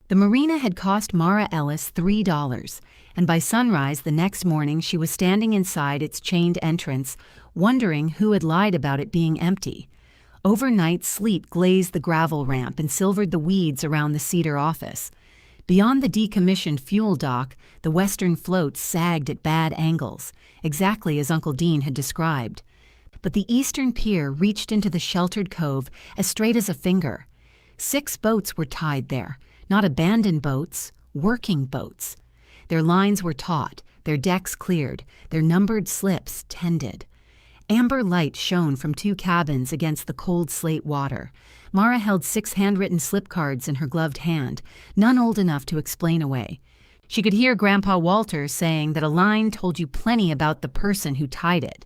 The Marina had cost Mara Ellis $3, and by sunrise the next morning she was standing inside its chained entrance, wondering who had lied about it being empty. Overnight sleet glazed the gravel ramp and silvered the weeds around the cedar office. Beyond the decommissioned fuel dock, the western float sagged at bad angles, exactly as Uncle Dean had described. But the eastern pier reached into the sheltered cove as straight as a finger. 6 boats were tied there, not abandoned boats, working boats. Their lines were taut, their decks cleared, their numbered slips tended. Amber light shone from 2 cabins against the cold slate water. Mara held 6 handwritten slip cards in her gloved hand, none old enough to explain away. She could hear Grandpa Walter saying that a line told you plenty about the person who tied it.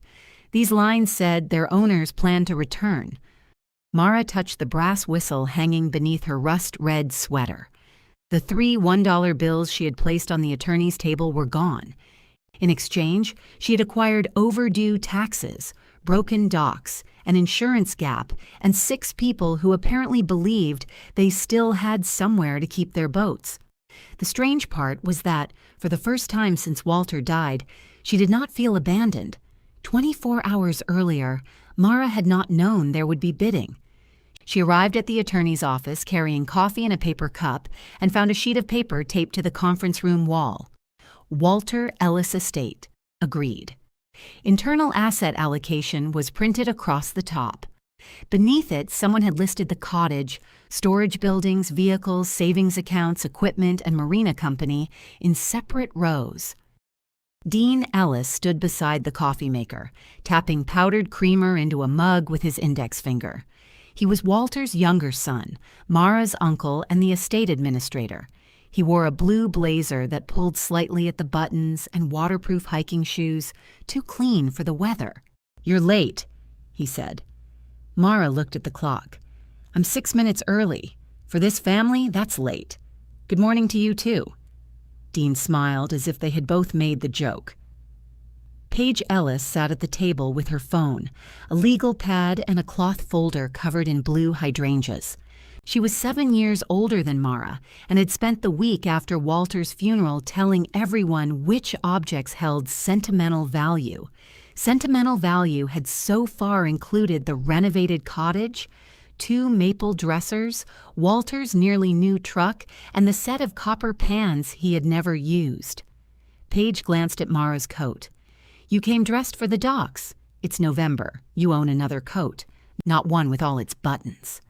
These lines said their owners planned to return. Mara touched the brass whistle hanging beneath her rust-red sweater. The 3 $1 bills she had placed on the attorney's table were gone. In exchange, she had acquired overdue taxes, broken docks, an insurance gap, and 6 people who apparently believed they still had somewhere to keep their boats. The strange part was that, for the first time since Walter died, she did not feel abandoned. 24 hours earlier, Mara had not known there would be bidding. She arrived at the attorney's office carrying coffee in a paper cup and found a sheet of paper taped to the conference room wall. Walter Ellis Estate. Agreed. Internal asset allocation was printed across the top. Beneath it, someone had listed the cottage, storage buildings, vehicles, savings accounts, equipment, and marina company in separate rows. Dean Ellis stood beside the coffee maker, tapping powdered creamer into a mug with his index finger. He was Walter's younger son, Mara's uncle, and the estate administrator. He wore a blue blazer that pulled slightly at the buttons and waterproof hiking shoes, too clean for the weather. "You're late," he said. Mara looked at the clock. "I'm 6 minutes early. For this family, that's late. Good morning to you, too." Dean smiled as if they had both made the joke. Paige Ellis sat at the table with her phone, a legal pad and a cloth folder covered in blue hydrangeas. She was 7 years older than Mara and had spent the week after Walter's funeral telling everyone which objects held sentimental value. Sentimental value had so far included the renovated cottage, 2 maple dressers, Walter's nearly new truck, and the set of copper pans he had never used. Paige glanced at Mara's coat. "You came dressed for the docks. It's November. You own another coat, not one with all its buttons."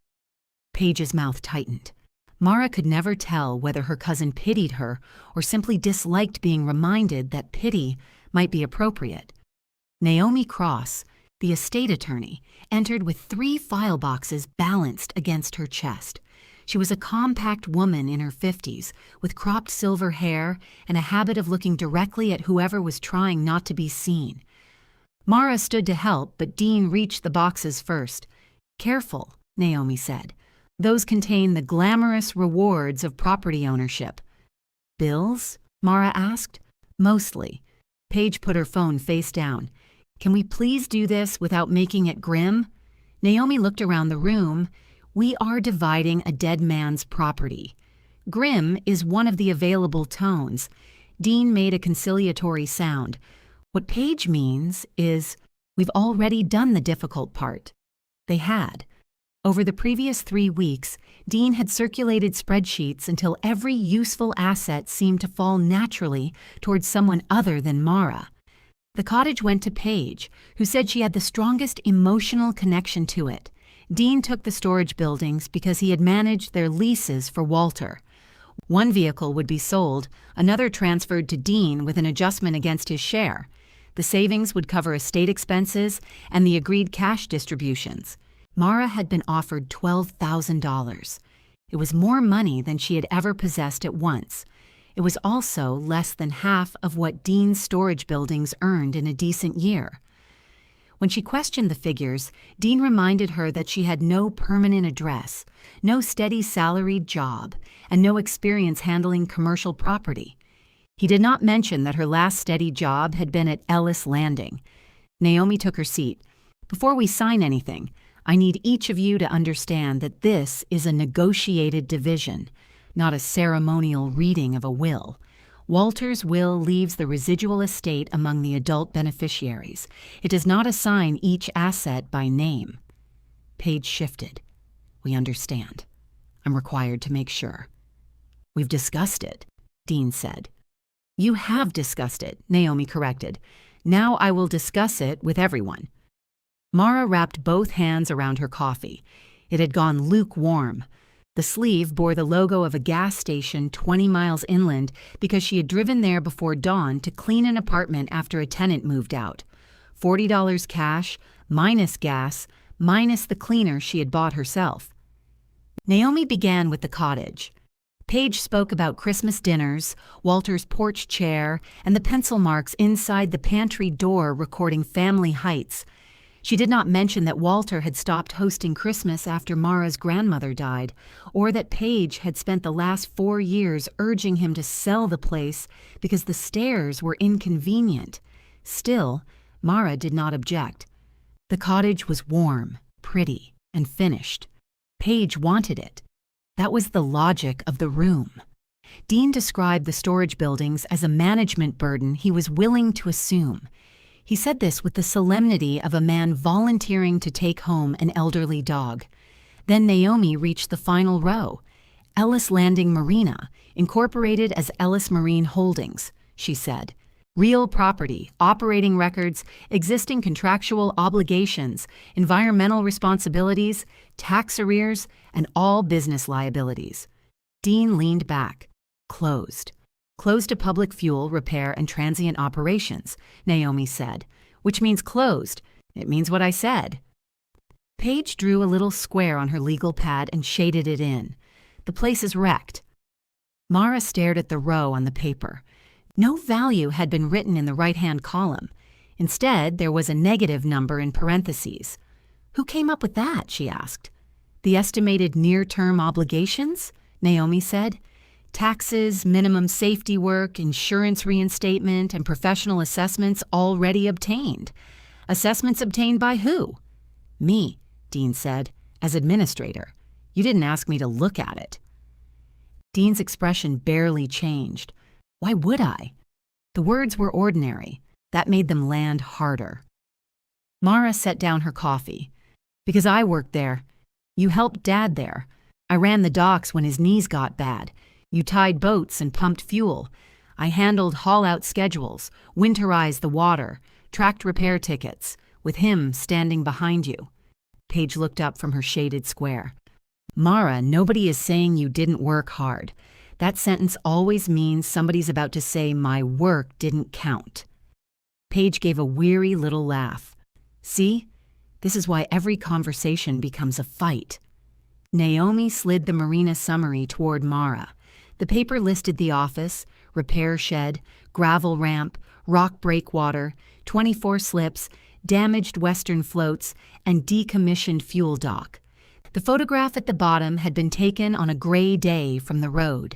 Paige's mouth tightened. Mara could never tell whether her cousin pitied her or simply disliked being reminded that pity might be appropriate. Naomi Cross, the estate attorney, entered with 3 file boxes balanced against her chest. She was a compact woman in her 50s, with cropped silver hair and a habit of looking directly at whoever was trying not to be seen. Mara stood to help, but Dean reached the boxes first. "Careful," Naomi said. "Those contain the glamorous rewards of property ownership." "Bills?" Mara asked. "Mostly." Paige put her phone face down. "Can we please do this without making it grim?" Naomi looked around the room. "We are dividing a dead man's property. Grim is one of the available tones." Dean made a conciliatory sound. "What Paige means is, we've already done the difficult part." They had. Over the previous 3 weeks, Dean had circulated spreadsheets until every useful asset seemed to fall naturally towards someone other than Mara. The cottage went to Paige, who said she had the strongest emotional connection to it. Dean took the storage buildings because he had managed their leases for Walter. One vehicle would be sold, another transferred to Dean with an adjustment against his share. The savings would cover estate expenses and the agreed cash distributions. Mara had been offered $12,000. It was more money than she had ever possessed at once. It was also less than half of what Dean's storage buildings earned in a decent year. When she questioned the figures, Dean reminded her that she had no permanent address, no steady salaried job, and no experience handling commercial property. He did not mention that her last steady job had been at Ellis Landing. Naomi took her seat. "Before we sign anything, I need each of you to understand that this is a negotiated division. not a ceremonial reading of a will. Walter's will leaves the residual estate among the adult beneficiaries. It does not assign each asset by name. Page shifted. We understand. I'm required to make sure. We've discussed it, Dean said. You have discussed it, Naomi corrected. Now I will discuss it with everyone. Mara wrapped both hands around her coffee. It had gone lukewarm. The sleeve bore the logo of a gas station 20 miles inland because she had driven there before dawn to clean an apartment after a tenant moved out. $40 cash, minus gas, minus the cleaner she had bought herself. Naomi began with the cottage. Page spoke about Christmas dinners, Walter's porch chair, and the pencil marks inside the pantry door recording family heights. She did not mention that Walter had stopped hosting Christmas after Mara's grandmother died, or that Page had spent the last 4 years urging him to sell the place because the stairs were inconvenient. Still, Mara did not object. The cottage was warm, pretty, and finished. Page wanted it. That was the logic of the room. Dean described the storage buildings as a management burden he was willing to assume. He said this with the solemnity of a man volunteering to take home an elderly dog. Then Naomi reached the final row. Ellis Landing Marina, incorporated as Ellis Marine Holdings, she said. Real property, operating records, existing contractual obligations, environmental responsibilities, tax arrears, and all business liabilities. Dean leaned back. Closed. Closed to public fuel, repair, and transient operations, Naomi said. Which means closed. It means what I said. Page drew a little square on her legal pad and shaded it in. The place is wrecked. Mara stared at the row on the paper. No value had been written in the right-hand column. Instead, there was a negative number in parentheses. Who came up with that, she asked. The estimated near-term obligations, Naomi said. Taxes, minimum safety work, insurance reinstatement, and professional assessments already obtained. Assessments obtained by who? Me, Dean said, as administrator. You didn't ask me to look at it. Dean's expression barely changed. Why would I? The words were ordinary. That made them land harder. Mara set down her coffee. Because I worked there. You helped Dad there. I ran the docks when his knees got bad. You tied boats and pumped fuel. I handled haul-out schedules, winterized the water, tracked repair tickets, with him standing behind you. Page looked up from her shaded square. Mara, nobody is saying you didn't work hard. That sentence always means somebody's about to say my work didn't count. Page gave a weary little laugh. See? This is why every conversation becomes a fight. Naomi slid the Marina summary toward Mara. The paper listed the office, repair shed, gravel ramp, rock breakwater, 24 slips, damaged western floats, and decommissioned fuel dock. The photograph at the bottom had been taken on a gray day from the road.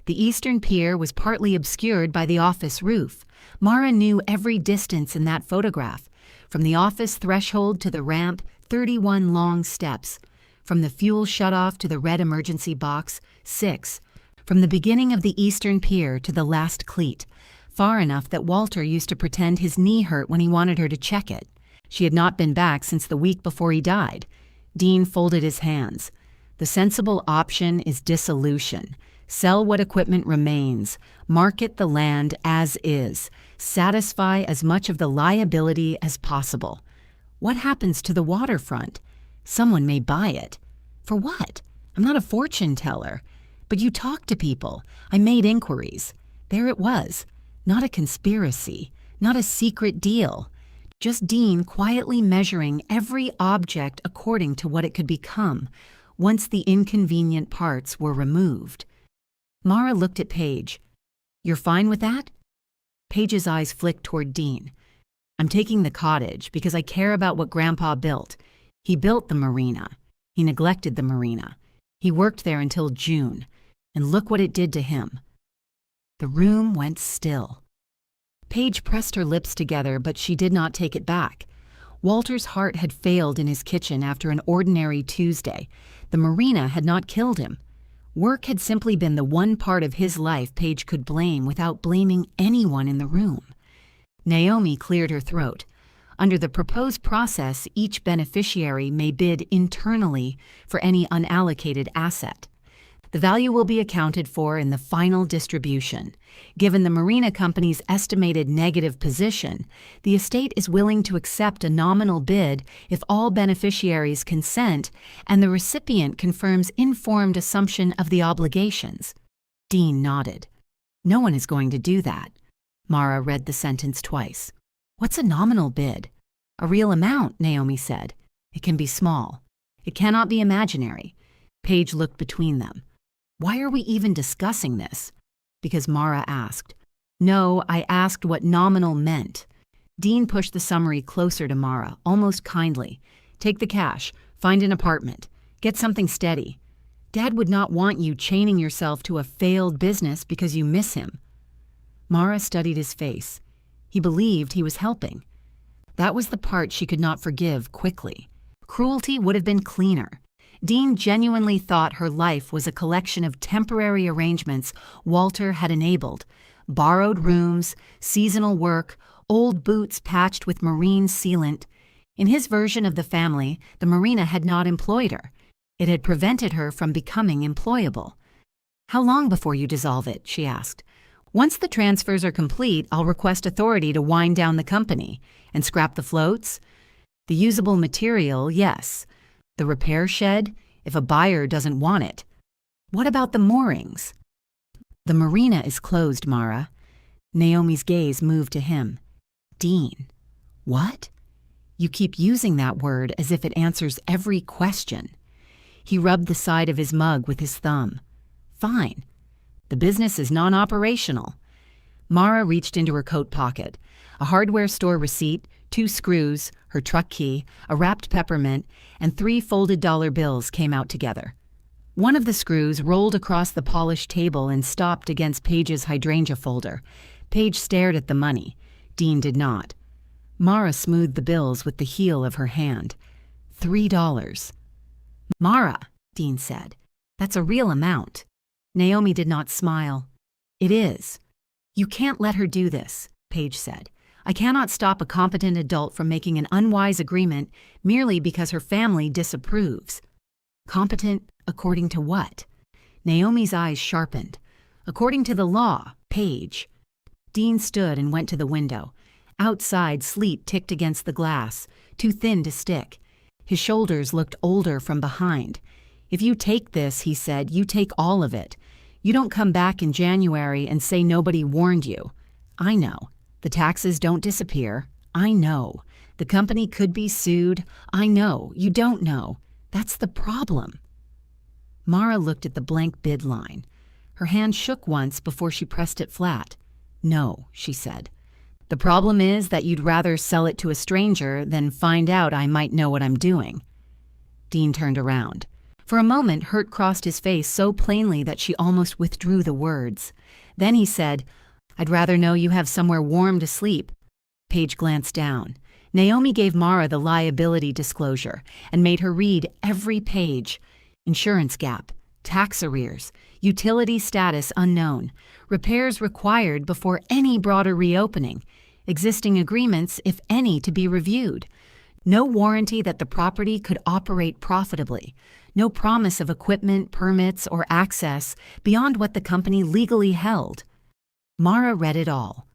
The eastern pier was partly obscured by the office roof. Mara knew every distance in that photograph. From the office threshold to the ramp, 31 long steps. From the fuel shutoff to the red emergency box, 6. From the beginning of the eastern pier to the last cleat, far enough that Walter used to pretend his knee hurt when he wanted her to check it. She had not been back since the week before he died. Dean folded his hands. The sensible option is dissolution. Sell what equipment remains. Market the land as is. Satisfy as much of the liability as possible. What happens to the waterfront? Someone may buy it. For what? I'm not a fortune teller. But you talk to people. I made inquiries. There it was. Not a conspiracy. Not a secret deal. Just Dean quietly measuring every object according to what it could become, once the inconvenient parts were removed. Mara looked at Page. You're fine with that? Page's eyes flicked toward Dean. I'm taking the cottage because I care about what Grandpa built. He built the marina. He neglected the marina. He worked there until June. And look what it did to him. The room went still. Page pressed her lips together, but she did not take it back. Walter's heart had failed in his kitchen after an ordinary Tuesday. The marina had not killed him. Work had simply been the one part of his life Paige could blame without blaming anyone in the room. Naomi cleared her throat. Under the proposed process, each beneficiary may bid internally for any unallocated asset. The value will be accounted for in the final distribution. Given the Marina Company's estimated negative position, the estate is willing to accept a nominal bid if all beneficiaries consent and the recipient confirms informed assumption of the obligations. Dean nodded. No one is going to do that. Mara read the sentence twice. What's a nominal bid? A real amount, Naomi said. It can be small. It cannot be imaginary. Paige looked between them. Why are we even discussing this? Because Mara asked. No, I asked what nominal meant. Dean pushed the summary closer to Mara, almost kindly. Take the cash, find an apartment, get something steady. Dad would not want you chaining yourself to a failed business because you miss him. Mara studied his face. He believed he was helping. That was the part she could not forgive quickly. Cruelty would have been cleaner. Dean genuinely thought her life was a collection of temporary arrangements Walter had enabled. Borrowed rooms, seasonal work, old boots patched with marine sealant. In his version of the family, the Marina had not employed her. It had prevented her from becoming employable. How long before you dissolve it? She asked. Once the transfers are complete, I'll request authority to wind down the company. And scrap the floats? The usable material, yes. The repair shed, if a buyer doesn't want it. What about the moorings? The marina is closed, Mara. Naomi's gaze moved to him. Dean. What? You keep using that word as if it answers every question. He rubbed the side of his mug with his thumb. Fine. The business is non-operational. Mara reached into her coat pocket. A hardware store receipt, 2 screws, her truck key, a wrapped peppermint, and 3 folded dollar bills came out together. One of the screws rolled across the polished table and stopped against Paige's hydrangea folder. Paige stared at the money. Dean did not. Mara smoothed the bills with the heel of her hand. $3. Mara, Dean said. That's a real amount. Naomi did not smile. It is. You can't let her do this, Paige said. I cannot stop a competent adult from making an unwise agreement merely because her family disapproves. Competent according to what? Naomi's eyes sharpened. According to the law, Paige. Dean stood and went to the window. Outside, sleet ticked against the glass, too thin to stick. His shoulders looked older from behind. If you take this, he said, you take all of it. You don't come back in January and say nobody warned you. I know. The taxes don't disappear. I know. The company could be sued. I know. You don't know. That's the problem. Mara looked at the blank bid line. Her hand shook once before she pressed it flat. No, she said. The problem is that you'd rather sell it to a stranger than find out I might know what I'm doing. Dean turned around. For a moment, hurt crossed his face so plainly that she almost withdrew the words. Then he said, I'd rather know you have somewhere warm to sleep. Paige glanced down. Naomi gave Mara the liability disclosure and made her read every page. Insurance gap, tax arrears, utility status unknown, repairs required before any broader reopening, existing agreements, if any, to be reviewed. No warranty that the property could operate profitably. No promise of equipment, permits, or access beyond what the company legally held. Mara read it all.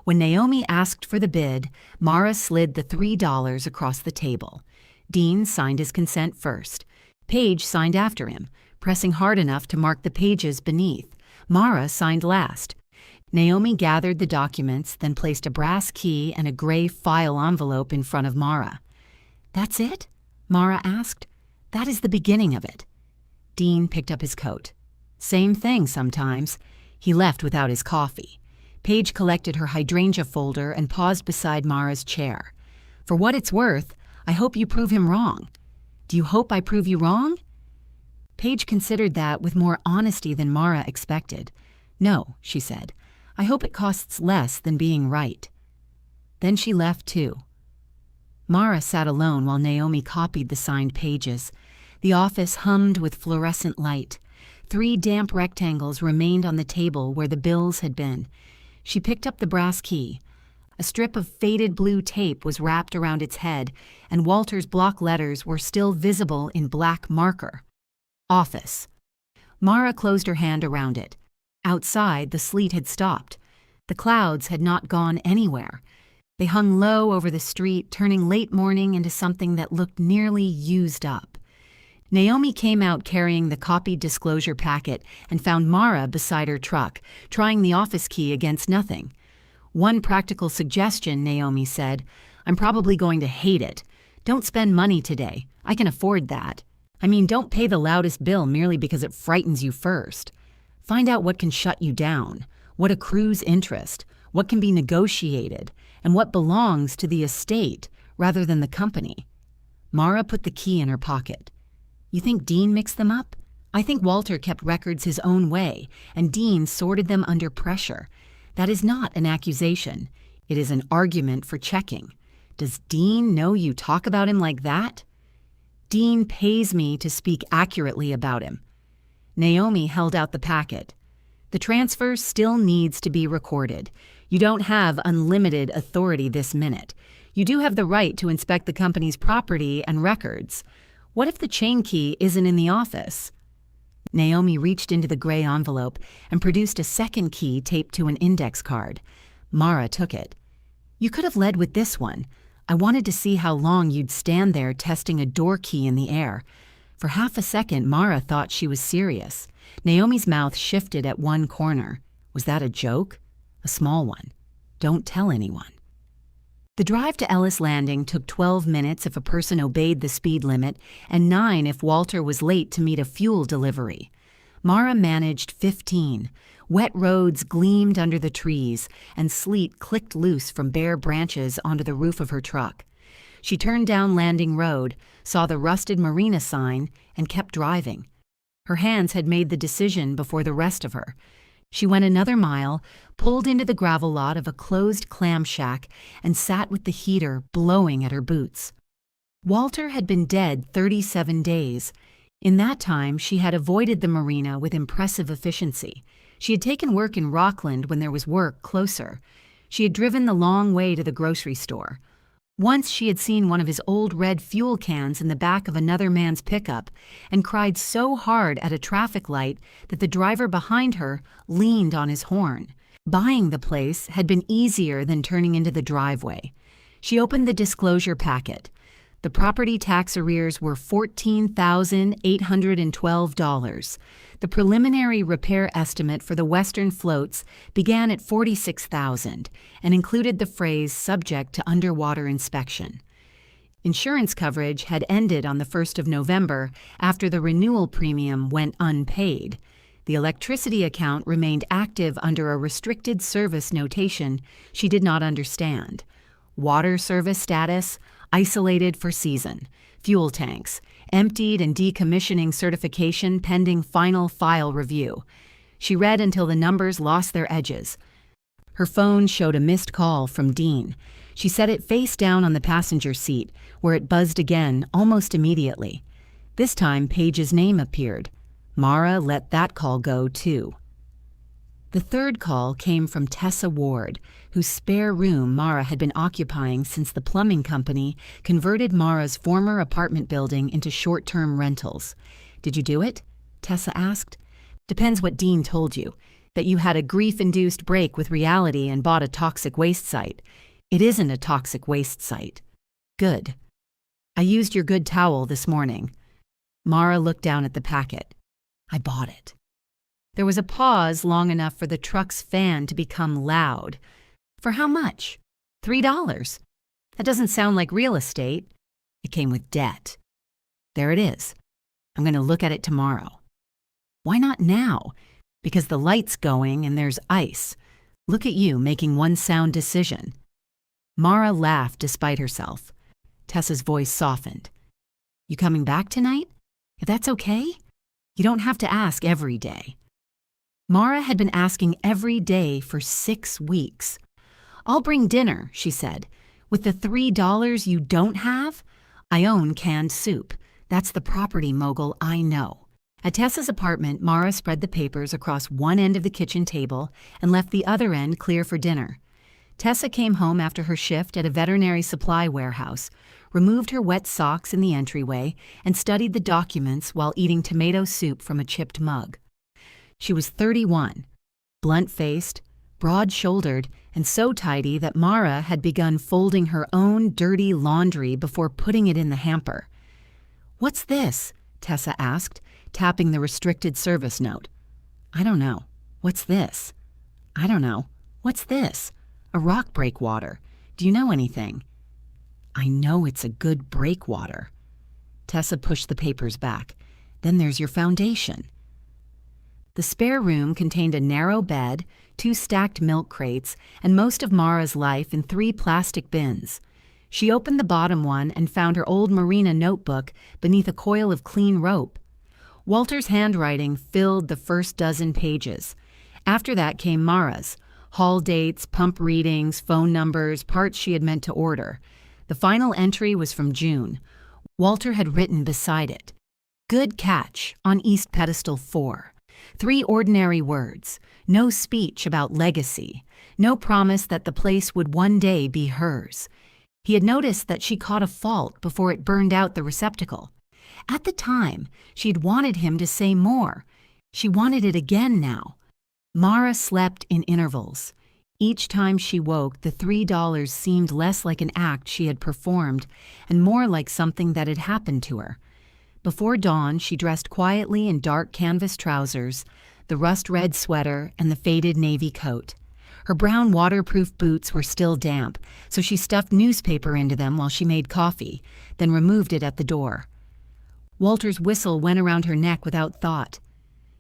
When Naomi asked for the bid, Mara slid the $3 across the table. Dean signed his consent first. Paige signed after him, pressing hard enough to mark the pages beneath. Mara signed last. Naomi gathered the documents, then placed a brass key and a gray file envelope in front of Mara. That's it? Mara asked. That is the beginning of it. Dean picked up his coat. Same thing sometimes. He left without his coffee. Paige collected her hydrangea folder and paused beside Mara's chair. For what it's worth, I hope you prove him wrong. Do you hope I prove you wrong? Paige considered that with more honesty than Mara expected. No, she said. I hope it costs less than being right. Then she left too. Mara sat alone while Naomi copied the signed pages. The office hummed with fluorescent light. 3 damp rectangles remained on the table where the bills had been. She picked up the brass key. A strip of faded blue tape was wrapped around its head, and Walter's block letters were still visible in black marker. Office. Mara closed her hand around it. Outside, the sleet had stopped. The clouds had not gone anywhere. They hung low over the street, turning late morning into something that looked nearly used up. Naomi came out carrying the copied disclosure packet and found Mara beside her truck, trying the office key against nothing. "One practical suggestion," Naomi said. "I'm probably going to hate it. Don't spend money today. I can afford that. I mean, don't pay the loudest bill merely because it frightens you first. Find out what can shut you down, what accrues interest, what can be negotiated, and what belongs to the estate rather than the company." Mara put the key in her pocket. "You think Dean mixed them up? I think Walter kept records his own way, and Dean sorted them under pressure. That is not an accusation. It is an argument for checking. Does Dean know you talk about him like that?" "Dean pays me to speak accurately about him." Naomi held out the packet. "The transfer still needs to be recorded. You don't have unlimited authority this minute. You do have the right to inspect the company's property and records. What if the chain key isn't in the office?" Naomi reached into the gray envelope and produced a second key taped to an index card. Mara took it. "You could have led with this one. I wanted to see how long you'd stand there testing a door key in the air." For half a second, Mara thought she was serious. Naomi's mouth shifted at one corner. Was that a joke? A small one. Don't tell anyone. The drive to Ellis Landing took 12 minutes if a person obeyed the speed limit, and 9 if Walter was late to meet a fuel delivery. Mara managed 15. Wet roads gleamed under the trees, and sleet clicked loose from bare branches onto the roof of her truck. She turned down Landing Road, saw the rusted Marina sign, and kept driving. Her hands had made the decision before the rest of her. She went another mile, pulled into the gravel lot of a closed clam shack, and sat with the heater blowing at her boots. Walter had been dead 37 days. In that time, she had avoided the marina with impressive efficiency. She had taken work in Rockland when there was work closer. She had driven the long way to the grocery store. Once she had seen one of his old red fuel cans in the back of another man's pickup and cried so hard at a traffic light that the driver behind her leaned on his horn. Buying the place had been easier than turning into the driveway. She opened the disclosure packet. The property tax arrears were $14,812. The preliminary repair estimate for the western floats began at $46,000 and included the phrase "subject to underwater inspection." Insurance coverage had ended on the 1st of November after the renewal premium went unpaid. The electricity account remained active under a restricted service notation she did not understand. Water service status, isolated for season. Fuel tanks, emptied and decommissioning certification pending final file review. She read until the numbers lost their edges. Her phone showed a missed call from Dean. She set it face down on the passenger seat, where it buzzed again almost immediately. This time, Paige's name appeared. Mara let that call go, too. The third call came from Tessa Ward, whose spare room Mara had been occupying since the plumbing company converted Mara's former apartment building into short-term rentals. "Did you do it?" Tessa asked. "Depends what Dean told you. That you had a grief-induced break with reality and bought a toxic waste site. It isn't a toxic waste site." "Good. I used your good towel this morning." Mara looked down at the packet. "I bought it." There was a pause long enough for the truck's fan to become loud. "For how much?" $3. That doesn't sound like real estate. It came with debt. There it is. I'm going to look at it tomorrow. Why not now? Because the light's going and there's ice. Look at you making one sound decision. Mara laughed despite herself. Tessa's voice softened. "You coming back tonight? If that's okay? You don't have to ask every day." Mara had been asking every day for 6 weeks. "I'll bring dinner," she said. "With the $3 you don't have? I own canned soup. That's the property mogul I know. At Tessa's apartment, Mara spread the papers across one end of the kitchen table and left the other end clear for dinner. Tessa came home after her shift at a veterinary supply warehouse, removed her wet socks in the entryway, and studied the documents while eating tomato soup from a chipped mug. She was 31, blunt-faced, broad-shouldered, and so tidy that Mara had begun folding her own dirty laundry before putting it in the hamper. "What's this?" Tessa asked, tapping the restricted service note. "I don't know. What's this?" "I don't know. What's this?" "A rock breakwater. Do you know anything?" "I know it's a good breakwater." Tessa pushed the papers back. "Then there's your foundation." The spare room contained a narrow bed, 2 stacked milk crates, and most of Mara's life in 3 plastic bins. She opened the bottom one and found her old Marina notebook beneath a coil of clean rope. Walter's handwriting filled the first dozen pages. After that came Mara's: haul dates, pump readings, phone numbers, parts she had meant to order. The final entry was from June. Walter had written beside it, "Good catch on East Pedestal 4. 3 ordinary words. No speech about legacy. No promise that the place would one day be hers." He had noticed that she caught a fault before it burned out the receptacle. At the time, she'd wanted him to say more. She wanted it again now. Mara slept in intervals. Each time she woke, the $3 seemed less like an act she had performed and more like something that had happened to her. Before dawn, she dressed quietly in dark canvas trousers, the rust-red sweater, and the faded navy coat. Her brown waterproof boots were still damp, so she stuffed newspaper into them while she made coffee, then removed it at the door. Walter's whistle went around her neck without thought.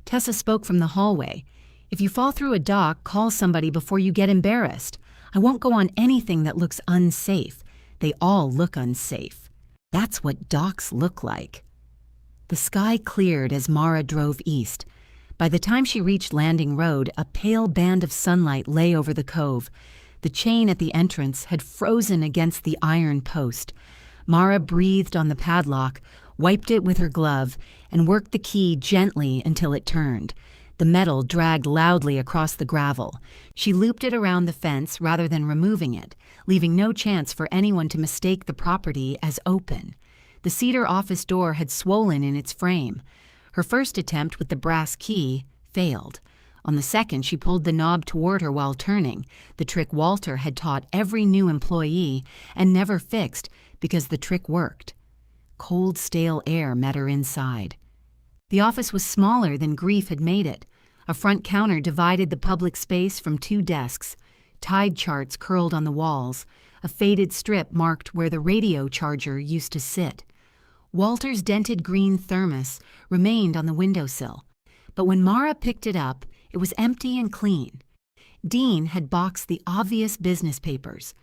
Tessa spoke from the hallway. "If you fall through a dock, call somebody before you get embarrassed. I won't go on anything that looks unsafe. They all look unsafe. That's what docks look like." The sky cleared as Mara drove east. By the time she reached Landing Road, a pale band of sunlight lay over the cove. The chain at the entrance had frozen against the iron post. Mara breathed on the padlock, wiped it with her glove, and worked the key gently until it turned. The metal dragged loudly across the gravel. She looped it around the fence rather than removing it, leaving no chance for anyone to mistake the property as open. The cedar office door had swollen in its frame. Her first attempt with the brass key failed. On the second, she pulled the knob toward her while turning, the trick Walter had taught every new employee and never fixed because the trick worked. Cold, stale air met her inside. The office was smaller than grief had made it. A front counter divided the public space from 2 desks. Tide charts curled on the walls. A faded strip marked where the radio charger used to sit. Walter's dented green thermos remained on the windowsill, but when Mara picked it up, it was empty and clean. Dean had boxed the obvious business papers.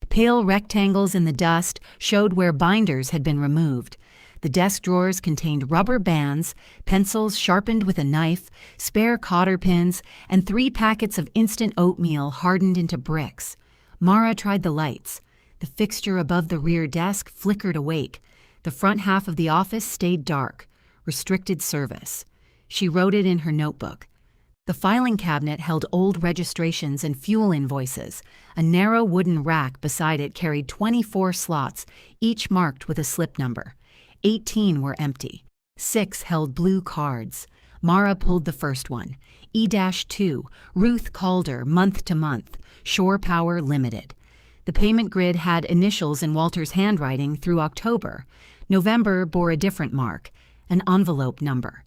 Pale rectangles in the dust showed where binders had been removed. The desk drawers contained rubber bands, pencils sharpened with a knife, spare cotter pins, and 3 packets of instant oatmeal hardened into bricks. Mara tried the lights. The fixture above the rear desk flickered awake. The front half of the office stayed dark. Restricted service. She wrote it in her notebook. The filing cabinet held old registrations and fuel invoices. A narrow wooden rack beside it carried 24 slots, each marked with a slip number. 18 were empty. 6 held blue cards. Mara pulled the first one. E-2, Ruth Calder, month to month, Shore Power Limited. The payment grid had initials in Walter's handwriting through October. November bore a different mark, an envelope number.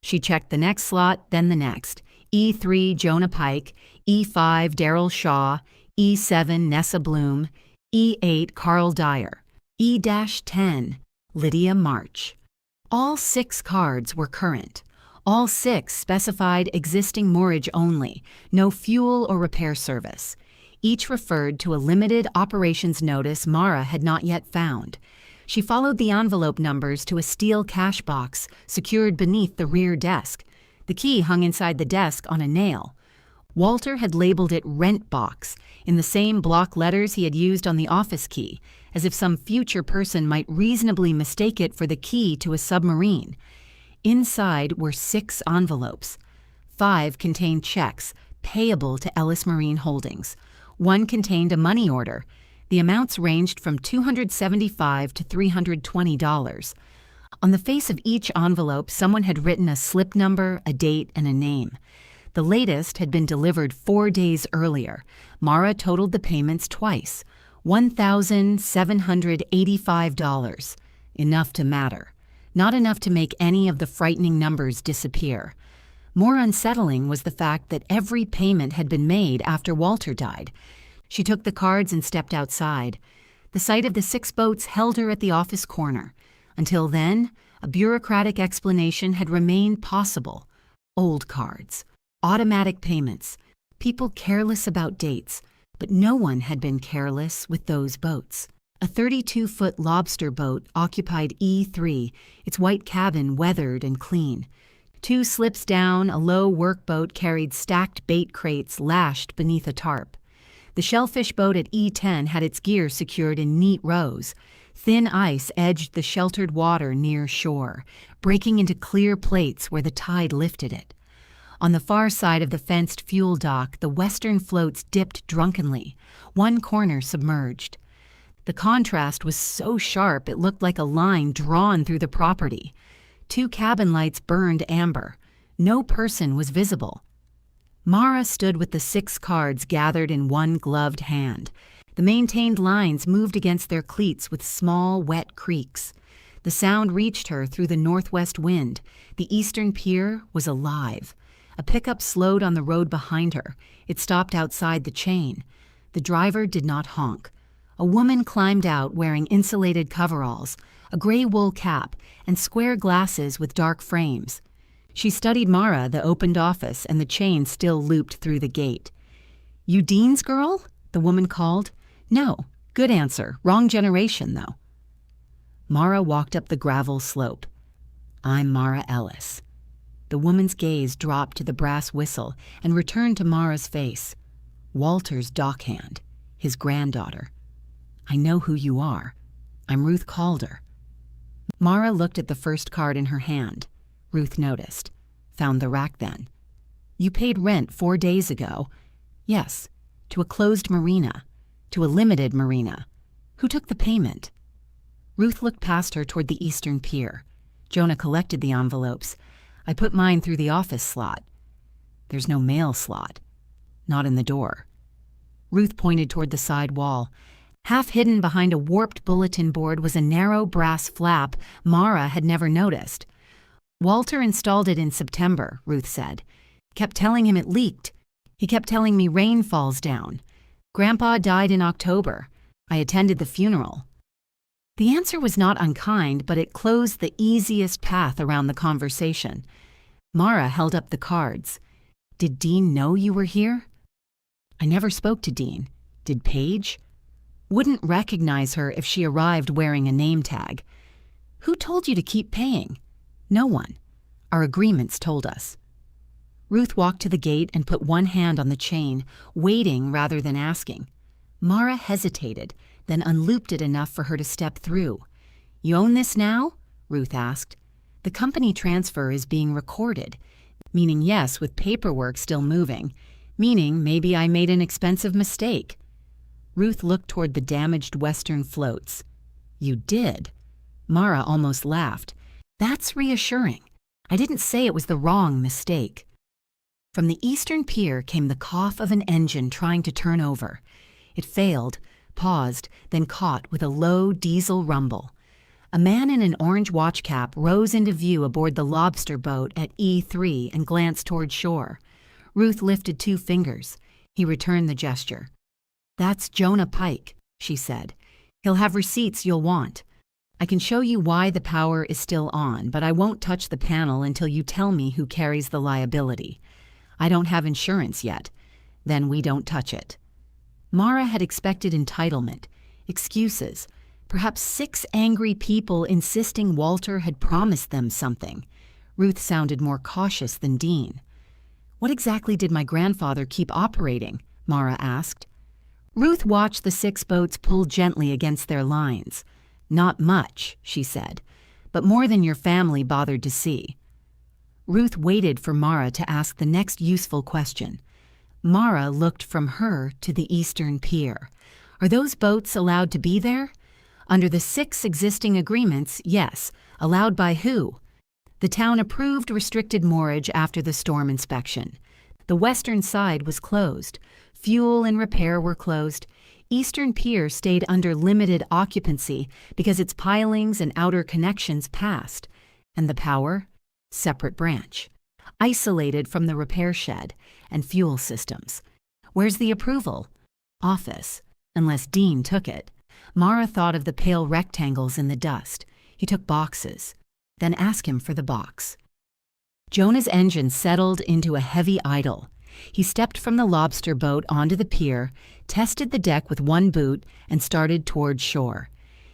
She checked the next slot, then the next. E3 Jonah Pike, E5 Darrell Shaw, E7 Nessa Bloom, E8 Carl Dyer, E-10 Lydia March. All 6 cards were current. All 6 specified existing moorage only, no fuel or repair service. Each referred to a limited operations notice Mara had not yet found. She followed the envelope numbers to a steel cash box secured beneath the rear desk. The key hung inside the desk on a nail. Walter had labeled it Rent Box in the same block letters he had used on the office key, as if some future person might reasonably mistake it for the key to a submarine. Inside were 6 envelopes. 5 contained checks payable to Ellis Marine Holdings. 1 contained a money order. The amounts ranged from $275 to $320. On the face of each envelope, someone had written a slip number, a date, and a name. The latest had been delivered 4 days earlier. Mara totaled the payments twice. $1,785. Enough to matter. Not enough to make any of the frightening numbers disappear. More unsettling was the fact that every payment had been made after Walter died. She took the cards and stepped outside. The sight of the 6 boats held her at the office corner. Until then, a bureaucratic explanation had remained possible. Old cards, automatic payments, people careless about dates, but no one had been careless with those boats. A 32-foot lobster boat occupied E3, its white cabin weathered and clean. 2 slips down, a low workboat carried stacked bait crates lashed beneath a tarp. The shellfish boat at E10 had its gear secured in neat rows. Thin ice edged the sheltered water near shore, breaking into clear plates where the tide lifted it. On the far side of the fenced fuel dock, the western floats dipped drunkenly, one corner submerged. The contrast was so sharp it looked like a line drawn through the property. 2 cabin lights burned amber. No person was visible. Mara stood with the 6 cards gathered in one gloved hand. The maintained lines moved against their cleats with small, wet creaks. The sound reached her through the northwest wind. The eastern pier was alive. A pickup slowed on the road behind her. It stopped outside the chain. The driver did not honk. A woman climbed out wearing insulated coveralls, a gray wool cap, and square glasses with dark frames. She studied Mara, the opened office, and the chain still looped through the gate. "You Dean's girl?" the woman called. "No. Good answer. Wrong generation, though." Mara walked up the gravel slope. "I'm Mara Ellis." The woman's gaze dropped to the brass whistle and returned to Mara's face. Walter's dockhand, his granddaughter. "I know who you are. I'm Ruth Calder." Mara looked at the first card in her hand. Ruth noticed. "Found the rack then." "You paid rent 4 days ago." "Yes, to a closed marina, to a limited marina. Who took the payment?" Ruth looked past her toward the eastern pier. "Jonah collected the envelopes. I put mine through the office slot." "There's no mail slot." "Not in the door." Ruth pointed toward the side wall. Half hidden behind a warped bulletin board was a narrow brass flap Mara had never noticed. "Walter installed it in September," Ruth said. "Kept telling him it leaked. He kept telling me rain falls down. Grandpa died in October. I attended the funeral." The answer was not unkind, but it closed the easiest path around the conversation. Mara held up the cards. "Did Dean know you were here?" "I never spoke to Dean. Did Paige?" "Wouldn't recognize her if she arrived wearing a name tag." "Who told you to keep paying?" "No one. Our agreements told us." Ruth walked to the gate and put one hand on the chain, waiting rather than asking. Mara hesitated, then unlooped it enough for her to step through. "You own this now?" Ruth asked. "The company transfer is being recorded," meaning yes, with paperwork still moving, meaning maybe I made an expensive mistake. Ruth looked toward the damaged western floats. "You did?" Mara almost laughed. "That's reassuring. I didn't say it was the wrong mistake." From the eastern pier came the cough of an engine trying to turn over. It failed, paused, then caught with a low diesel rumble. A man in an orange watch cap rose into view aboard the lobster boat at E3 and glanced toward shore. Ruth lifted 2 fingers. He returned the gesture. "That's Jonah Pike," she said. "He'll have receipts you'll want. I can show you why the power is still on, but I won't touch the panel until you tell me who carries the liability. I don't have insurance yet. Then we don't touch it." Mara had expected entitlement, excuses, perhaps 6 angry people insisting Walter had promised them something. Ruth sounded more cautious than Dean. "What exactly did my grandfather keep operating?" Mara asked. Ruth watched the 6 boats pull gently against their lines. "Not much," she said, "but more than your family bothered to see. Ruth waited for Mara to ask the next useful question. Mara looked from her to the eastern pier. Are those boats allowed to be there? Under the 6 existing agreements, yes. Allowed by who? The town approved restricted moorage after the storm inspection. The western side was closed. Fuel and repair were closed. Eastern Pier stayed under limited occupancy because its pilings and outer connections passed. And the power? Separate branch. Isolated from the repair shed and fuel systems. Where's the approval? Office. Unless Dean took it. Mara thought of the pale rectangles in the dust. He took boxes. Then ask him for the box. Jonah's engine settled into a heavy idle. He stepped from the lobster boat onto the pier, tested the deck with one boot, and started toward shore.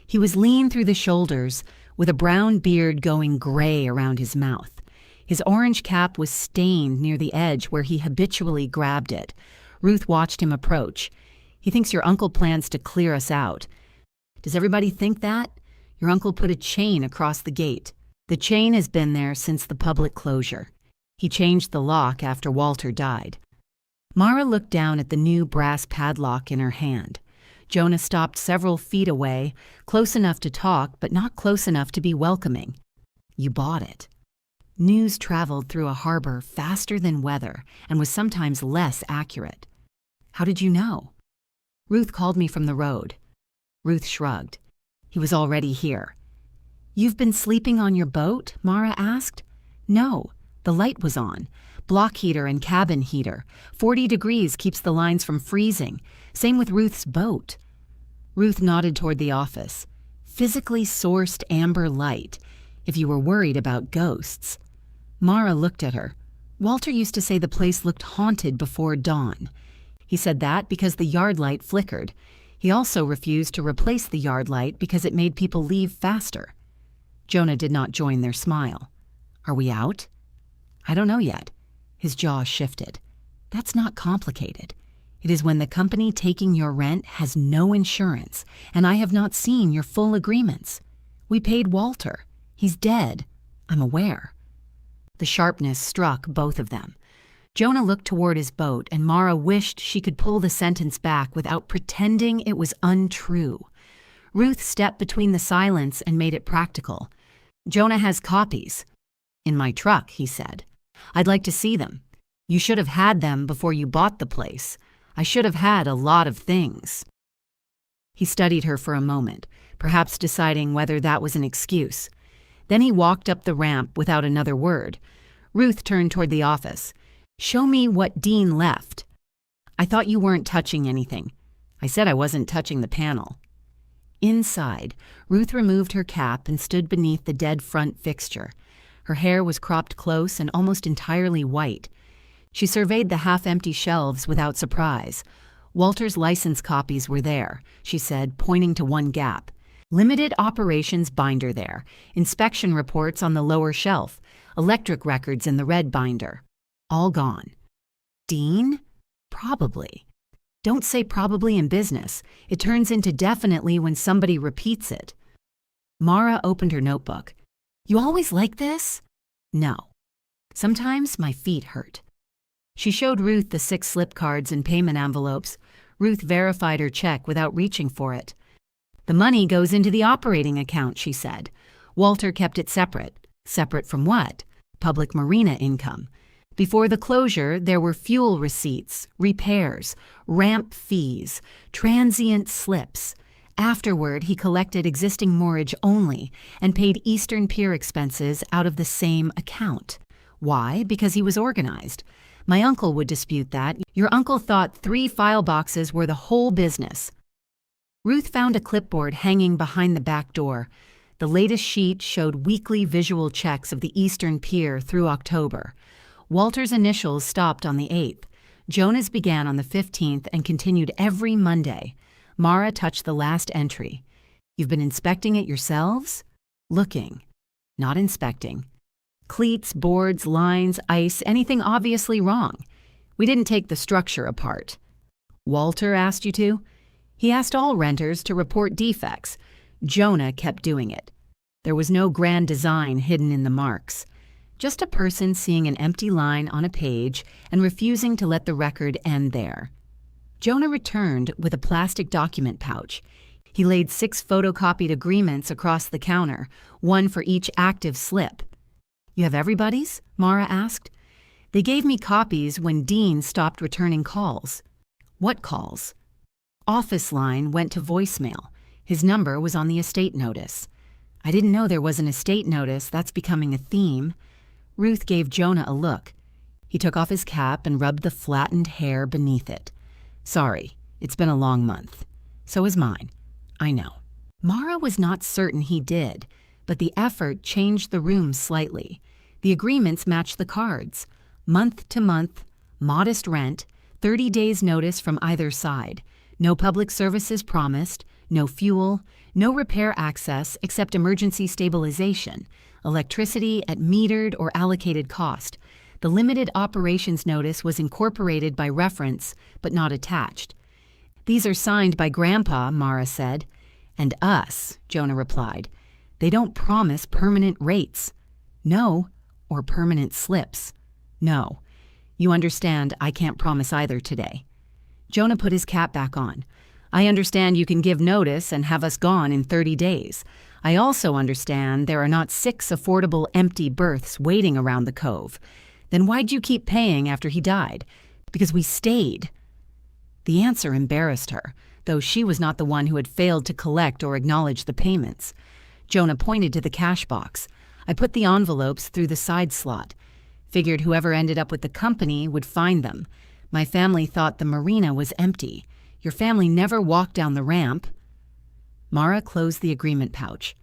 He was lean through the shoulders, with a brown beard going gray around his mouth. His orange cap was stained near the edge where he habitually grabbed it. Ruth watched him approach. He thinks your uncle plans to clear us out. Does everybody think that? Your uncle put a chain across the gate. The chain has been there since the public closure. He changed the lock after Walter died. Mara looked down at the new brass padlock in her hand. Jonah stopped several feet away, close enough to talk, but not close enough to be welcoming. You bought it. News traveled through a harbor faster than weather and was sometimes less accurate. How did you know? Ruth called me from the road. Ruth shrugged. He was already here. You've been sleeping on your boat? Mara asked. No, the light was on. Block heater and cabin heater. 40 degrees keeps the lines from freezing. Same with Ruth's boat. Ruth nodded toward the office. Physically sourced amber light, if you were worried about ghosts. Mara looked at her. Walter used to say the place looked haunted before dawn. He said that because the yard light flickered. He also refused to replace the yard light because it made people leave faster. Jonah did not join their smile. Are we out? I don't know yet. His jaw shifted. That's not complicated. It is when the company taking your rent has no insurance, and I have not seen your full agreements. We paid Walter. He's dead. I'm aware. The sharpness struck both of them. Jonah looked toward his boat, and Mara wished she could pull the sentence back without pretending it was untrue. Ruth stepped between the silence and made it practical. Jonah has copies. In my truck, he said. I'd like to see them. You should have had them before you bought the place. I should have had a lot of things. He studied her for a moment, perhaps deciding whether that was an excuse. Then he walked up the ramp without another word. Ruth turned toward the office. Show me what Dean left. I thought you weren't touching anything. I said I wasn't touching the panel. Inside, Ruth removed her cap and stood beneath the dead front fixture. Her hair was cropped close and almost entirely white. She surveyed the half-empty shelves without surprise. Walter's license copies were there, she said, pointing to one gap. Limited operations binder there, inspection reports on the lower shelf, electric records in the red binder. All gone. Dean? Probably. Don't say probably in business. It turns into definitely when somebody repeats it. Mara opened her notebook. You always like this? No. Sometimes my feet hurt. She showed Ruth the 6 slip cards and payment envelopes. Ruth verified her check without reaching for it. The money goes into the operating account, she said. Walter kept it separate. Separate from what? Public Marina income. Before the closure, there were fuel receipts, repairs, ramp fees, transient slips. Afterward, he collected existing moorage only and paid Eastern Pier expenses out of the same account. Why? Because he was organized. My uncle would dispute that. Your uncle thought 3 file boxes were the whole business. Ruth found a clipboard hanging behind the back door. The latest sheet showed weekly visual checks of the Eastern Pier through October. Walter's initials stopped on the 8th. Jonah's began on the 15th and continued every Monday. Mara touched the last entry. You've been inspecting it yourselves? Looking, not inspecting. Cleats, boards, lines, ice, anything obviously wrong. We didn't take the structure apart. Walter asked you to? He asked all renters to report defects. Jonah kept doing it. There was no grand design hidden in the marks. Just a person seeing an empty line on a page and refusing to let the record end there. Jonah returned with a plastic document pouch. He laid 6 photocopied agreements across the counter, one for each active slip. "You have everybody's?" Mara asked. "They gave me copies when Dean stopped returning calls." "What calls?" "Office line went to voicemail. His number was on the estate notice." "I didn't know there was an estate notice. That's becoming a theme." Ruth gave Jonah a look. He took off his cap and rubbed the flattened hair beneath it. "Sorry, it's been a long month. So is mine. I know." Mara was not certain he did, but the effort changed the room slightly. The agreements matched the cards. Month to month, modest rent, 30 days notice from either side. No public services promised, no fuel, no repair access except emergency stabilization, electricity at metered or allocated cost. The limited operations notice was incorporated by reference, but not attached. "These are signed by Grandpa," Mara said. "And us," Jonah replied. "They don't promise permanent rates." "No, or permanent slips." "No. You understand I can't promise either today." Jonah put his cap back on. "I understand you can give notice and have us gone in 30 days. I also understand there are not 6 affordable empty berths waiting around the cove. Then why'd you keep paying after he died?" "Because we stayed." The answer embarrassed her, though she was not the one who had failed to collect or acknowledge the payments. Jonah pointed to the cash box. "I put the envelopes through the side slot. Figured whoever ended up with the company would find them. My family thought the Marina was empty. Your family never walked down the ramp." Mara closed the agreement pouch.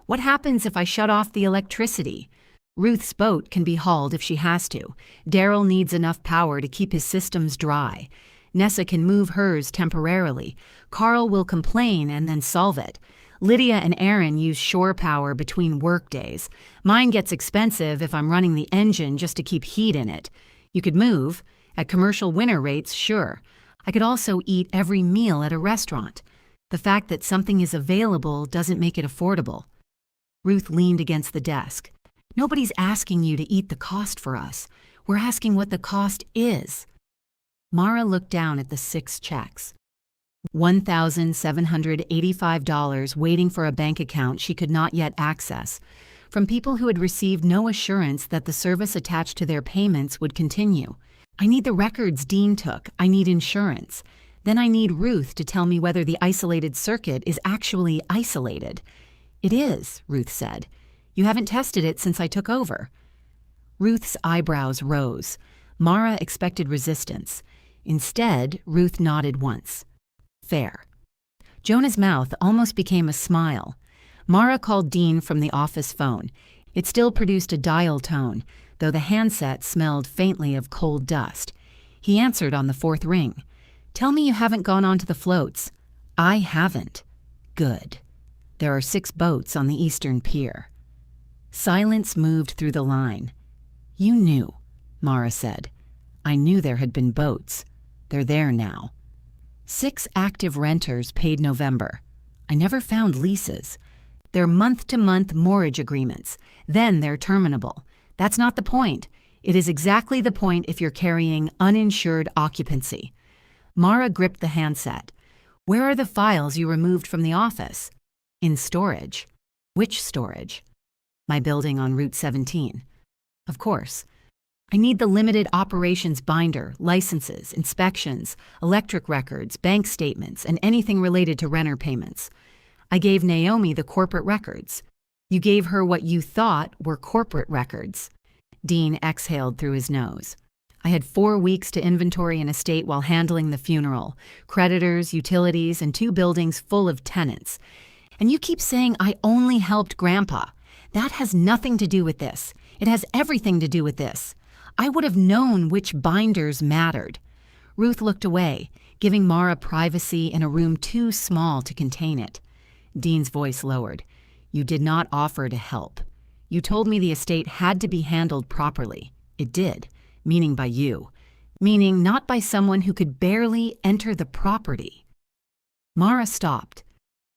"What happens if I shut off the electricity?" "Ruth's boat can be hauled if she has to. Daryl needs enough power to keep his systems dry. Nessa can move hers temporarily. Carl will complain and then solve it. Lydia and Aaron use shore power between work days. Mine gets expensive if I'm running the engine just to keep heat in it. You could move. At commercial winter rates, sure. I could also eat every meal at a restaurant. The fact that something is available doesn't make it affordable." Ruth leaned against the desk. "Nobody's asking you to eat the cost for us. We're asking what the cost is." Mara looked down at the 6 checks. $1,785 waiting for a bank account she could not yet access, from people who had received no assurance that the service attached to their payments would continue. "I need the records Dean took. I need insurance. Then I need Ruth to tell me whether the isolated circuit is actually isolated." "It is," Ruth said. "You haven't tested it since I took over." Ruth's eyebrows rose. Mara expected resistance. Instead, Ruth nodded once. "Fair." Jonah's mouth almost became a smile. Mara called Dean from the office phone. It still produced a dial tone, though the handset smelled faintly of cold dust. He answered on the 4th ring. "Tell me you haven't gone onto the floats." "I haven't." "Good. There are 6 boats on the eastern pier." Silence moved through the line. "You knew," Mara said. "I knew there had been boats. They're there now." 6 active renters paid November. I never found leases. They're month-to-month mortgage agreements. Then they're terminable. That's not the point. It is exactly the point if you're carrying uninsured occupancy. Mara gripped the handset. "Where are the files you removed from the office?" "In storage." "Which storage?" "My building on Route 17. "Of course. I need the limited operations binder, licenses, inspections, electric records, bank statements, and anything related to renter payments. I gave Naomi the corporate records." "You gave her what you thought were corporate records." Dean exhaled through his nose. "I had 4 weeks to inventory an estate while handling the funeral, creditors, utilities, and 2 buildings full of tenants. And you keep saying I only helped Grandpa. That has nothing to do with this. It has everything to do with this. I would have known which binders mattered." Ruth looked away, giving Mara privacy in a room too small to contain it. Dean's voice lowered. "You did not offer to help. You told me the estate had to be handled properly. It did, meaning by you. Meaning not by someone who could barely enter the property." Mara stopped.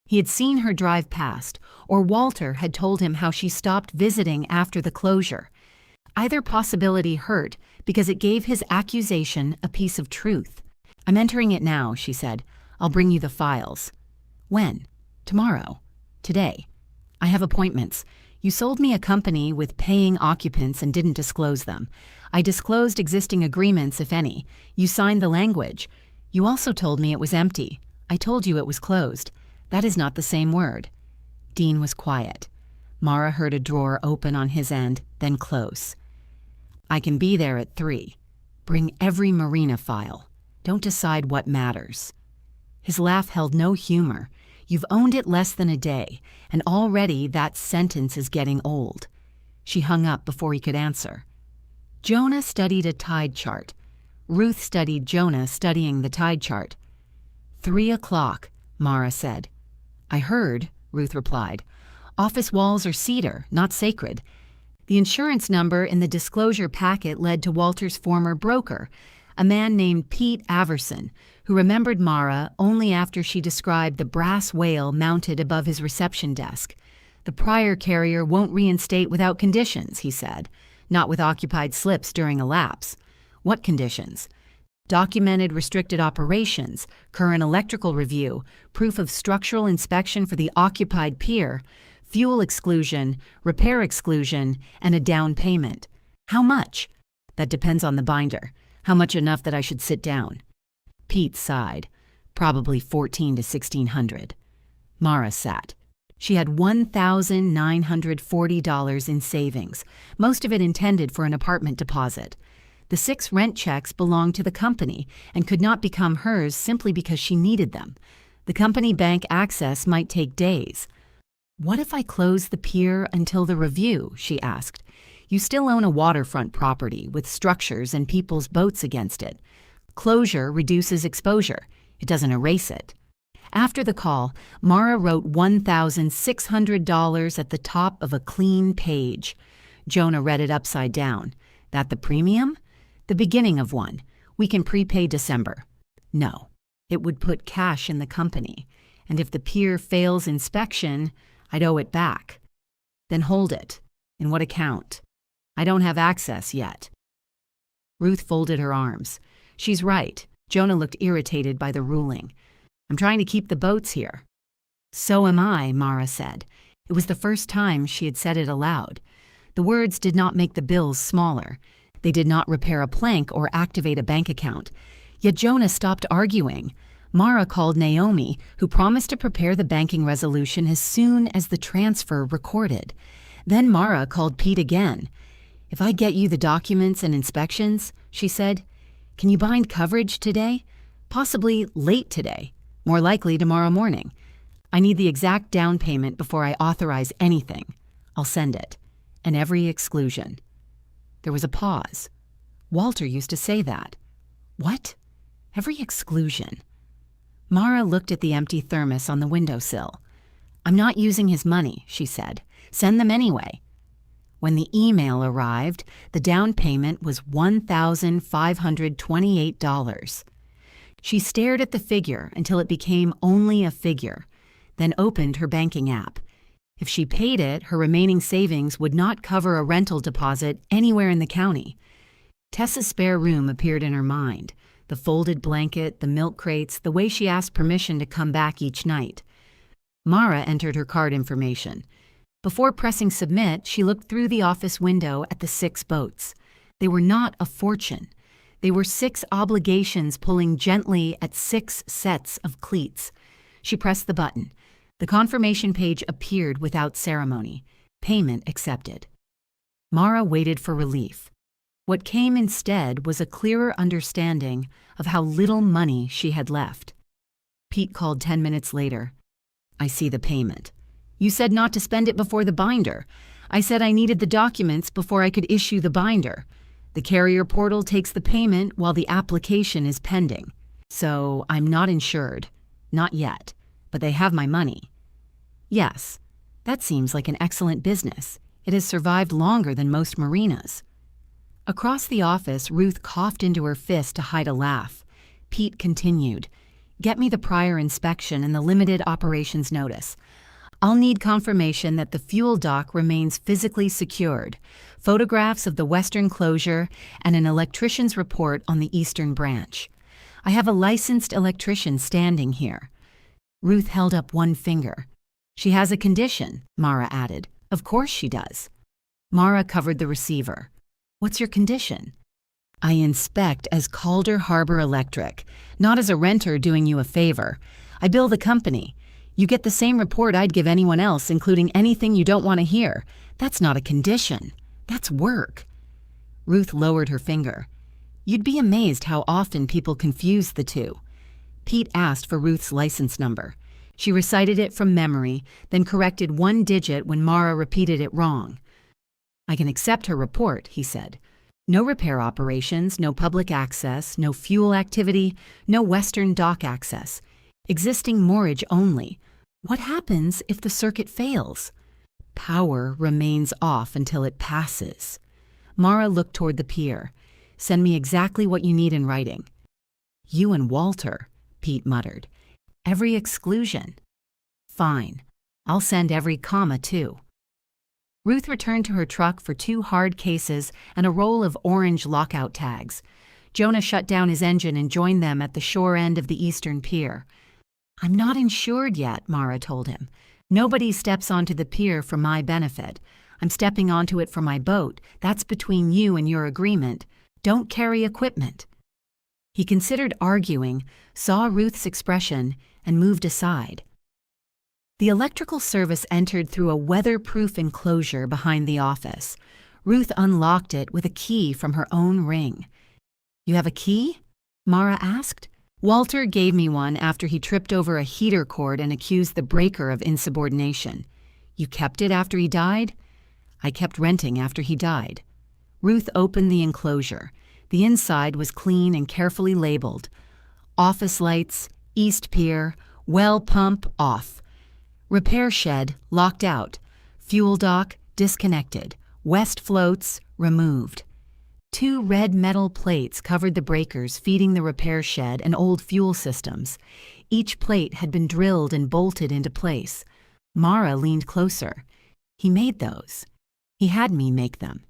He had seen her drive past, or Walter had told him how she stopped visiting after the closure. Either possibility hurt because it gave his accusation a piece of truth. "I'm entering it now," she said. "I'll bring you the files." "When?" "Tomorrow." "Today." "I have appointments. You sold me a company with paying occupants and didn't disclose them. I disclosed existing agreements, if any. You signed the language. You also told me it was empty. I told you it was closed. That is not the same word." Dean was quiet. Mara heard a drawer open on his end, then close. "I can be there at 3. Bring every Marina file. Don't decide what matters." His laugh held no humor. "You've owned it less than a day, and already that sentence is getting old." She hung up before he could answer. Jonah studied a tide chart. Ruth studied Jonah studying the tide chart. 3:00, Mara said. "I heard," Ruth replied. "Office walls are cedar, not sacred." The insurance number in the disclosure packet led to Walter's former broker, a man named Pete Averson, who remembered Mara only after she described the brass whale mounted above his reception desk. "The prior carrier won't reinstate without conditions," he said, "not with occupied slips during a lapse." "What conditions?" "Documented restricted operations, current electrical review, proof of structural inspection for the occupied pier, fuel exclusion, repair exclusion, and a down payment." "How much?" "That depends on the binder. How much enough that I should sit down?" Pete sighed. "Probably 14 to 1600. Mara sat. She had $1,940 in savings, most of it intended for an apartment deposit. The 6 rent checks belonged to the company and could not become hers simply because she needed them. The company bank access might take days. "What if I close the pier until the review?" she asked. "You still own a waterfront property with structures and people's boats against it. Closure reduces exposure. It doesn't erase it." After the call, Mara wrote $1,600 at the top of a clean page. Jonah read it upside down. "That the premium?" "The beginning of one. We can prepay December." "No. It would put cash in the company. And if the pier fails inspection, I'd owe it back." "Then hold it. In what account?" "I don't have access yet." Ruth folded her arms. "She's right." Jonah looked irritated by the ruling. "I'm trying to keep the boats here." "So am I," Mara said. It was the first time she had said it aloud. The words did not make the bills smaller. They did not repair a plank or activate a bank account. Yet Jonah stopped arguing. Mara called Naomi, who promised to prepare the banking resolution as soon as the transfer recorded. Then Mara called Pete again. "If I get you the documents and inspections," she said, "can you bind coverage today? Possibly late today. More likely tomorrow morning. I need the exact down payment before I authorize anything. I'll send it. And every exclusion." There was a pause. Walter used to say that. "What? Every exclusion?" Mara looked at the empty thermos on the windowsill. "I'm not using his money," she said. "Send them anyway." When the email arrived, the down payment was $1,528. She stared at the figure until it became only a figure, then opened her banking app. If she paid it, her remaining savings would not cover a rental deposit anywhere in the county. Tessa's spare room appeared in her mind. The folded blanket, the milk crates, the way she asked permission to come back each night. Mara entered her card information. Before pressing submit, she looked through the office window at the 6 boats. They were not a fortune. They were 6 obligations pulling gently at 6 sets of cleats. She pressed the button. The confirmation page appeared without ceremony. Payment accepted. Mara waited for relief. What came instead was a clearer understanding of how little money she had left. Pete called 10 minutes later. "I see the payment. You said not to spend it before the binder. I said I needed the documents before I could issue the binder. The carrier portal takes the payment while the application is pending. So I'm not insured. Not yet. But they have my money." "Yes. That seems like an excellent business. It has survived longer than most marinas." Across the office, Ruth coughed into her fist to hide a laugh. Pete continued. "Get me the prior inspection and the limited operations notice. I'll need confirmation that the fuel dock remains physically secured, photographs of the western closure, and an electrician's report on the eastern branch. I have a licensed electrician standing here. Ruth held up one finger. She has a condition, Mara added. Of course she does. Mara covered the receiver. What's your condition? I inspect as Calder Harbor Electric, not as a renter doing you a favor. I bill the company. You get the same report I'd give anyone else, including anything you don't want to hear. That's not a condition. That's work. Ruth lowered her finger. You'd be amazed how often people confuse the two. Pete asked for Ruth's license number. She recited it from memory, then corrected one digit when Mara repeated it wrong. I can accept her report, he said. No repair operations, no public access, no fuel activity, no western dock access. Existing moorage only. What happens if the circuit fails? Power remains off until it passes. Mara looked toward the pier. Send me exactly what you need in writing. You and Walter, Pete muttered. Every exclusion. Fine. I'll send every comma, too. Ruth returned to her truck for 2 hard cases and a roll of orange lockout tags. Jonah shut down his engine and joined them at the shore end of the eastern pier. I'm not insured yet, Mara told him. Nobody steps onto the pier for my benefit. I'm stepping onto it for my boat. That's between you and your agreement. Don't carry equipment. He considered arguing, saw Ruth's expression, and moved aside. The electrical service entered through a weatherproof enclosure behind the office. Ruth unlocked it with a key from her own ring. You have a key? Mara asked. Walter gave me one after he tripped over a heater cord and accused the breaker of insubordination. You kept it after he died? I kept renting after he died. Ruth opened the enclosure. The inside was clean and carefully labeled. Office lights, East Pier, well pump off. Repair shed locked out. Fuel dock disconnected. West floats removed. 2 red metal plates covered the breakers feeding the repair shed and old fuel systems. Each plate had been drilled and bolted into place. Mara leaned closer. He made those. He had me make them.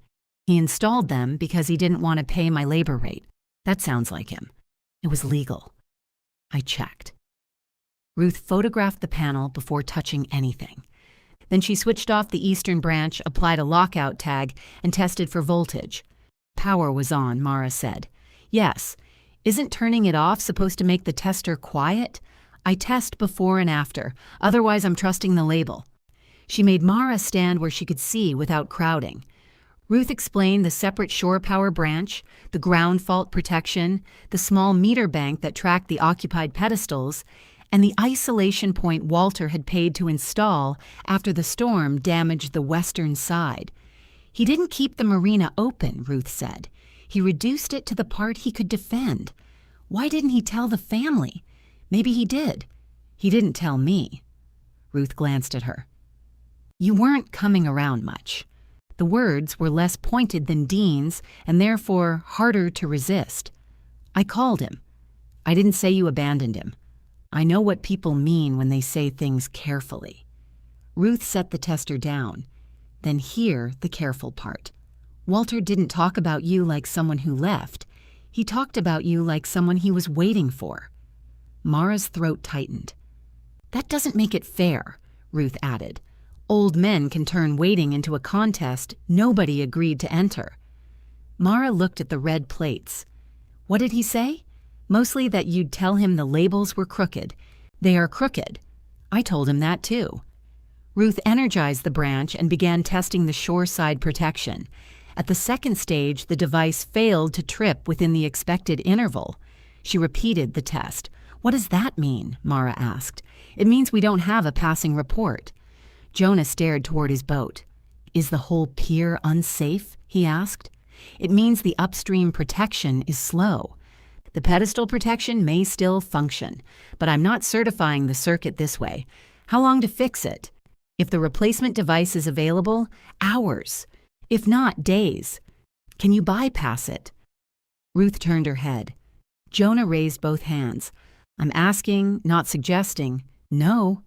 He installed them because he didn't want to pay my labor rate. That sounds like him. It was legal. I checked. Ruth photographed the panel before touching anything. Then she switched off the eastern branch, applied a lockout tag, and tested for voltage. Power was on, Mara said. Yes. Isn't turning it off supposed to make the tester quiet? I test before and after. Otherwise, I'm trusting the label. She made Mara stand where she could see without crowding. Ruth explained the separate shore power branch, the ground fault protection, the small meter bank that tracked the occupied pedestals, and the isolation point Walter had paid to install after the storm damaged the western side. He didn't keep the marina open, Ruth said. He reduced it to the part he could defend. Why didn't he tell the family? Maybe he did. He didn't tell me. Ruth glanced at her. You weren't coming around much. The words were less pointed than Dean's and therefore harder to resist. I called him. I didn't say you abandoned him. I know what people mean when they say things carefully. Ruth set the tester down. Then hear the careful part. Walter didn't talk about you like someone who left. He talked about you like someone he was waiting for. Mara's throat tightened. That doesn't make it fair, Ruth added. Old men can turn waiting into a contest nobody agreed to enter. Mara looked at the red plates. What did he say? Mostly that you'd tell him the labels were crooked. They are crooked. I told him that too. Ruth energized the branch and began testing the shoreside protection. At the second stage, the device failed to trip within the expected interval. She repeated the test. What does that mean? Mara asked. It means we don't have a passing report. Jonah stared toward his boat. Is the whole pier unsafe? He asked. It means the upstream protection is slow. The pedestal protection may still function, but I'm not certifying the circuit this way. How long to fix it? If the replacement device is available, hours. If not, days. Can you bypass it? Ruth turned her head. Jonah raised both hands. I'm asking, not suggesting. No.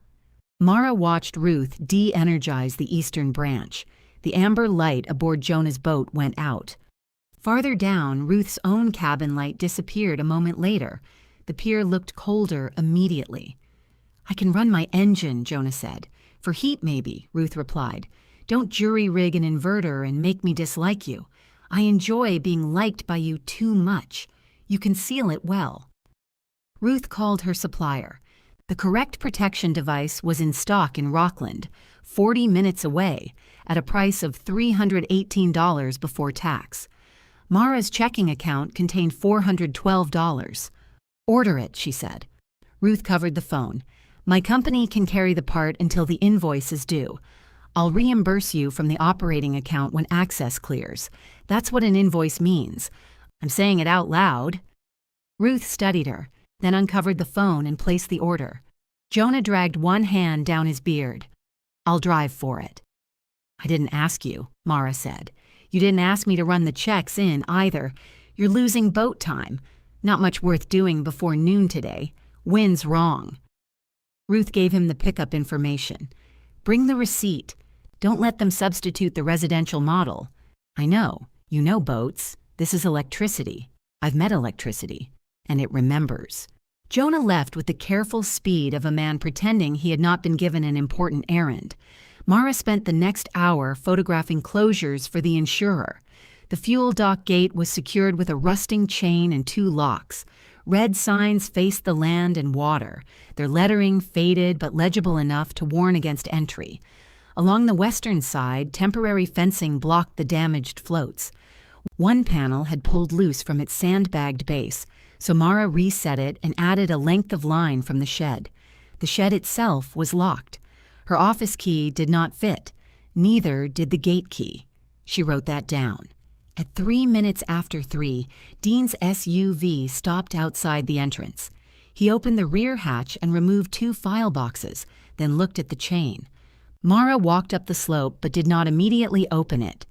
Mara watched Ruth de-energize the eastern branch. The amber light aboard Jonah's boat went out. Farther down, Ruth's own cabin light disappeared a moment later. The pier looked colder immediately. "I can run my engine," Jonah said. "For heat, maybe," Ruth replied. "Don't jury-rig an inverter and make me dislike you. I enjoy being liked by you too much. You conceal it well." Ruth called her supplier. The correct protection device was in stock in Rockland, 40 minutes away, at a price of $318 before tax. Mara's checking account contained $412. "Order it," she said. Ruth covered the phone. "My company can carry the part until the invoice is due. I'll reimburse you from the operating account when access clears. That's what an invoice means. I'm saying it out loud." Ruth studied her, then uncovered the phone and placed the order. Jonah dragged one hand down his beard. "I'll drive for it." "I didn't ask you," Mara said. "You didn't ask me to run the checks in either. You're losing boat time. Not much worth doing before noon today. Wind's wrong." Ruth gave him the pickup information. "Bring the receipt. Don't let them substitute the residential model. I know. You know boats. This is electricity. I've met electricity. And it remembers." Jonah left with the careful speed of a man pretending he had not been given an important errand. Mara spent the next hour photographing closures for the insurer. The fuel dock gate was secured with a rusting chain and 2 locks. Red signs faced the land and water, their lettering faded but legible enough to warn against entry. Along the western side, temporary fencing blocked the damaged floats. One panel had pulled loose from its sandbagged base, so Mara reset it and added a length of line from the shed. The shed itself was locked. Her office key did not fit. Neither did the gate key. She wrote that down. At 3 minutes after 3, Dean's SUV stopped outside the entrance. He opened the rear hatch and removed 2 file boxes, then looked at the chain. Mara walked up the slope but did not immediately open it.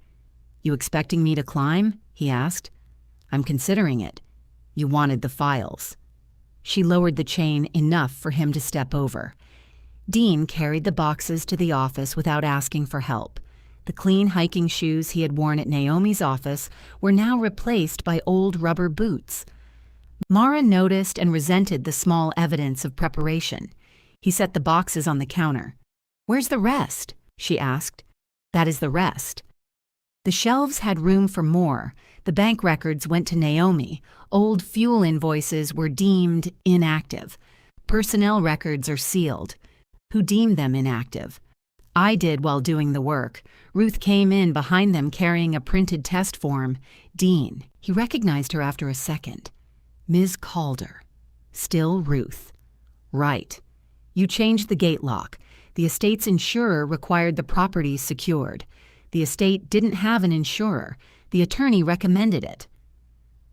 "You expecting me to climb?" he asked. "I'm considering it. You wanted the files." She lowered the chain enough for him to step over. Dean carried the boxes to the office without asking for help. The clean hiking shoes he had worn at Naomi's office were now replaced by old rubber boots. Mara noticed and resented the small evidence of preparation. He set the boxes on the counter. "Where's the rest?" she asked. "That is the rest." The shelves had room for more. The bank records went to Naomi. Old fuel invoices were deemed inactive. Personnel records are sealed. Who deemed them inactive? I did while doing the work. Ruth came in behind them carrying a printed test form. Dean. He recognized her after a second. Ms. Calder. Still Ruth. Right. You changed the gate lock. The estate's insurer required the property secured. The estate didn't have an insurer. The attorney recommended it.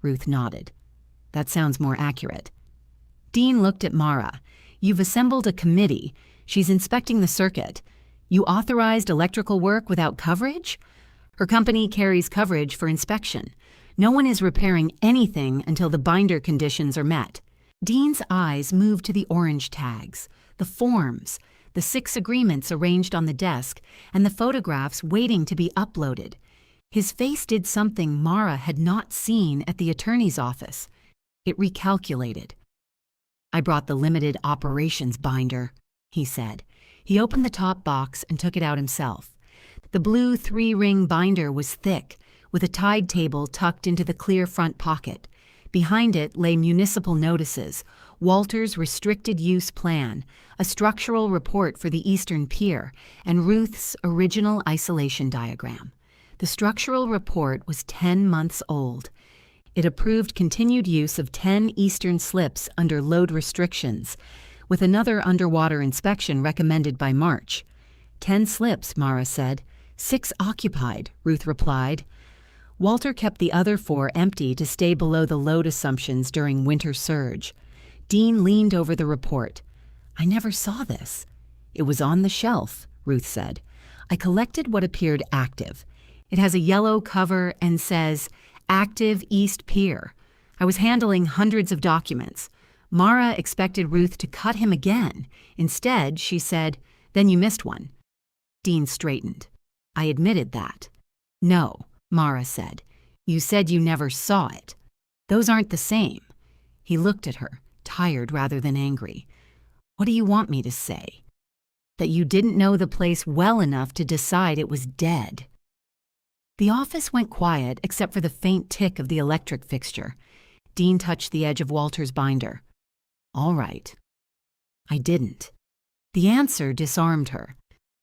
Ruth nodded. That sounds more accurate. Dean looked at Mara. You've assembled a committee. She's inspecting the circuit. You authorized electrical work without coverage? Her company carries coverage for inspection. No one is repairing anything until the binder conditions are met. Dean's eyes moved to the orange tags, the forms, the 6 agreements arranged on the desk, and the photographs waiting to be uploaded. His face did something Mara had not seen at the attorney's office. It recalculated. I brought the limited operations binder, he said. He opened the top box and took it out himself. The blue 3-ring binder was thick, with a tide table tucked into the clear front pocket. Behind it lay municipal notices, Walter's restricted use plan, a structural report for the eastern pier, and Ruth's original isolation diagram. The structural report was 10 months old. It approved continued use of 10 eastern slips under load restrictions, with another underwater inspection recommended by March. 10 slips, Mara said. 6 occupied, Ruth replied. Walter kept the other 4 empty to stay below the load assumptions during winter surge. Dean leaned over the report. I never saw this. It was on the shelf, Ruth said. I collected what appeared active. It has a yellow cover and says, Active East Pier. I was handling hundreds of documents. Mara expected Ruth to cut him again. Instead, she said, Then you missed one. Dean straightened. I admitted that. No, Mara said. You said you never saw it. Those aren't the same. He looked at her, tired rather than angry. What do you want me to say? That you didn't know the place well enough to decide it was dead. The office went quiet except for the faint tick of the electric fixture. Dean touched the edge of Walter's binder. All right. I didn't. The answer disarmed her.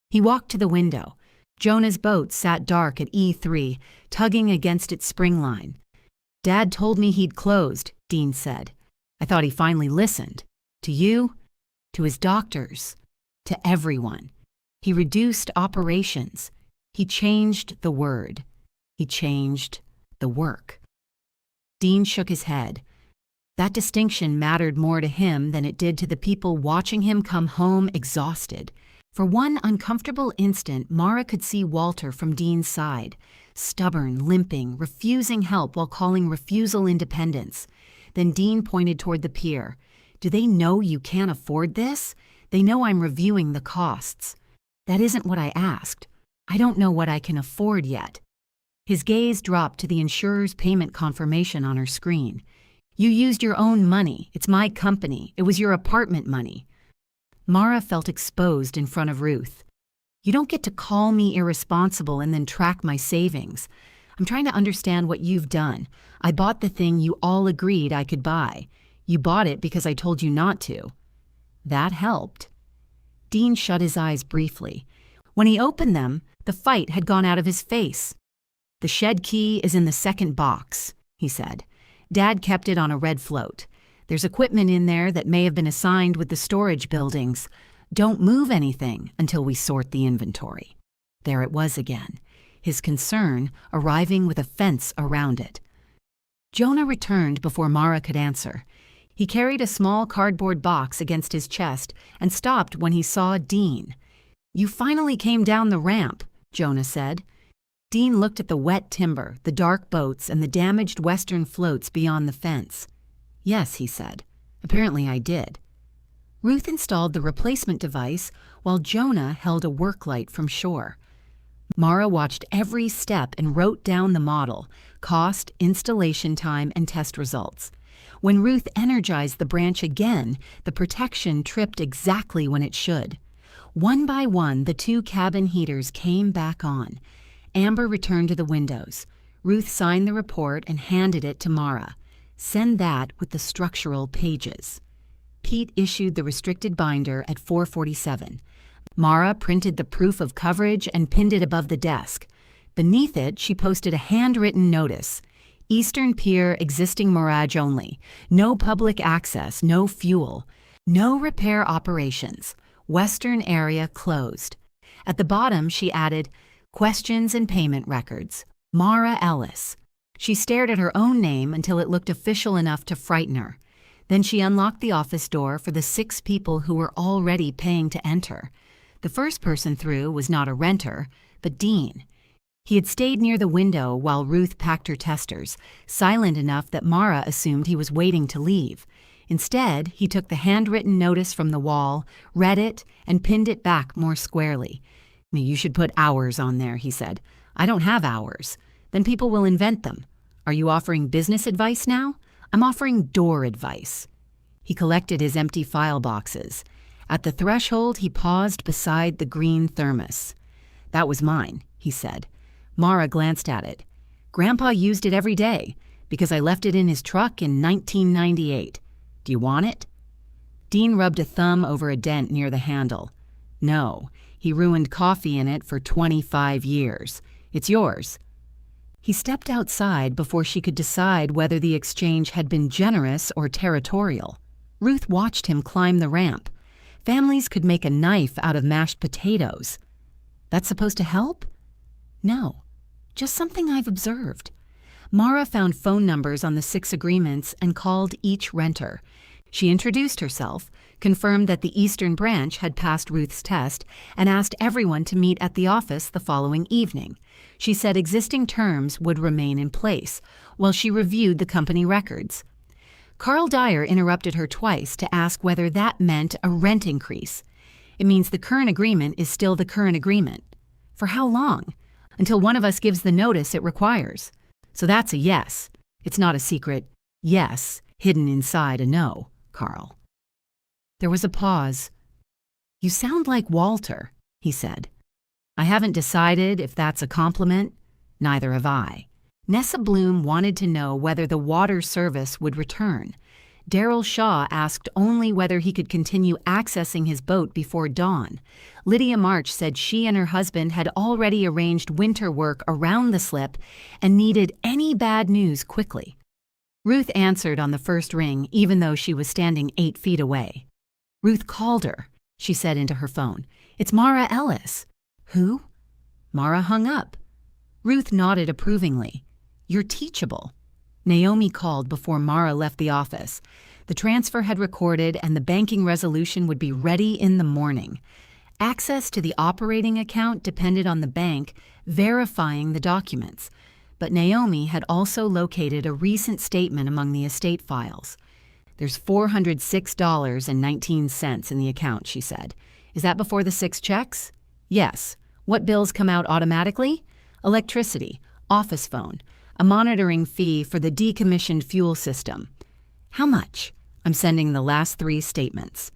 He walked to the window. Jonah's boat sat dark at E3, tugging against its spring line. Dad told me he'd closed, Dean said. I thought he finally listened. To you, to his doctors, to everyone. He reduced operations. He changed the word. He changed the work. Dean shook his head. That distinction mattered more to him than it did to the people watching him come home exhausted. For one uncomfortable instant, Mara could see Walter from Dean's side, stubborn, limping, refusing help while calling refusal independence. Then Dean pointed toward the pier. Do they know you can't afford this? They know I'm reviewing the costs. That isn't what I asked. I don't know what I can afford yet. His gaze dropped to the insurer's payment confirmation on her screen. You used your own money. It's my company. It was your apartment money. Mara felt exposed in front of Ruth. You don't get to call me irresponsible and then track my savings. I'm trying to understand what you've done. I bought the thing you all agreed I could buy. You bought it because I told you not to. That helped. Dean shut his eyes briefly. When he opened them, the fight had gone out of his face. The shed key is in the second box, he said. Dad kept it on a red float. There's equipment in there that may have been assigned with the storage buildings. Don't move anything until we sort the inventory. There it was again, his concern arriving with a fence around it. Jonah returned before Mara could answer. He carried a small cardboard box against his chest and stopped when he saw Dean. You finally came down the ramp, Jonah said. Dean looked at the wet timber, the dark boats, and the damaged western floats beyond the fence. Yes, he said. Apparently I did. Ruth installed the replacement device while Jonah held a work light from shore. Mara watched every step and wrote down the model, cost, installation time, and test results. When Ruth energized the branch again, the protection tripped exactly when it should. One by one, the two cabin heaters came back on. Amber returned to the windows. Ruth signed the report and handed it to Mara. Send that with the structural pages. Pete issued the restricted binder at 4:47. Mara printed the proof of coverage and pinned it above the desk. Beneath it, she posted a handwritten notice. Eastern Pier existing mirage only. No public access, no fuel. No repair operations. Western area closed. At the bottom, she added, questions and payment records. Mara Ellis. She stared at her own name until it looked official enough to frighten her. Then she unlocked the office door for the 6 people who were already paying to enter. The first person through was not a renter, but Dean. He had stayed near the window while Ruth packed her testers, silent enough that Mara assumed he was waiting to leave. Instead, he took the handwritten notice from the wall, read it, and pinned it back more squarely. You should put hours on there, he said. I don't have hours. Then people will invent them. Are you offering business advice now? I'm offering door advice. He collected his empty file boxes. At the threshold, he paused beside the green thermos. That was mine, he said. Mara glanced at it. Grandpa used it every day because I left it in his truck in 1998. Do you want it? Dean rubbed a thumb over a dent near the handle. No, he ruined coffee in it for 25 years. It's yours. He stepped outside before she could decide whether the exchange had been generous or territorial. Ruth watched him climb the ramp. Families could make a knife out of mashed potatoes. That's supposed to help? No, just something I've observed. Mara found phone numbers on the 6 agreements and called each renter. She introduced herself, confirmed that the Eastern Branch had passed Ruth's test, and asked everyone to meet at the office the following evening. She said existing terms would remain in place, while she reviewed the company records. Carl Dyer interrupted her twice to ask whether that meant a rent increase. It means the current agreement is still the current agreement. For how long? Until one of us gives the notice it requires. So that's a yes. It's not a secret yes hidden inside a no, Carl. There was a pause. You sound like Walter, he said. I haven't decided if that's a compliment. Neither have I. Nessa Bloom wanted to know whether the water service would return. Darrell Shaw asked only whether he could continue accessing his boat before dawn. Lydia March said she and her husband had already arranged winter work around the slip and needed any bad news quickly. Ruth answered on the first ring, even though she was standing 8 feet away. Ruth called her, she said into her phone. It's Mara Ellis. Who? Mara hung up. Ruth nodded approvingly. You're teachable. Naomi called before Mara left the office. The transfer had recorded and the banking resolution would be ready in the morning. Access to the operating account depended on the bank verifying the documents. But Naomi had also located a recent statement among the estate files. There's $406.19 in the account, she said. Is that before the 6 checks? Yes. What bills come out automatically? Electricity, office phone, a monitoring fee for the decommissioned fuel system. How much? I'm sending the last 3 statements.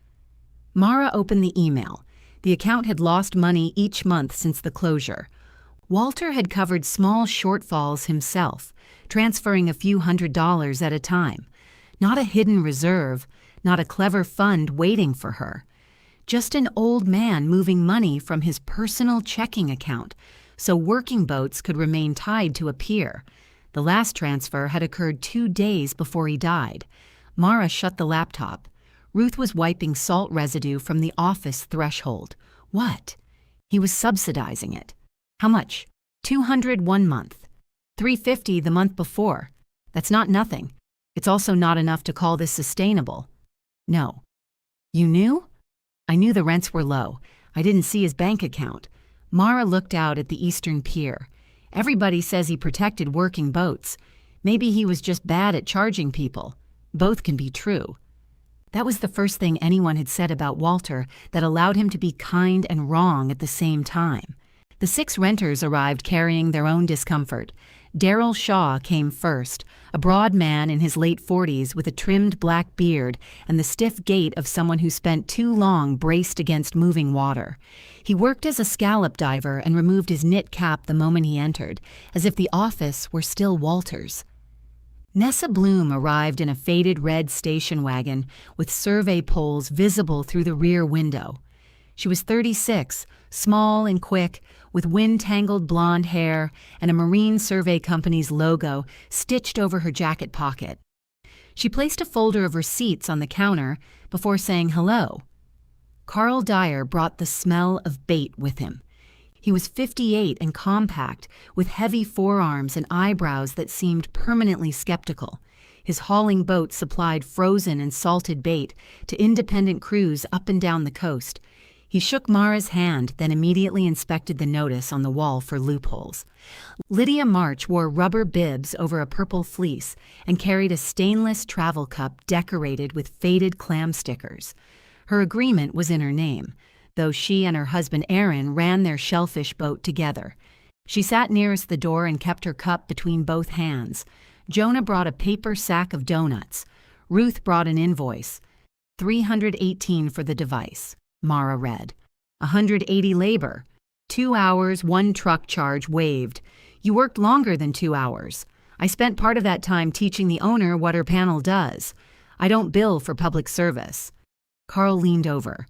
Mara opened the email. The account had lost money each month since the closure. Walter had covered small shortfalls himself, transferring a few $100s at a time. Not a hidden reserve, not a clever fund waiting for her. Just an old man moving money from his personal checking account so working boats could remain tied to a pier. The last transfer had occurred 2 days before he died. Mara shut the laptop. Ruth was wiping salt residue from the office threshold. What? He was subsidizing it. How much? $200 one month. $350 the month before. That's not nothing. It's also not enough to call this sustainable. No. You knew? I knew the rents were low. I didn't see his bank account. Mara looked out at the eastern pier. Everybody says he protected working boats. Maybe he was just bad at charging people. Both can be true. That was the first thing anyone had said about Walter that allowed him to be kind and wrong at the same time. The 6 renters arrived carrying their own discomfort. Darrell Shaw came first, a broad man in his late 40s with a trimmed black beard and the stiff gait of someone who spent too long braced against moving water. He worked as a scallop diver and removed his knit cap the moment he entered, as if the office were still Walter's. Nessa Bloom arrived in a faded red station wagon with survey poles visible through the rear window. She was 36, small and quick, with wind-tangled blonde hair and a Marine Survey Company's logo stitched over her jacket pocket. She placed a folder of receipts on the counter before saying hello. Carl Dyer brought the smell of bait with him. He was 58 and compact, with heavy forearms and eyebrows that seemed permanently skeptical. His hauling boat supplied frozen and salted bait to independent crews up and down the coast. He shook Mara's hand, then immediately inspected the notice on the wall for loopholes. Lydia March wore rubber bibs over a purple fleece and carried a stainless travel cup decorated with faded clam stickers. Her agreement was in her name, though she and her husband Aaron ran their shellfish boat together. She sat nearest the door and kept her cup between both hands. Jonah brought a paper sack of donuts. Ruth brought an invoice. $318 for the device. Mara read. $180 labor. 2 hours, 1 truck charge waived. You worked longer than 2 hours. I spent part of that time teaching the owner what her panel does. I don't bill for public service. Carl leaned over.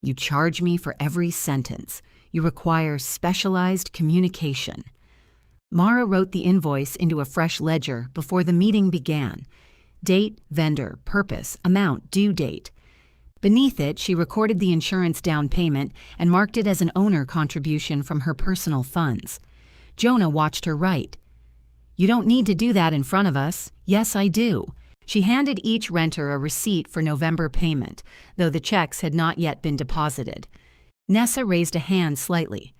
You charge me for every sentence. You require specialized communication. Mara wrote the invoice into a fresh ledger before the meeting began. Date, vendor, purpose, amount, due date. Beneath it, she recorded the insurance down payment and marked it as an owner contribution from her personal funds. Jonah watched her write. You don't need to do that in front of us. Yes, I do. She handed each renter a receipt for November payment, though the checks had not yet been deposited. Nessa raised a hand slightly.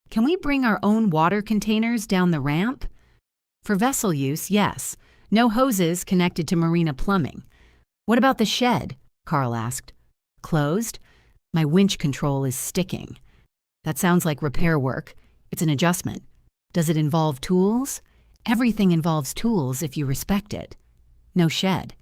Can we bring our own water containers down the ramp? For vessel use, yes. No hoses connected to Marina plumbing. What about the shed? Carl asked. Closed? My winch control is sticking. That sounds like repair work. It's an adjustment. Does it involve tools? Everything involves tools if you respect it. No shed.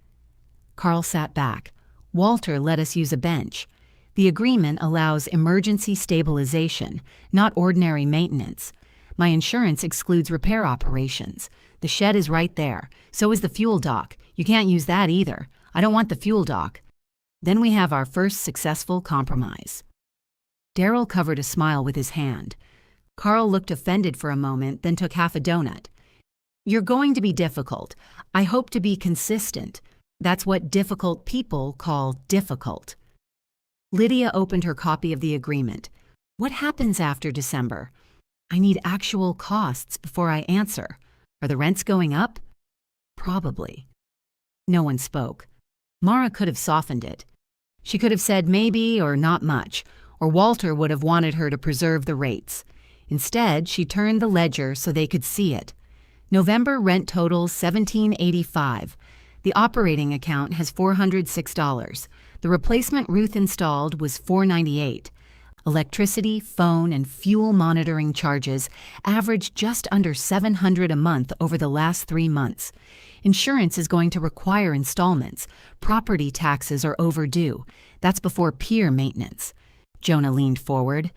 Carl sat back. Walter let us use a bench. The agreement allows emergency stabilization, not ordinary maintenance. My insurance excludes repair operations. The shed is right there. So is the fuel dock. You can't use that either. I don't want the fuel dock. Then we have our first successful compromise. Darryl covered a smile with his hand. Carl looked offended for a moment, then took half a donut. You're going to be difficult. I hope to be consistent. That's what difficult people call difficult. Lydia opened her copy of the agreement. What happens after December? I need actual costs before I answer. Are the rents going up? Probably. No one spoke. Mara could have softened it. She could have said maybe or not much, or Walter would have wanted her to preserve the rates. Instead, she turned the ledger so they could see it. November rent totals $1,785. The operating account has $406. The replacement Ruth installed was $498. Electricity, phone, and fuel monitoring charges averaged just under $700 a month over the last 3 months. Insurance is going to require installments. Property taxes are overdue. That's before pier maintenance. Jonah leaned forward.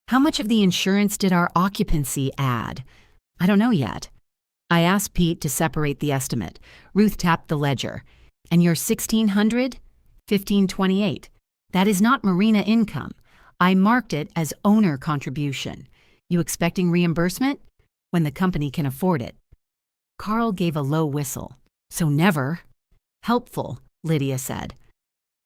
How much of the insurance did our occupancy add? I don't know yet. I asked Pete to separate the estimate. Ruth tapped the ledger. And your $1,600? $1,528. That is not Marina income. I marked it as owner contribution. You expecting reimbursement? When the company can afford it. Carl gave a low whistle. So never. Helpful, Lydia said.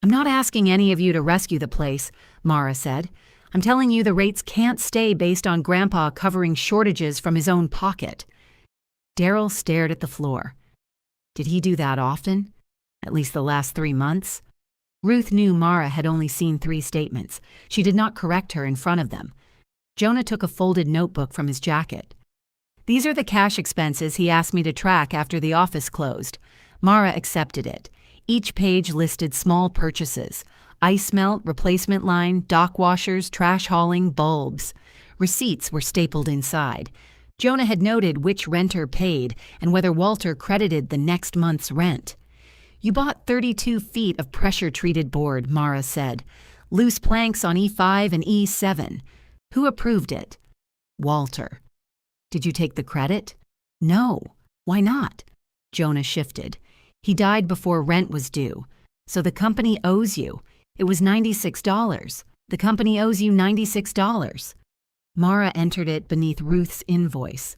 I'm not asking any of you to rescue the place, Mara said. I'm telling you the rates can't stay based on Grandpa covering shortages from his own pocket. Darryl stared at the floor. Did he do that often? At least the last 3 months? Ruth knew Mara had only seen 3 statements. She did not correct her in front of them. Jonah took a folded notebook from his jacket. These are the cash expenses he asked me to track after the office closed. Mara accepted it. Each page listed small purchases. Ice melt, replacement line, dock washers, trash hauling, bulbs. Receipts were stapled inside. Jonah had noted which renter paid and whether Walter credited the next month's rent. You bought 32 feet of pressure-treated board, Mara said. Loose planks on E5 and E7. Who approved it? Walter. Did you take the credit? No. Why not? Jonah shifted. He died before rent was due. So the company owes you. It was $96. The company owes you $96. Mara entered it beneath Ruth's invoice.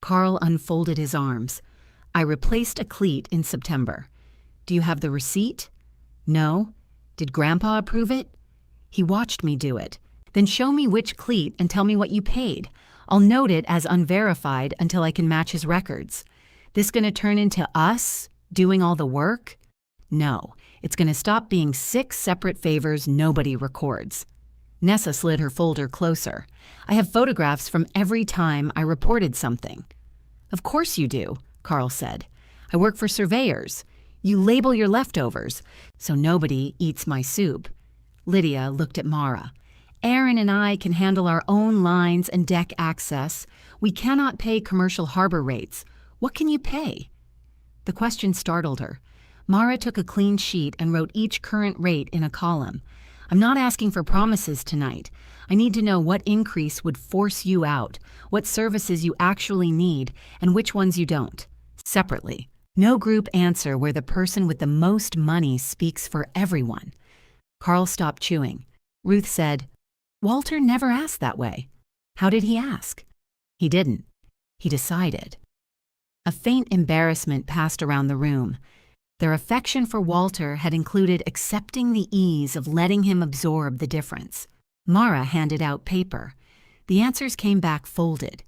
Carl unfolded his arms. I replaced a cleat in September. Do you have the receipt? No. Did Grandpa approve it? He watched me do it. Then show me which cleat and tell me what you paid. I'll note it as unverified until I can match his records. This gonna turn into us doing all the work? No. It's gonna stop being 6 separate favors nobody records. Nessa slid her folder closer. I have photographs from every time I reported something. Of course you do, Carl said. I work for surveyors. You label your leftovers, so nobody eats my soup. Lydia looked at Mara. Aaron and I can handle our own lines and deck access. We cannot pay commercial harbor rates. What can you pay? The question startled her. Mara took a clean sheet and wrote each current rate in a column. I'm not asking for promises tonight. I need to know what increase would force you out, what services you actually need, and which ones you don't. Separately. No group answer where the person with the most money speaks for everyone. Carl stopped chewing. Ruth said, Walter never asked that way. How did he ask? He didn't. He decided. A faint embarrassment passed around the room. Their affection for Walter had included accepting the ease of letting him absorb the difference. Mara handed out paper. The answers came back folded.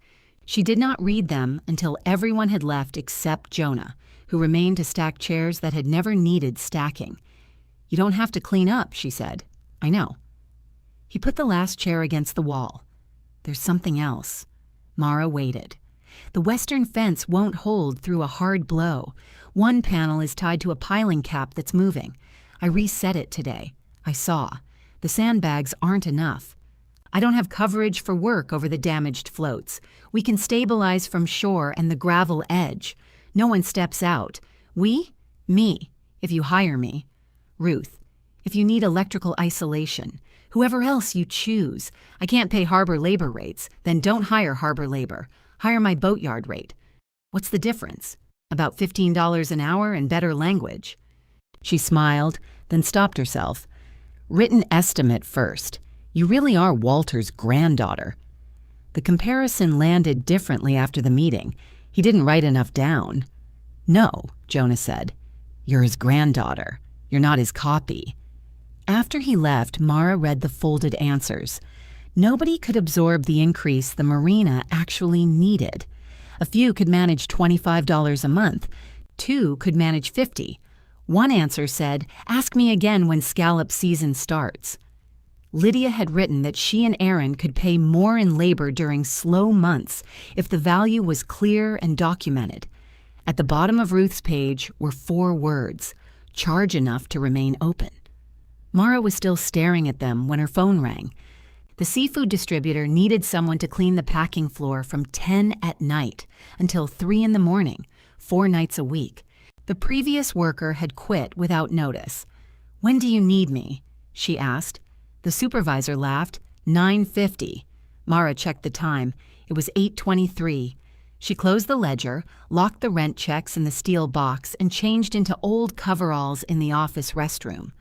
She did not read them until everyone had left except Jonah, who remained to stack chairs that had never needed stacking. You don't have to clean up, she said. I know. He put the last chair against the wall. There's something else. Mara waited. The western fence won't hold through a hard blow. One panel is tied to a piling cap that's moving. I reset it today. I saw. The sandbags aren't enough. I don't have coverage for work over the damaged floats. We can stabilize from shore and the gravel edge. No one steps out. We? Me, if you hire me. Ruth, if you need electrical isolation. Whoever else you choose. I can't pay harbor labor rates. Then don't hire harbor labor. Hire my boatyard rate. What's the difference? About $15 an hour and better language. She smiled, then stopped herself. Written estimate first. You really are Walter's granddaughter. The comparison landed differently after the meeting. He didn't write enough down. No, Jonah said. You're his granddaughter. You're not his copy. After he left, Mara read the folded answers. Nobody could absorb the increase the Marina actually needed. A few could manage $25 a month. 2 could manage $50. One answer said, ask me again when scallop season starts. Lydia had written that she and Aaron could pay more in labor during slow months if the value was clear and documented. At the bottom of Ruth's page were 4 words, charge enough to remain open. Mara was still staring at them when her phone rang. The seafood distributor needed someone to clean the packing floor from 10 at night until 3 in the morning, 4 nights a week. The previous worker had quit without notice. When do you need me? She asked. The supervisor laughed. 9:50. Mara checked the time. It was 8:23. She closed the ledger, locked the rent checks in the steel box, and changed into old coveralls in the office restroom.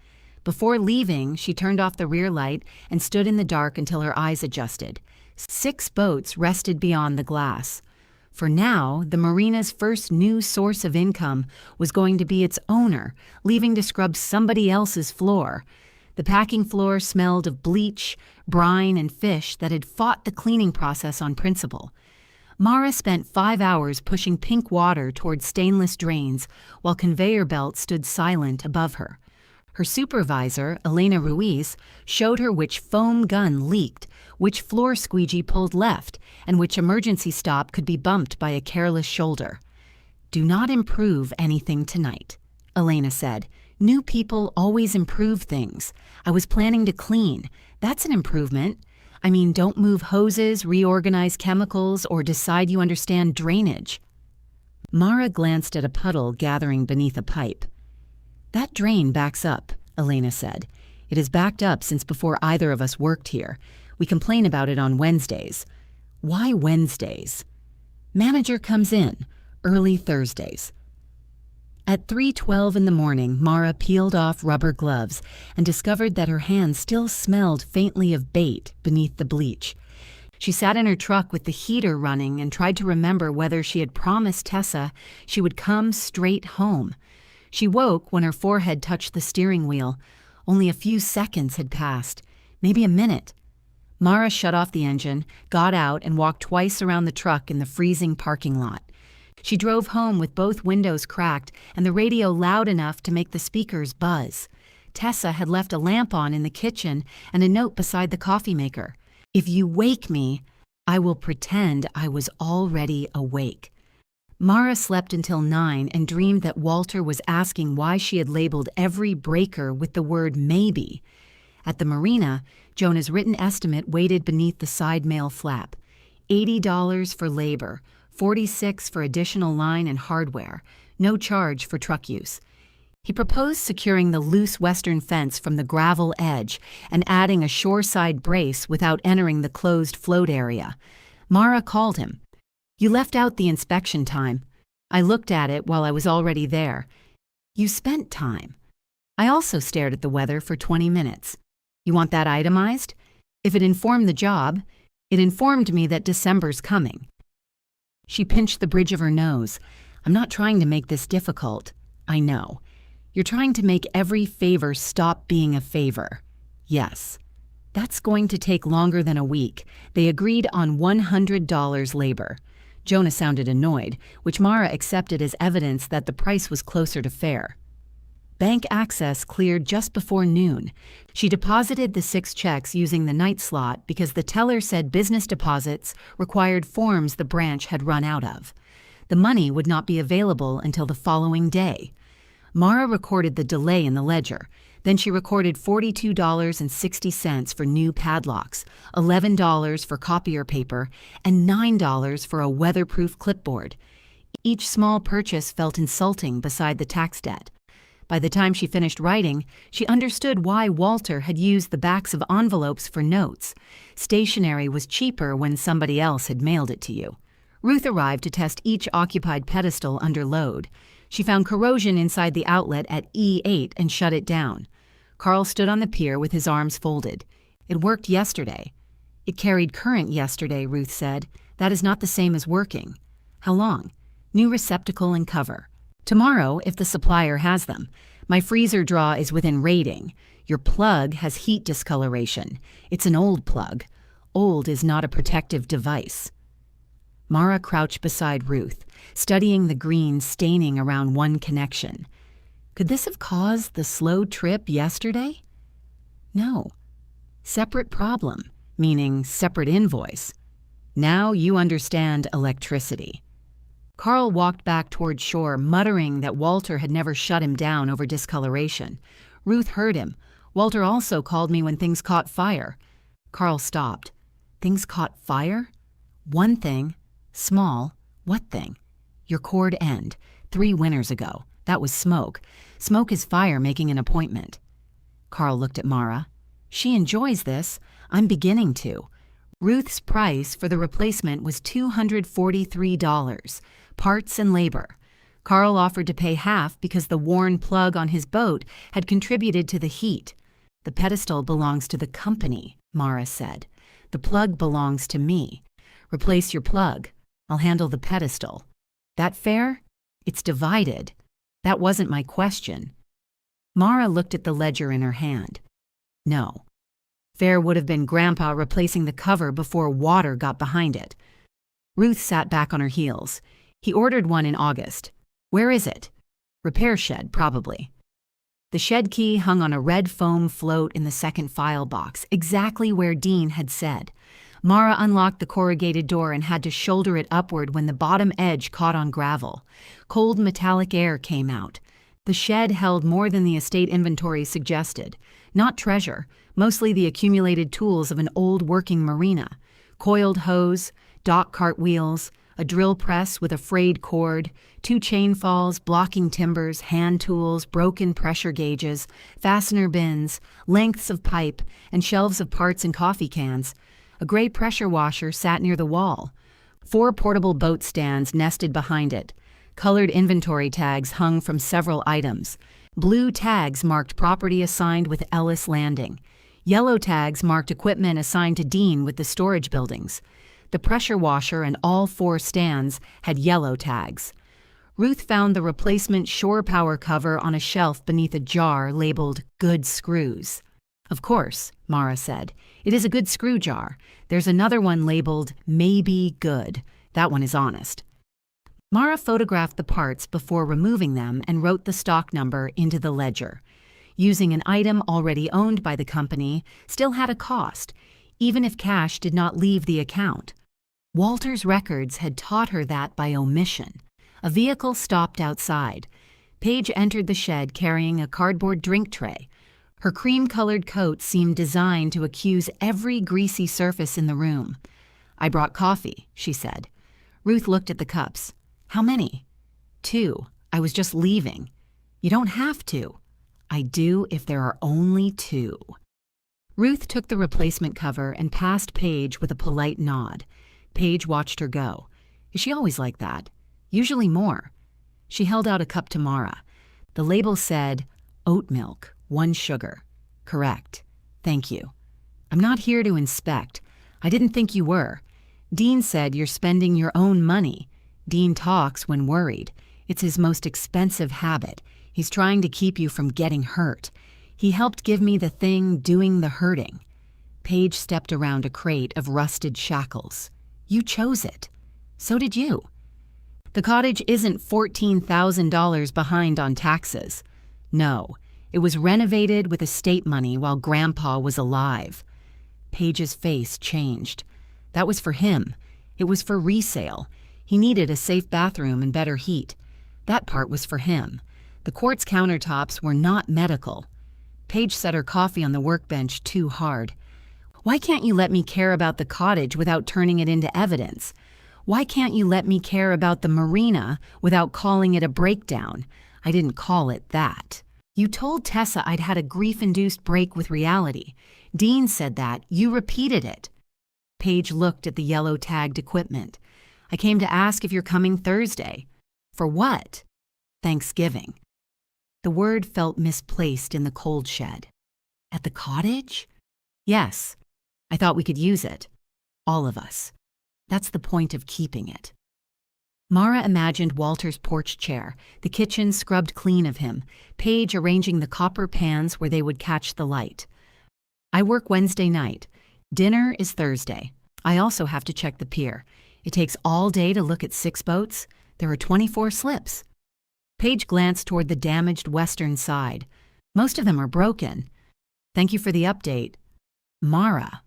Before leaving, she turned off the rear light and stood in the dark until her eyes adjusted. 6 boats rested beyond the glass. For now, the Marina's first new source of income was going to be its owner, leaving to scrub somebody else's floor. The packing floor smelled of bleach, brine, and fish that had fought the cleaning process on principle. Mara spent 5 hours pushing pink water toward stainless drains while conveyor belts stood silent above her. Her supervisor, Elena Ruiz, showed her which foam gun leaked, which floor squeegee pulled left, and which emergency stop could be bumped by a careless shoulder. Do not improve anything tonight, Elena said. New people always improve things. I was planning to clean. That's an improvement. I mean, don't move hoses, reorganize chemicals, or decide you understand drainage. Mara glanced at a puddle gathering beneath a pipe. That drain backs up, Elena said. It has backed up since before either of us worked here. We complain about it on Wednesdays. Why Wednesdays? Manager comes in, early Thursdays. At 3:12 in the morning, Mara peeled off rubber gloves and discovered that her hands still smelled faintly of bait beneath the bleach. She sat in her truck with the heater running and tried to remember whether she had promised Tessa she would come straight home. She woke when her forehead touched the steering wheel. Only a few seconds had passed, maybe a minute. Mara shut off the engine, got out, and walked twice around the truck in the freezing parking lot. She drove home with both windows cracked and the radio loud enough to make the speakers buzz. Tessa had left a lamp on in the kitchen and a note beside the coffee maker. If you wake me, I will pretend I was already awake. Mara slept until 9 and dreamed that Walter was asking why she had labeled every breaker with the word maybe. At the Marina, Jonah's written estimate waited beneath the side mail flap. $80 for labor, $46 for additional line and hardware, no charge for truck use. He proposed securing the loose western fence from the gravel edge and adding a shoreside brace without entering the closed float area. Mara called him. You left out the inspection time. I looked at it while I was already there. You spent time. I also stared at the weather for 20 minutes. You want that itemized? If it informed the job, it informed me that December's coming. She pinched the bridge of her nose. I'm not trying to make this difficult. I know. You're trying to make every favor stop being a favor. Yes. That's going to take longer than a week. They agreed on $100 labor. Jonah sounded annoyed, which Mara accepted as evidence that the price was closer to fair. Bank access cleared just before noon. She deposited the 6 checks using the night slot because the teller said business deposits required forms the branch had run out of. The money would not be available until the following day. Mara recorded the delay in the ledger. Then she recorded $42.60 for new padlocks, $11 for copier paper, and $9 for a weatherproof clipboard. Each small purchase felt insulting beside the tax debt. By the time she finished writing, she understood why Walter had used the backs of envelopes for notes. Stationery was cheaper when somebody else had mailed it to you. Ruth arrived to test each occupied pedestal under load. She found corrosion inside the outlet at E8 and shut it down. Carl stood on the pier with his arms folded. It worked yesterday. It carried current yesterday, Ruth said. That is not the same as working. How long? New receptacle and cover. Tomorrow, if the supplier has them. My freezer draw is within rating. Your plug has heat discoloration. It's an old plug. Old is not a protective device. Mara crouched beside Ruth, studying the green staining around one connection. Could this have caused the slow trip yesterday? No. Separate problem, meaning separate invoice. Now you understand electricity. Carl walked back toward shore, muttering that Walter had never shut him down over discoloration. Ruth heard him. Walter also called me when things caught fire. Carl stopped. Things caught fire? One thing. Small. What thing? Your cord end. 3 winters ago. That was smoke. Smoke is fire making an appointment. Carl looked at Mara. She enjoys this. I'm beginning to. Ruth's price for the replacement was $243, parts and labor. Carl offered to pay half because the worn plug on his boat had contributed to the heat. The pedestal belongs to the company, Mara said. The plug belongs to me. Replace your plug. I'll handle the pedestal. That fair? It's divided. That wasn't my question. Mara looked at the ledger in her hand. No. Fair would have been Grandpa replacing the cover before water got behind it. Ruth sat back on her heels. He ordered one in August. Where is it? Repair shed, probably. The shed key hung on a red foam float in the second file box, exactly where Dean had said. Mara unlocked the corrugated door and had to shoulder it upward when the bottom edge caught on gravel. Cold metallic air came out. The shed held more than the estate inventory suggested. Not treasure, mostly the accumulated tools of an old working marina. Coiled hose, dock cartwheels, a drill press with a frayed cord, 2 chain falls, blocking timbers, hand tools, broken pressure gauges, fastener bins, lengths of pipe, and shelves of parts and coffee cans. A gray pressure washer sat near the wall. 4 portable boat stands nested behind it. Colored inventory tags hung from several items. Blue tags marked property assigned with Ellis Landing. Yellow tags marked equipment assigned to Dean with the storage buildings. The pressure washer and all 4 stands had yellow tags. Ruth found the replacement shore power cover on a shelf beneath a jar labeled Good Screws. Of course, Mara said. It is a good screw jar. There's another one labeled Maybe Good. That one is honest. Mara photographed the parts before removing them and wrote the stock number into the ledger. Using an item already owned by the company still had a cost, even if cash did not leave the account. Walter's records had taught her that by omission. A vehicle stopped outside. Paige entered the shed carrying a cardboard drink tray. Her cream-colored coat seemed designed to accuse every greasy surface in the room. I brought coffee, she said. Ruth looked at the cups. How many? 2. I was just leaving. You don't have to. I do if there are only 2. Ruth took the replacement cover and passed Paige with a polite nod. Paige watched her go. Is she always like that? Usually more. She held out a cup to Mara. The label said, oat milk, 1 sugar. Correct. Thank you. I'm not here to inspect. I didn't think you were. Dean said you're spending your own money. Dean talks when worried. It's his most expensive habit. He's trying to keep you from getting hurt. He helped give me the thing doing the hurting. Paige stepped around a crate of rusted shackles. You chose it. So did you. The cottage isn't $14,000 behind on taxes. No, it was renovated with estate money while Grandpa was alive. Paige's face changed. That was for him. It was for resale. He needed a safe bathroom and better heat. That part was for him. The quartz countertops were not medical. Paige set her coffee on the workbench too hard. Why can't you let me care about the cottage without turning it into evidence? Why can't you let me care about the Marina without calling it a breakdown? I didn't call it that. You told Tessa I'd had a grief-induced break with reality. Dean said that. You repeated it. Paige looked at the yellow-tagged equipment. I came to ask if you're coming Thursday. For what? Thanksgiving. The word felt misplaced in the cold shed. At the cottage? Yes. I thought we could use it. All of us. That's the point of keeping it. Mara imagined Walter's porch chair, the kitchen scrubbed clean of him, Paige arranging the copper pans where they would catch the light. I work Wednesday night. Dinner is Thursday. I also have to check the pier. It takes all day to look at 6 boats. There are 24 slips. Paige glanced toward the damaged western side. Most of them are broken. Thank you for the update. Mara.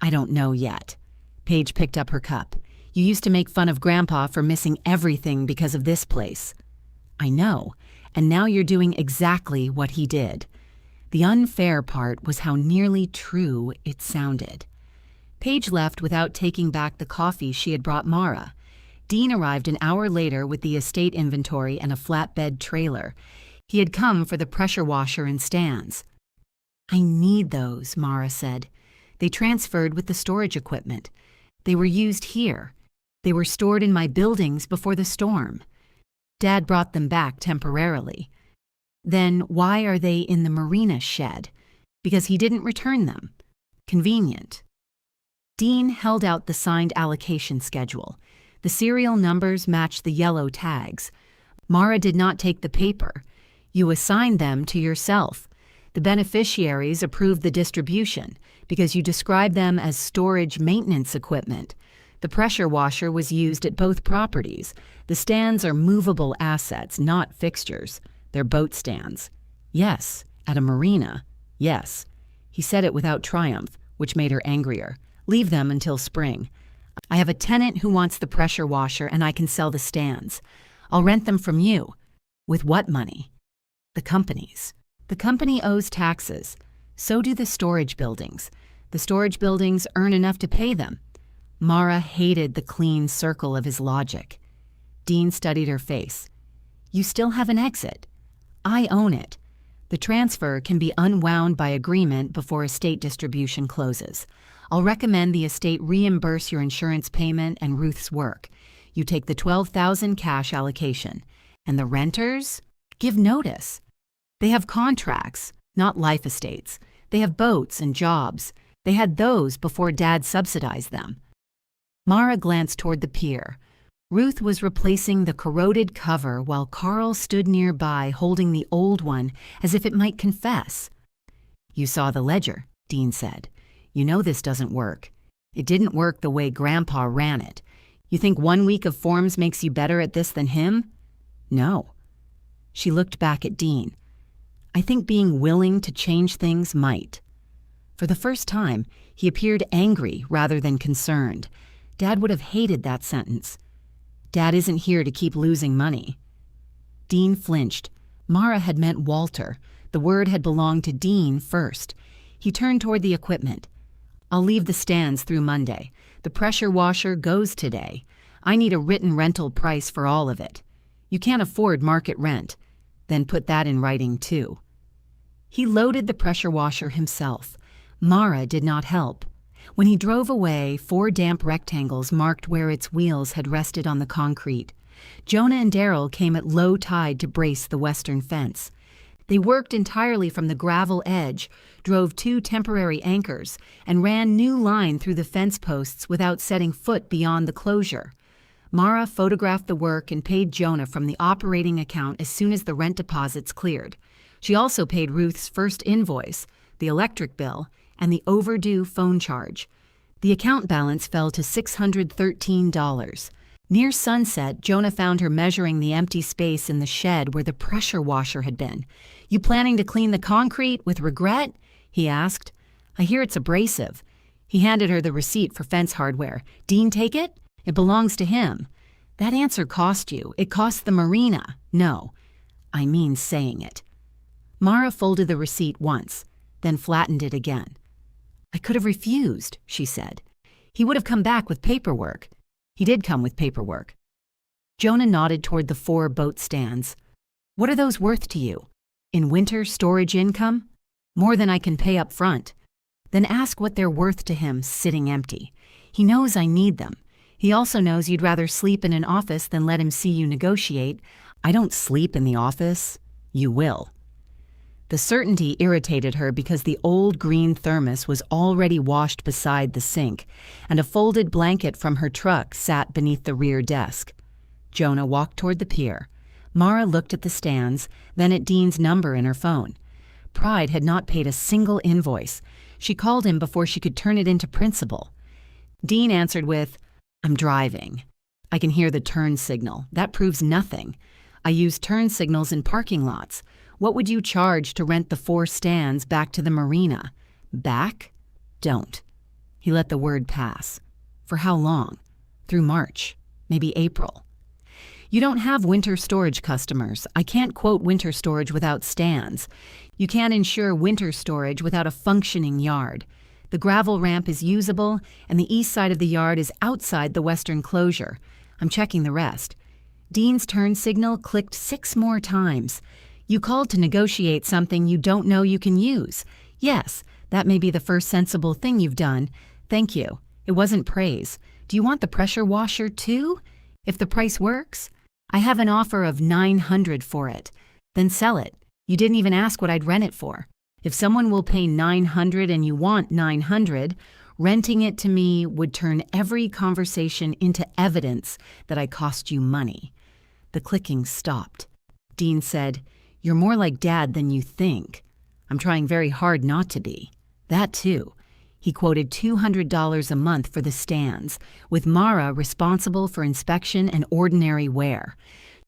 I don't know yet. Paige picked up her cup. You used to make fun of Grandpa for missing everything because of this place. I know, and now you're doing exactly what he did. The unfair part was how nearly true it sounded. Paige left without taking back the coffee she had brought Mara. Dean arrived an hour later with the estate inventory and a flatbed trailer. He had come for the pressure washer and stands. I need those, Mara said. They transferred with the storage equipment. They were used here. They were stored in my buildings before the storm. Dad brought them back temporarily. Then why are they in the Marina shed? Because he didn't return them. Convenient. Dean held out the signed allocation schedule. The serial numbers matched the yellow tags. Mara did not take the paper. You assigned them to yourself. The beneficiaries approved the distribution because you described them as storage maintenance equipment. The pressure washer was used at both properties. The stands are movable assets, not fixtures. They're boat stands. Yes, at a marina. Yes. He said it without triumph, which made her angrier. Leave them until spring. I have a tenant who wants the pressure washer and I can sell the stands. I'll rent them from you. With what money? The company's. The company owes taxes. So do the storage buildings. The storage buildings earn enough to pay them. Mara hated the clean circle of his logic. Dean studied her face. You still have an exit. I own it. The transfer can be unwound by agreement before estate distribution closes. I'll recommend the estate reimburse your insurance payment and Ruth's work. You take the $12,000 cash allocation. And the renters? Give notice. They have contracts, not life estates. They have boats and jobs. They had those before Dad subsidized them. Mara glanced toward the pier. Ruth was replacing the corroded cover while Carl stood nearby holding the old one as if it might confess. You saw the ledger, Dean said. You know this doesn't work. It didn't work the way Grandpa ran it. You think 1 week of forms makes you better at this than him? No. She looked back at Dean. I think being willing to change things might. For the first time, he appeared angry rather than concerned. Dad would have hated that sentence. Dad isn't here to keep losing money. Dean flinched. Mara had meant Walter. The word had belonged to Dean first. He turned toward the equipment. I'll leave the stands through Monday. The pressure washer goes today. I need a written rental price for all of it. You can't afford market rent. Then put that in writing too. He loaded the pressure washer himself. Mara did not help. When he drove away, 4 damp rectangles marked where its wheels had rested on the concrete. Jonah and Daryl came at low tide to brace the western fence. They worked entirely from the gravel edge, drove 2 temporary anchors, and ran new line through the fence posts without setting foot beyond the closure. Mara photographed the work and paid Jonah from the operating account as soon as the rent deposits cleared. She also paid Ruth's first invoice, the electric bill, and the overdue phone charge. The account balance fell to $613. Near sunset, Jonah found her measuring the empty space in the shed where the pressure washer had been. You planning to clean the concrete with regret? He asked. I hear it's abrasive. He handed her the receipt for fence hardware. Dean take it? It belongs to him. That answer cost you. It cost the marina. No. I mean saying it. Mara folded the receipt once, then flattened it again. "I could have refused," she said. "He would have come back with paperwork." "He did come with paperwork." Jonah nodded toward the 4 boat stands. "What are those worth to you? In winter storage income? More than I can pay up front." "Then ask what they're worth to him sitting empty. He knows I need them. He also knows you'd rather sleep in an office than let him see you negotiate." "I don't sleep in the office." "You will." The certainty irritated her because the old green thermos was already washed beside the sink, and a folded blanket from her truck sat beneath the rear desk. Jonah walked toward the pier. Mara looked at the stands, then at Dean's number in her phone. Pride had not paid a single invoice. She called him before she could turn it into principal. Dean answered with, "I'm driving. I can hear the turn signal. That proves nothing. I use turn signals in parking lots. What would you charge to rent the 4 stands back to the Marina?" "Back? Don't." He let the word pass. "For how long?" "Through March. Maybe April." "You don't have winter storage customers. I can't quote winter storage without stands. You can't insure winter storage without a functioning yard. The gravel ramp is usable, and the east side of the yard is outside the western closure. I'm checking the rest." Dean's turn signal clicked 6 more times. "You called to negotiate something you don't know you can use." "Yes, that may be the first sensible thing you've done. Thank you. It wasn't praise. Do you want the pressure washer too? If the price works? I have an offer of $900 for it." "Then sell it. You didn't even ask what I'd rent it for. If someone will pay $900 and you want $900, renting it to me would turn every conversation into evidence that I cost you money." The clicking stopped. Dean said, "You're more like Dad than you think." "I'm trying very hard not to be." "That too." He quoted $200 a month for the stands, with Mara responsible for inspection and ordinary wear.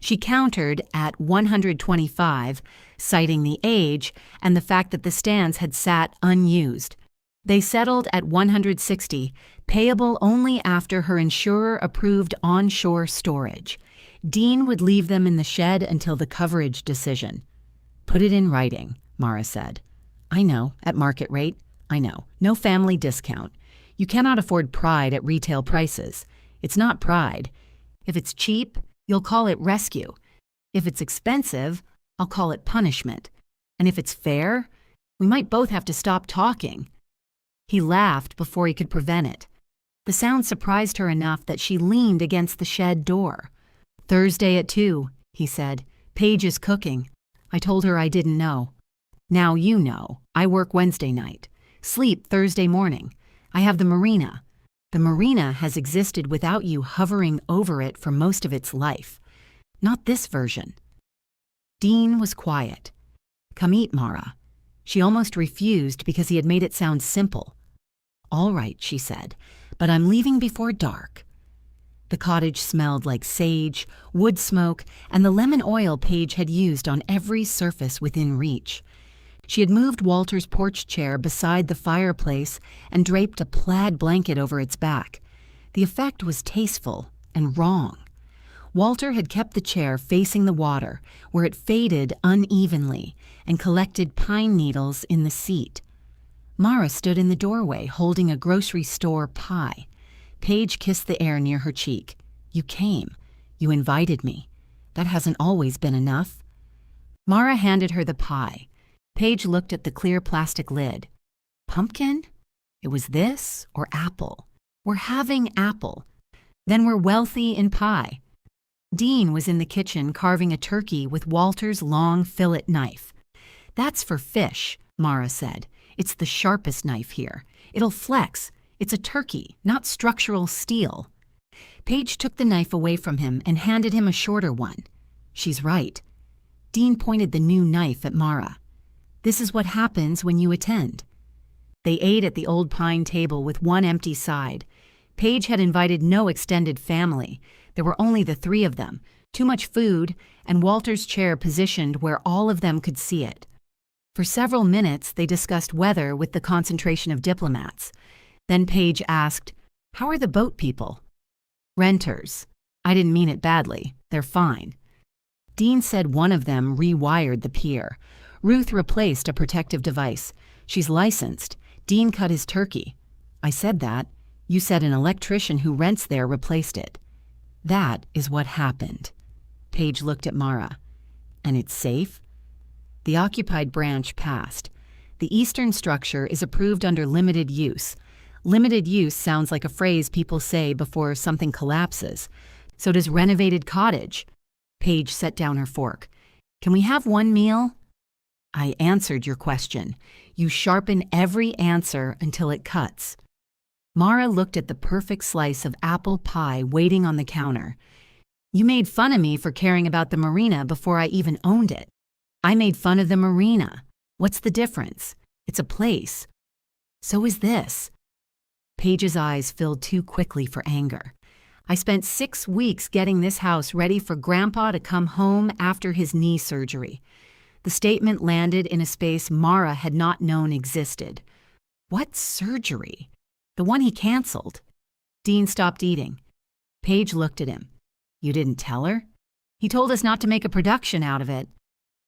She countered at $125, citing the age and the fact that the stands had sat unused. They settled at $160, payable only after her insurer approved onshore storage. Dean would leave them in the shed until the coverage decision. "Put it in writing," Mara said. "I know, at market rate. I know. No family discount. You cannot afford pride at retail prices. It's not pride. If it's cheap, you'll call it rescue. If it's expensive, I'll call it punishment. And if it's fair, we might both have to stop talking." He laughed before he could prevent it. The sound surprised her enough that she leaned against the shed door. "Thursday at 2, he said. "Paige is cooking." I told her I didn't know. "Now you know. I work Wednesday night. Sleep Thursday morning. I have the Marina. The Marina has existed without you hovering over it for most of its life. Not this version." Dean was quiet. "Come eat, Mara." She almost refused because he had made it sound simple. "All right," she said, "but I'm leaving before dark." The cottage smelled like sage, wood smoke, and the lemon oil Paige had used on every surface within reach. She had moved Walter's porch chair beside the fireplace and draped a plaid blanket over its back. The effect was tasteful and wrong. Walter had kept the chair facing the water, where it faded unevenly, and collected pine needles in the seat. Mara stood in the doorway holding a grocery store pie. Paige kissed the air near her cheek. "You came. You invited me. That hasn't always been enough." Mara handed her the pie. Paige looked at the clear plastic lid. "Pumpkin? It was this or apple? We're having apple. Then we're wealthy in pie." Dean was in the kitchen carving a turkey with Walter's long fillet knife. "That's for fish," Mara said. "It's the sharpest knife here. It'll flex. It's a turkey, not structural steel." Paige took the knife away from him and handed him a shorter one. "She's right." Dean pointed the new knife at Mara. "This is what happens when you attend." They ate at the old pine table with one empty side. Paige had invited no extended family. There were only the 3 of them, too much food, and Walter's chair positioned where all of them could see it. For several minutes, they discussed weather with the concentration of diplomats. Then Paige asked, "How are the boat people?" "Renters. I didn't mean it badly. They're fine." Dean said one of them rewired the pier. Ruth replaced a protective device. She's licensed. Dean cut his turkey. I said that. You said an electrician who rents there replaced it. That is what happened. Paige looked at Mara. And it's safe? The occupied branch passed. The eastern structure is approved under limited use. Limited use sounds like a phrase people say before something collapses. So does renovated cottage. Paige set down her fork. Can we have one meal? I answered your question. You sharpen every answer until it cuts. Mara looked at the perfect slice of apple pie waiting on the counter. You made fun of me for caring about the marina before I even owned it. I made fun of the marina. What's the difference? It's a place. So is this. Paige's eyes filled too quickly for anger. I spent 6 weeks getting this house ready for Grandpa to come home after his knee surgery. The statement landed in a space Mara had not known existed. What surgery? The one he canceled. Dean stopped eating. Paige looked at him. You didn't tell her? He told us not to make a production out of it.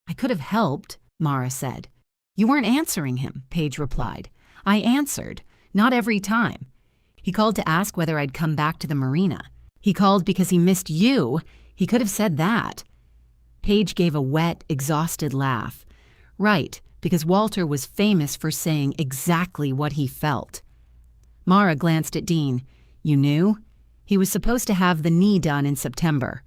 I could have helped, Mara said. You weren't answering him, Paige replied. I answered. Not every time. He called to ask whether I'd come back to the marina. He called because he missed you. He could have said that. Paige gave a wet, exhausted laugh. Right, because Walter was famous for saying exactly what he felt. Mara glanced at Dean. You knew? He was supposed to have the knee done in September.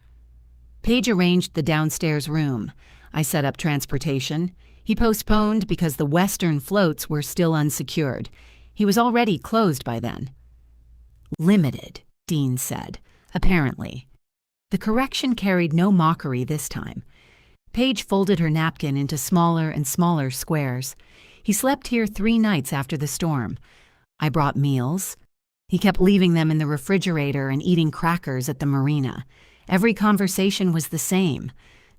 Paige arranged the downstairs room. I set up transportation. He postponed because the western floats were still unsecured. He was already closed by then. Limited, Dean said, apparently. The correction carried no mockery this time. Paige folded her napkin into smaller and smaller squares. He slept here 3 nights after the storm. I brought meals. He kept leaving them in the refrigerator and eating crackers at the marina. Every conversation was the same.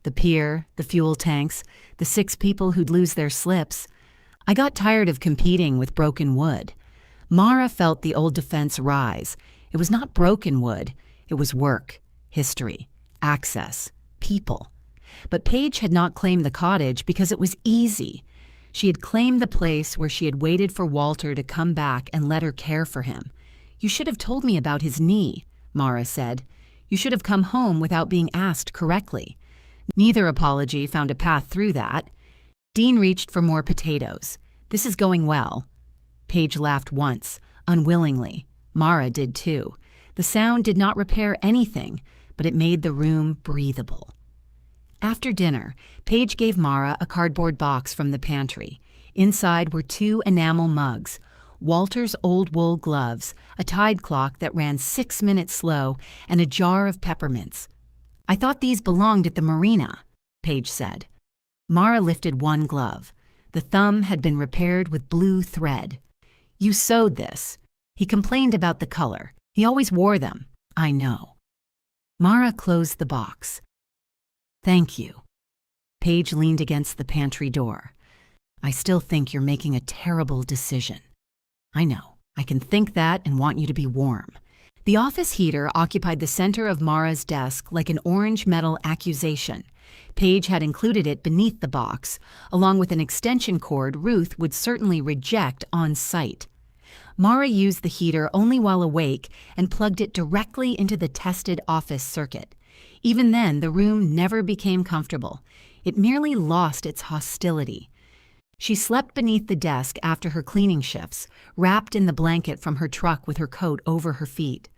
The pier, the fuel tanks, the 6 people who'd lose their slips. I got tired of competing with broken wood. Mara felt the old defense rise. It was not broken wood. It was work, history, access, people. But Paige had not claimed the cottage because it was easy. She had claimed the place where she had waited for Walter to come back and let her care for him. You should have told me about his knee, Mara said. You should have come home without being asked correctly. Neither apology found a path through that. Dean reached for more potatoes. This is going well. Paige laughed once, unwillingly. Mara did too. The sound did not repair anything, but it made the room breathable. After dinner, Paige gave Mara a cardboard box from the pantry. Inside were 2 enamel mugs, Walter's old wool gloves, a tide clock that ran 6 minutes slow, and a jar of peppermints. I thought these belonged at the marina, Paige said. Mara lifted one glove. The thumb had been repaired with blue thread. You sewed this. He complained about the color. He always wore them. I know. Mara closed the box. Thank you. Paige leaned against the pantry door. I still think you're making a terrible decision. I know. I can think that and want you to be warm. The office heater occupied the center of Mara's desk like an orange metal accusation. Paige had included it beneath the box, along with an extension cord Ruth would certainly reject on sight. Mara used the heater only while awake and plugged it directly into the tested office circuit. Even then, the room never became comfortable. It merely lost its hostility. She slept beneath the desk after her cleaning shifts, wrapped in the blanket from her truck with her coat over her feet.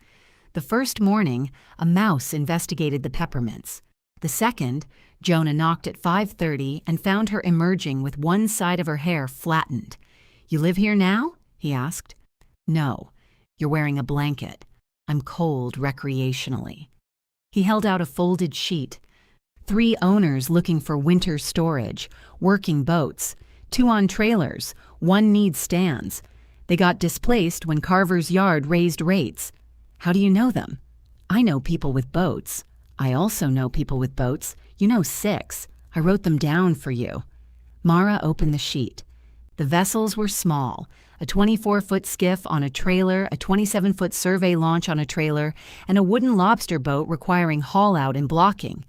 The first morning, a mouse investigated the peppermints. The second, Jonah knocked at 5:30 and found her emerging with one side of her hair flattened. You live here now? He asked. No, you're wearing a blanket. I'm cold recreationally. He held out a folded sheet. 3 owners looking for winter storage, working boats, 2 on trailers, 1 needs stands. They got displaced when Carver's Yard raised rates. How do you know them? I know people with boats. I also know people with boats. You know 6. I wrote them down for you. Mara opened the sheet. The vessels were small, a 24-foot skiff on a trailer, a 27-foot survey launch on a trailer, and a wooden lobster boat requiring haul-out and blocking.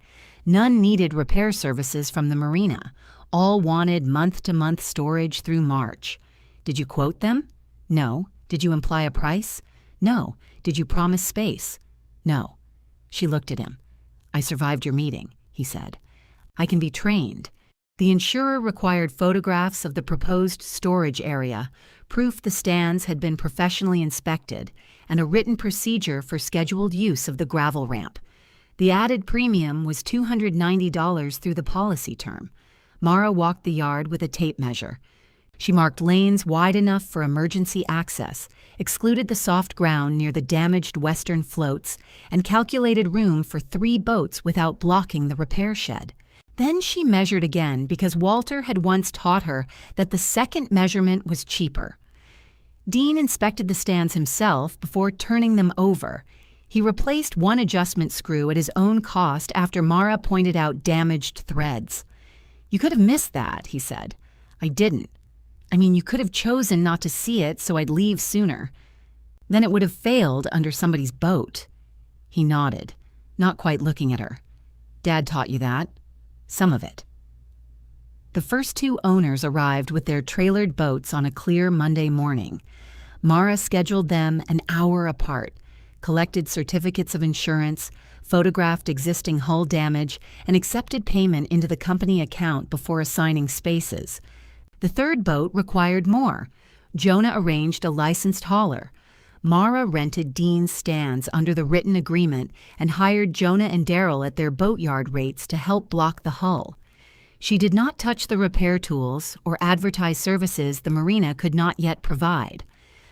None needed repair services from the marina. All wanted month-to-month storage through March. Did you quote them? No. Did you imply a price? No. Did you promise space? No. She looked at him. I survived your meeting, he said. I can be trained. The insurer required photographs of the proposed storage area, proof the stands had been professionally inspected, and a written procedure for scheduled use of the gravel ramp. The added premium was $290 through the policy term. Mara walked the yard with a tape measure. She marked lanes wide enough for emergency access, excluded the soft ground near the damaged western floats, and calculated room for 3 boats without blocking the repair shed. Then she measured again because Walter had once taught her that the second measurement was cheaper. Dean inspected the stands himself before turning them over. He replaced one adjustment screw at his own cost after Mara pointed out damaged threads. You could have missed that, he said. I didn't. I mean, you could have chosen not to see it so I'd leave sooner. Then it would have failed under somebody's boat. He nodded, not quite looking at her. Dad taught you that. Some of it. The first 2 owners arrived with their trailered boats on a clear Monday morning. Mara scheduled them an hour apart, collected certificates of insurance, photographed existing hull damage, and accepted payment into the company account before assigning spaces. The third boat required more. Jonah arranged a licensed hauler. Mara rented Dean's stands under the written agreement and hired Jonah and Daryl at their boatyard rates to help block the hull. She did not touch the repair tools or advertise services the Marina could not yet provide.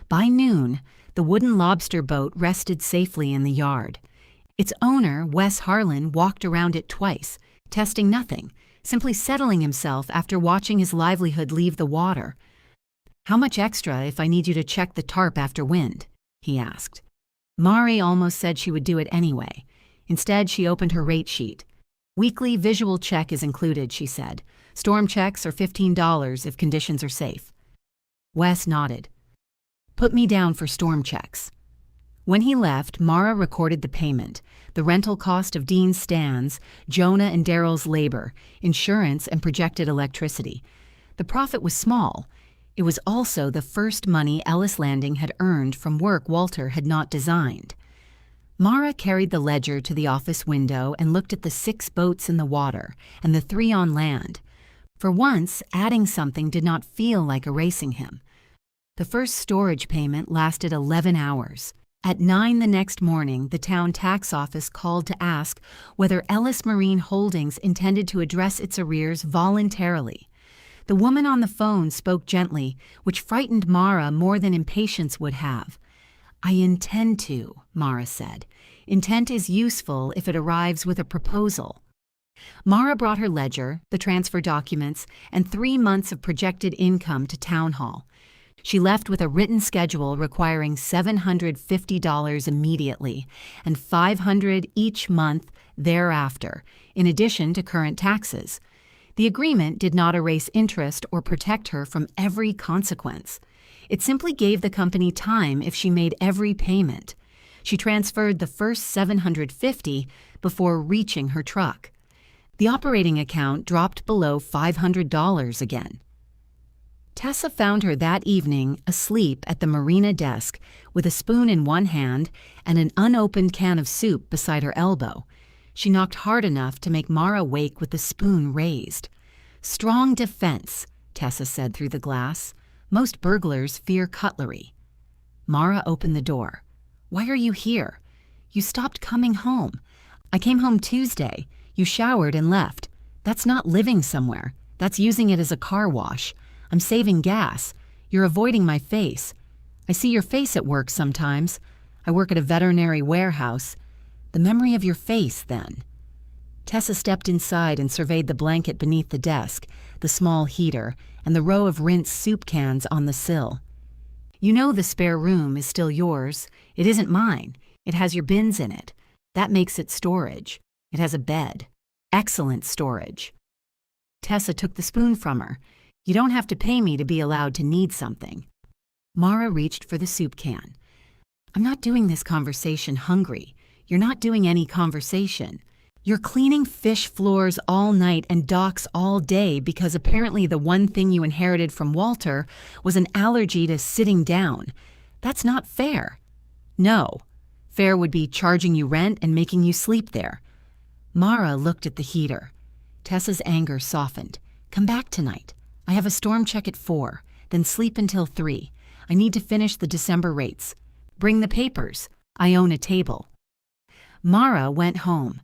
By noon, the wooden lobster boat rested safely in the yard. Its owner, Wes Harlan, walked around it twice, testing nothing, simply settling himself after watching his livelihood leave the water. How much extra if I need you to check the tarp after wind? He asked. Mari almost said she would do it anyway. Instead, she opened her rate sheet. Weekly visual check is included, she said. Storm checks are $15 if conditions are safe. Wes nodded. Put me down for storm checks. When he left, Mara recorded the payment, the rental cost of Dean's stands, Jonah and Daryl's labor, insurance, and projected electricity. The profit was small. It was also the first money Ellis Landing had earned from work Walter had not designed. Mara carried the ledger to the office window and looked at the 6 boats in the water and the 3 on land. For once, adding something did not feel like erasing him. The first storage payment lasted 11 hours. At 9 the next morning, the town tax office called to ask whether Ellis Marine Holdings intended to address its arrears voluntarily. The woman on the phone spoke gently, which frightened Mara more than impatience would have. I intend to, Mara said. Intent is useful if it arrives with a proposal. Mara brought her ledger, the transfer documents, and 3 months of projected income to town hall. She left with a written schedule requiring $750 immediately and $500 each month thereafter, in addition to current taxes. The agreement did not erase interest or protect her from every consequence. It simply gave the company time if she made every payment. She transferred the first $750 before reaching her truck. The operating account dropped below $500 again. Tessa found her that evening asleep at the Marina desk with a spoon in one hand and an unopened can of soup beside her elbow. She knocked hard enough to make Mara wake with the spoon raised. Strong defense, Tessa said through the glass. Most burglars fear cutlery. Mara opened the door. Why are you here? You stopped coming home. I came home Tuesday. You showered and left. That's not living somewhere. That's using it as a car wash. I'm saving gas. You're avoiding my face. I see your face at work sometimes. I work at a veterinary warehouse. The memory of your face, then. Tessa stepped inside and surveyed the blanket beneath the desk, the small heater, and the row of rinsed soup cans on the sill. You know the spare room is still yours. It isn't mine. It has your bins in it. That makes it storage. It has a bed. Excellent storage. Tessa took the spoon from her. You don't have to pay me to be allowed to need something. Mara reached for the soup can. I'm not doing this conversation hungry. You're not doing any conversation. You're cleaning fish floors all night and docks all day because apparently the one thing you inherited from Walter was an allergy to sitting down. That's not fair. No. Fair would be charging you rent and making you sleep there. Mara looked at the heater. Tessa's anger softened. Come back tonight. I have a storm check at 4, then sleep until 3. I need to finish the December rates. Bring the papers. I own a table. Mara went home.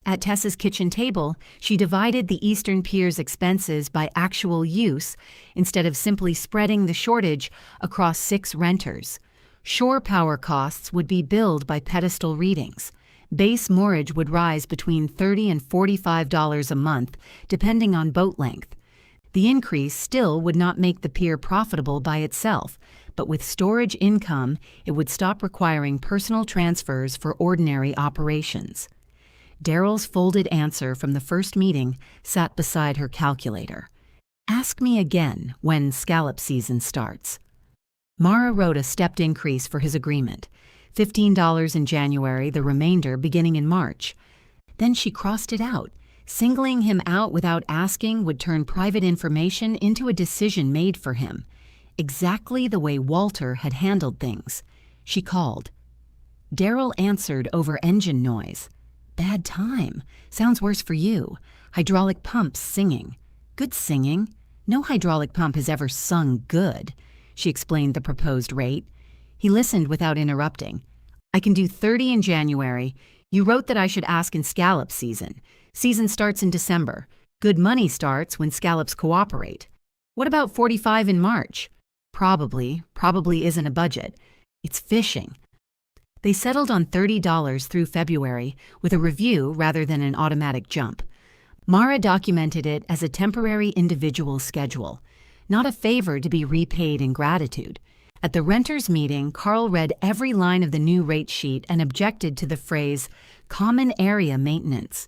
At Tessa's kitchen table, she divided the Eastern Pier's expenses by actual use instead of simply spreading the shortage across 6 renters. Shore power costs would be billed by pedestal readings. Base moorage would rise between $30 and $45 a month, depending on boat length. The increase still would not make the pier profitable by itself, but with storage income, it would stop requiring personal transfers for ordinary operations. Daryl's folded answer from the first meeting sat beside her calculator. Ask me again when scallop season starts. Mara wrote a stepped increase for his agreement, $15 in January, the remainder beginning in March. Then she crossed it out. Singling him out without asking would turn private information into a decision made for him, exactly the way Walter had handled things. She called. Daryl answered over engine noise. Bad time. Sounds worse for you. Hydraulic pumps singing. Good singing. No hydraulic pump has ever sung good. She explained the proposed rate. He listened without interrupting. I can do 30 in January. You wrote that I should ask in scallop season. Season starts in December. Good money starts when scallops cooperate. What about 45 in March? Probably isn't a budget. It's fishing. They settled on $30 through February with a review rather than an automatic jump. Mara documented it as a temporary individual schedule, not a favor to be repaid in gratitude. At the renters' meeting, Carl read every line of the new rate sheet and objected to the phrase, common area maintenance.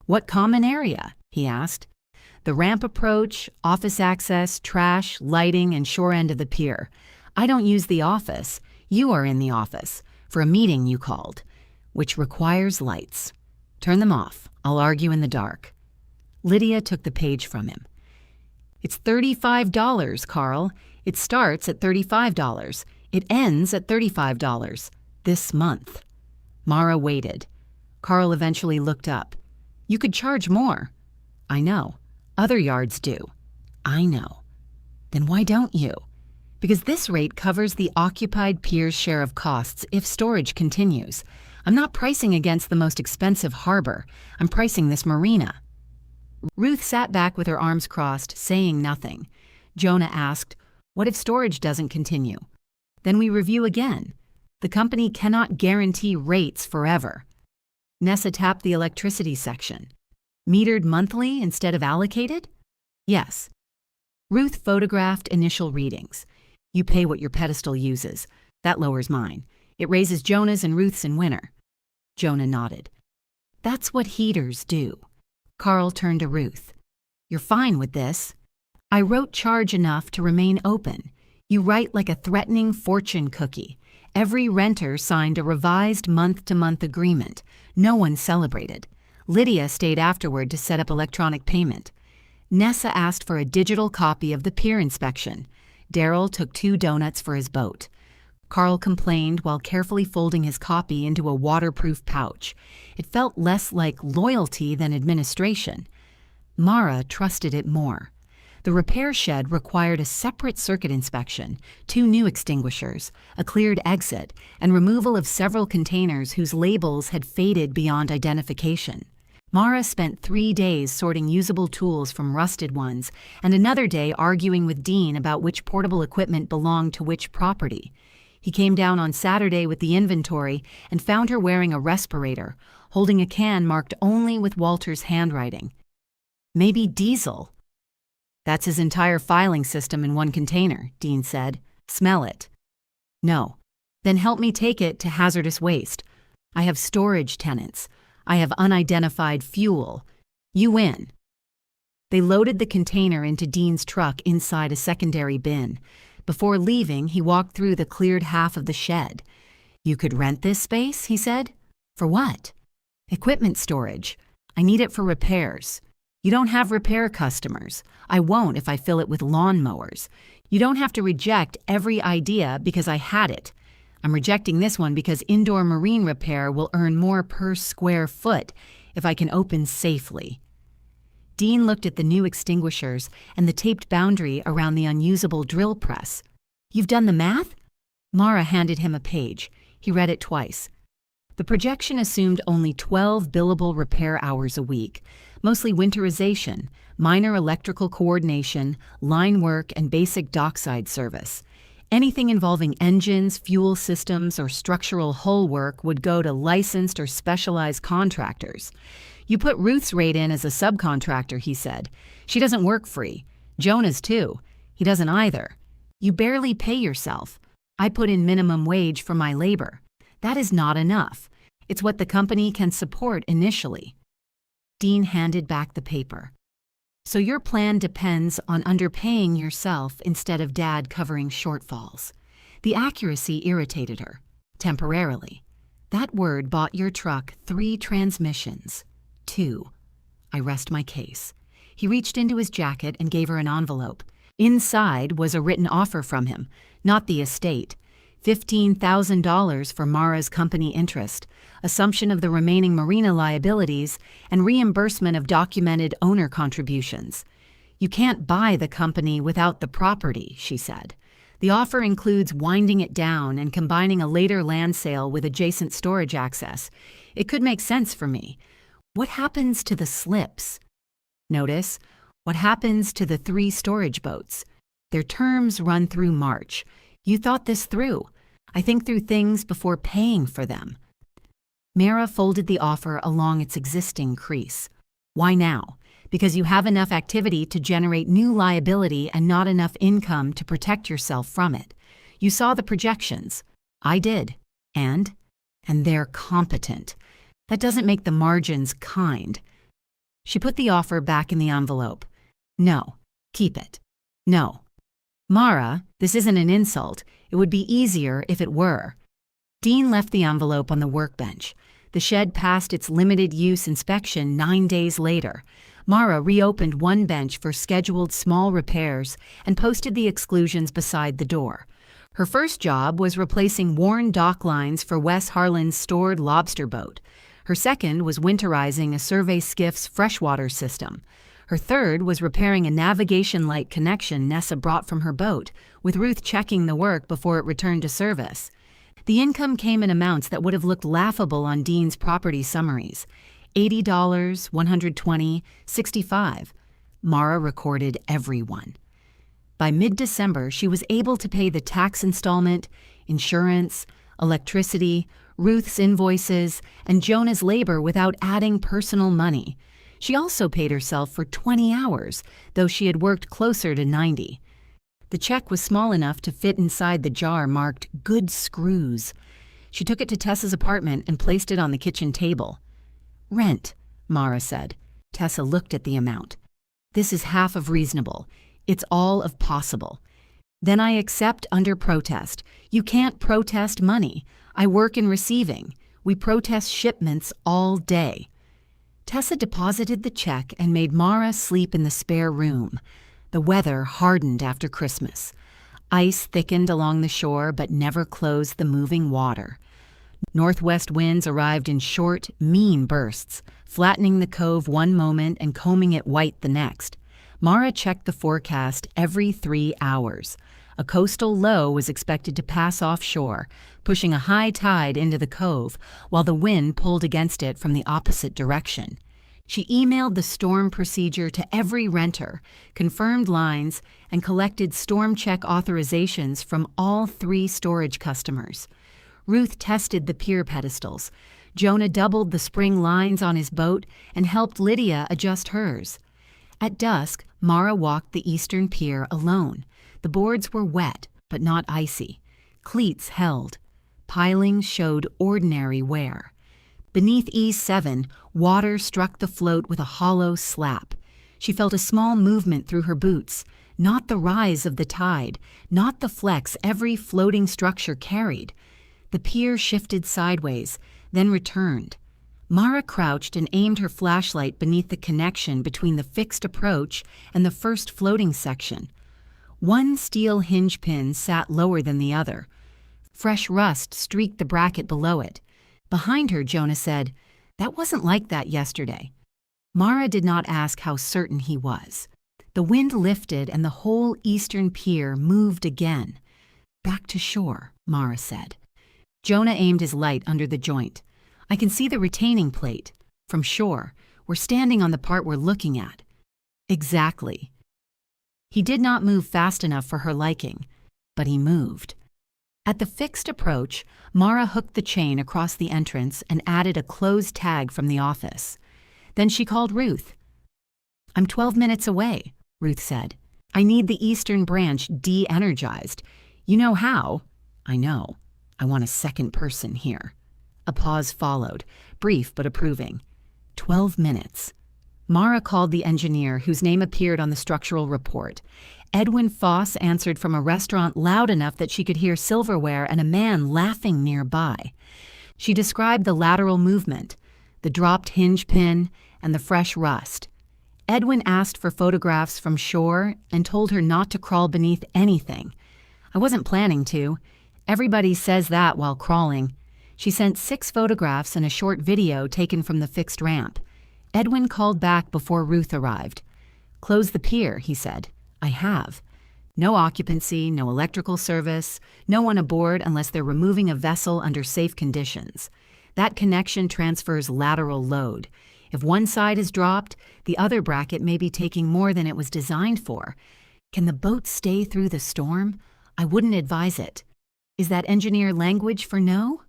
What common area? He asked. The ramp approach, office access, trash, lighting, and shore end of the pier. I don't use the office. You are in the office. For a meeting you called, which requires lights. Turn them off. I'll argue in the dark. Lydia took the page from him. It's $35, Carl. It starts at $35. It ends at $35. This month. Mara waited. Carl eventually looked up. You could charge more. I know. Other yards do. I know. Then why don't you? Because this rate covers the occupied pier's share of costs if storage continues. I'm not pricing against the most expensive harbor. I'm pricing this marina. Ruth sat back with her arms crossed, saying nothing. Jonah asked, what if storage doesn't continue? Then we review again. The company cannot guarantee rates forever. Nessa tapped the electricity section. Metered monthly instead of allocated? Yes. Ruth photographed initial readings. You pay what your pedestal uses. That lowers mine. It raises Jonah's and Ruth's in winter. Jonah nodded. That's what heaters do. Carl turned to Ruth. You're fine with this. I wrote charge enough to remain open. You write like a threatening fortune cookie. Every renter signed a revised month-to-month agreement. No one celebrated. Lydia stayed afterward to set up electronic payment. Nessa asked for a digital copy of the pier inspection. Daryl took 2 donuts for his boat. Carl complained while carefully folding his copy into a waterproof pouch. It felt less like loyalty than administration. Mara trusted it more. The repair shed required a separate circuit inspection, 2 new extinguishers, a cleared exit, and removal of several containers whose labels had faded beyond identification. Mara spent 3 days sorting usable tools from rusted ones and another day arguing with Dean about which portable equipment belonged to which property. He came down on Saturday with the inventory and found her wearing a respirator, holding a can marked only with Walter's handwriting. Maybe diesel. That's his entire filing system in one container, Dean said. Smell it. No. Then help me take it to hazardous waste. I have storage tenants. I have unidentified fuel. You win. They loaded the container into Dean's truck inside a secondary bin. Before leaving, he walked through the cleared half of the shed. You could rent this space, he said. For what? Equipment storage. I need it for repairs. You don't have repair customers. I won't if I fill it with lawnmowers. You don't have to reject every idea because I had it. I'm rejecting this one because indoor marine repair will earn more per square foot if I can open safely. Dean looked at the new extinguishers and the taped boundary around the unusable drill press. You've done the math? Mara handed him a page. He read it twice. The projection assumed only 12 billable repair hours a week, mostly winterization, minor electrical coordination, line work, and basic dockside service. Anything involving engines, fuel systems, or structural hull work would go to licensed or specialized contractors. You put Ruth's rate in as a subcontractor, he said. She doesn't work free. Jonah's too. He doesn't either. You barely pay yourself. I put in minimum wage for my labor. That is not enough. It's what the company can support initially. Dean handed back the paper. So your plan depends on underpaying yourself instead of Dad covering shortfalls. The accuracy irritated her, temporarily. That word bought your truck 3 transmissions. 2. I rest my case. He reached into his jacket and gave her an envelope. Inside was a written offer from him, not the estate. $15,000 for Mara's company interest, assumption of the remaining Marina liabilities, and reimbursement of documented owner contributions. You can't buy the company without the property, she said. The offer includes winding it down and combining a later land sale with adjacent storage access. It could make sense for me. What happens to the slips? Notice, what happens to the 3 storage boats? Their terms run through March. You thought this through. I think through things before paying for them. Mara folded the offer along its existing crease. Why now? Because you have enough activity to generate new liability and not enough income to protect yourself from it. You saw the projections. I did. And they're competent. That doesn't make the margins kind. She put the offer back in the envelope. No. Keep it. No. Mara, this isn't an insult. It would be easier if it were. Dean left the envelope on the workbench. The shed passed its limited use inspection 9 days later. Mara reopened one bench for scheduled small repairs and posted the exclusions beside the door. Her first job was replacing worn dock lines for Wes Harlan's stored lobster boat. Her second was winterizing a survey skiff's freshwater system. Her third was repairing a navigation light connection Nessa brought from her boat, with Ruth checking the work before it returned to service. The income came in amounts that would have looked laughable on Dean's property summaries. $80, $120, $65. Mara recorded everyone. By mid-December, she was able to pay the tax installment, insurance, electricity, Ruth's invoices, and Jonah's labor without adding personal money. She also paid herself for 20 hours, though she had worked closer to 90. The check was small enough to fit inside the jar marked "Good Screws." She took it to Tessa's apartment and placed it on the kitchen table. "Rent," Mara said. Tessa looked at the amount. "This is half of reasonable. It's all of possible." "Then I accept under protest. You can't protest money. I work in receiving. We protest shipments all day." Tessa deposited the check and made Mara sleep in the spare room. The weather hardened after Christmas. Ice thickened along the shore but never closed the moving water. Northwest winds arrived in short, mean bursts, flattening the cove one moment and combing it white the next. Mara checked the forecast every 3 hours. A coastal low was expected to pass offshore, pushing a high tide into the cove, while the wind pulled against it from the opposite direction. She emailed the storm procedure to every renter, confirmed lines, and collected storm check authorizations from all 3 storage customers. Ruth tested the pier pedestals. Jonah doubled the spring lines on his boat and helped Lydia adjust hers. At dusk, Mara walked the eastern pier alone. The boards were wet, but not icy. Cleats held. Pilings showed ordinary wear. Beneath E7, water struck the float with a hollow slap. She felt a small movement through her boots, not the rise of the tide, not the flex every floating structure carried. The pier shifted sideways, then returned. Mara crouched and aimed her flashlight beneath the connection between the fixed approach and the first floating section. One steel hinge pin sat lower than the other. Fresh rust streaked the bracket below it. Behind her, Jonah said, "That wasn't like that yesterday." Mara did not ask how certain he was. The wind lifted and the whole eastern pier moved again. "Back to shore," Mara said. Jonah aimed his light under the joint. "I can see the retaining plate. From shore, we're standing on the part we're looking at." "Exactly." He did not move fast enough for her liking, but he moved. At the fixed approach, Mara hooked the chain across the entrance and added a closed tag from the office. Then she called Ruth. "I'm 12 minutes away," Ruth said. "I need the eastern branch de-energized. You know how?" "I know. I want a second person here." A pause followed, brief but approving. 12 minutes. Mara called the engineer, whose name appeared on the structural report. Edwin Foss answered from a restaurant loud enough that she could hear silverware and a man laughing nearby. She described the lateral movement, the dropped hinge pin, and the fresh rust. Edwin asked for photographs from shore and told her not to crawl beneath anything. "I wasn't planning to. Everybody says that while crawling." She sent 6 photographs and a short video taken from the fixed ramp. Edwin called back before Ruth arrived. "Close the pier," he said. "I have. No occupancy, no electrical service, no one aboard unless they're removing a vessel under safe conditions. That connection transfers lateral load. If one side is dropped, the other bracket may be taking more than it was designed for. Can the boat stay through the storm? I wouldn't advise it. Is that engineer language for no?"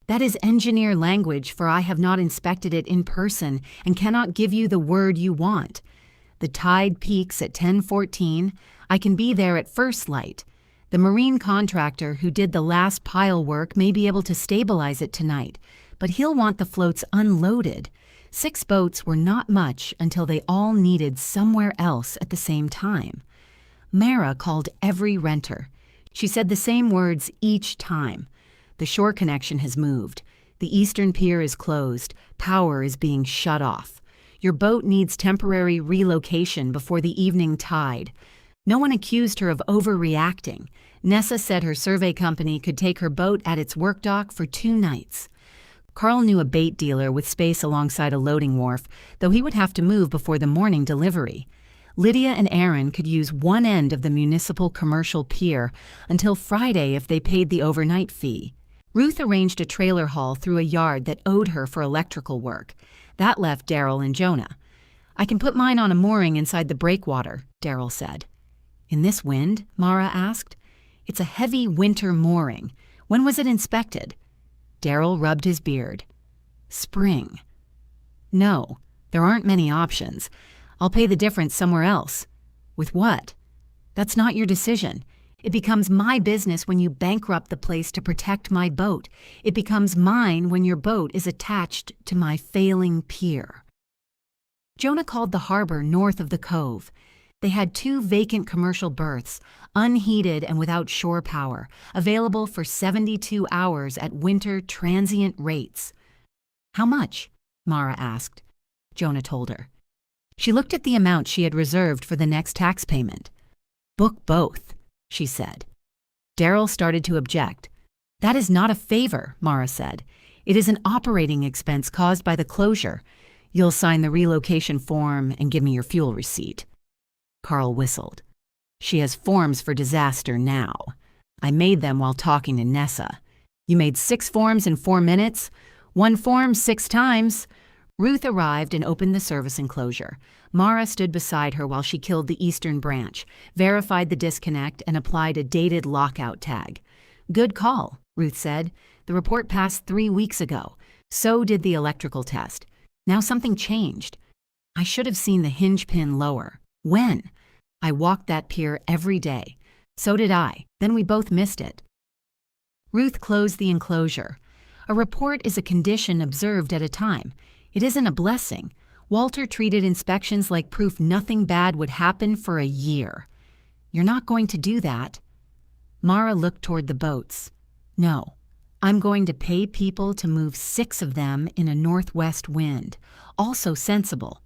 "That is engineer language, for I have not inspected it in person and cannot give you the word you want. The tide peaks at 10:14. I can be there at first light. The marine contractor who did the last pile work may be able to stabilize it tonight, but he'll want the floats unloaded. 6 boats were not much until they all needed somewhere else at the same time." Mara called every renter. She said the same words each time. "The shore connection has moved. The eastern pier is closed. Power is being shut off. Your boat needs temporary relocation before the evening tide." No one accused her of overreacting. Nessa said her survey company could take her boat at its work dock for 2 nights. Carl knew a bait dealer with space alongside a loading wharf, though he would have to move before the morning delivery. Lydia and Aaron could use one end of the municipal commercial pier until Friday if they paid the overnight fee. Ruth arranged a trailer haul through a yard that owed her for electrical work. That left Daryl and Jonah. "I can put mine on a mooring inside the breakwater," Daryl said. "In this wind?" Mara asked. "It's a heavy winter mooring. When was it inspected?" Daryl rubbed his beard. "Spring." "No, there aren't many options. I'll pay the difference somewhere else." "With what?" "That's not your decision. It becomes my business when you bankrupt the place to protect my boat. It becomes mine when your boat is attached to my failing pier." Jonah called the harbor north of the cove. They had 2 vacant commercial berths, unheated and without shore power, available for 72 hours at winter transient rates. "How much?" Mara asked. Jonah told her. She looked at the amount she had reserved for the next tax payment. "Book both," she said. Daryl started to object. "That is not a favor," Mara said. "It is an operating expense caused by the closure. You'll sign the relocation form and give me your fuel receipt." Carl whistled. "She has forms for disaster now. I made them while talking to Nessa. You made 6 forms in 4 minutes? 1 form 6 times. Ruth arrived and opened the service enclosure. Mara stood beside her while she killed the eastern branch, verified the disconnect, and applied a dated lockout tag. "Good call," Ruth said. "The report passed 3 weeks ago. So did the electrical test. Now something changed. I should have seen the hinge pin lower. When? I walked that pier every day. So did I. Then we both missed it." Ruth closed the enclosure. "A report is a condition observed at a time. It isn't a blessing. Walter treated inspections like proof nothing bad would happen for a year. You're not going to do that." Mara looked toward the boats. "No, I'm going to pay people to move 6 of them in a northwest wind. Also sensible.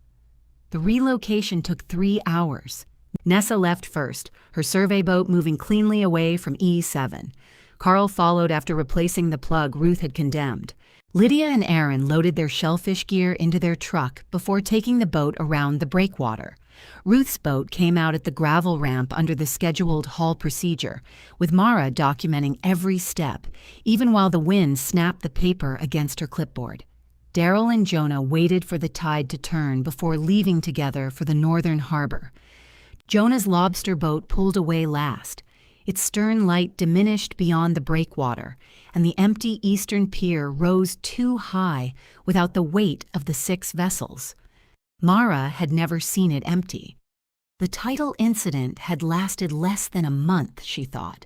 The relocation took 3 hours. Nessa left first, her survey boat moving cleanly away from E7. Carl followed after replacing the plug Ruth had condemned. Lydia and Aaron loaded their shellfish gear into their truck before taking the boat around the breakwater. Ruth's boat came out at the gravel ramp under the scheduled haul procedure, with Mara documenting every step, even while the wind snapped the paper against her clipboard. Daryl and Jonah waited for the tide to turn before leaving together for the northern harbor. Jonah's lobster boat pulled away last. Its stern light diminished beyond the breakwater, and the empty eastern pier rose too high without the weight of the 6 vessels. Mara had never seen it empty. The tidal incident had lasted less than a month, she thought.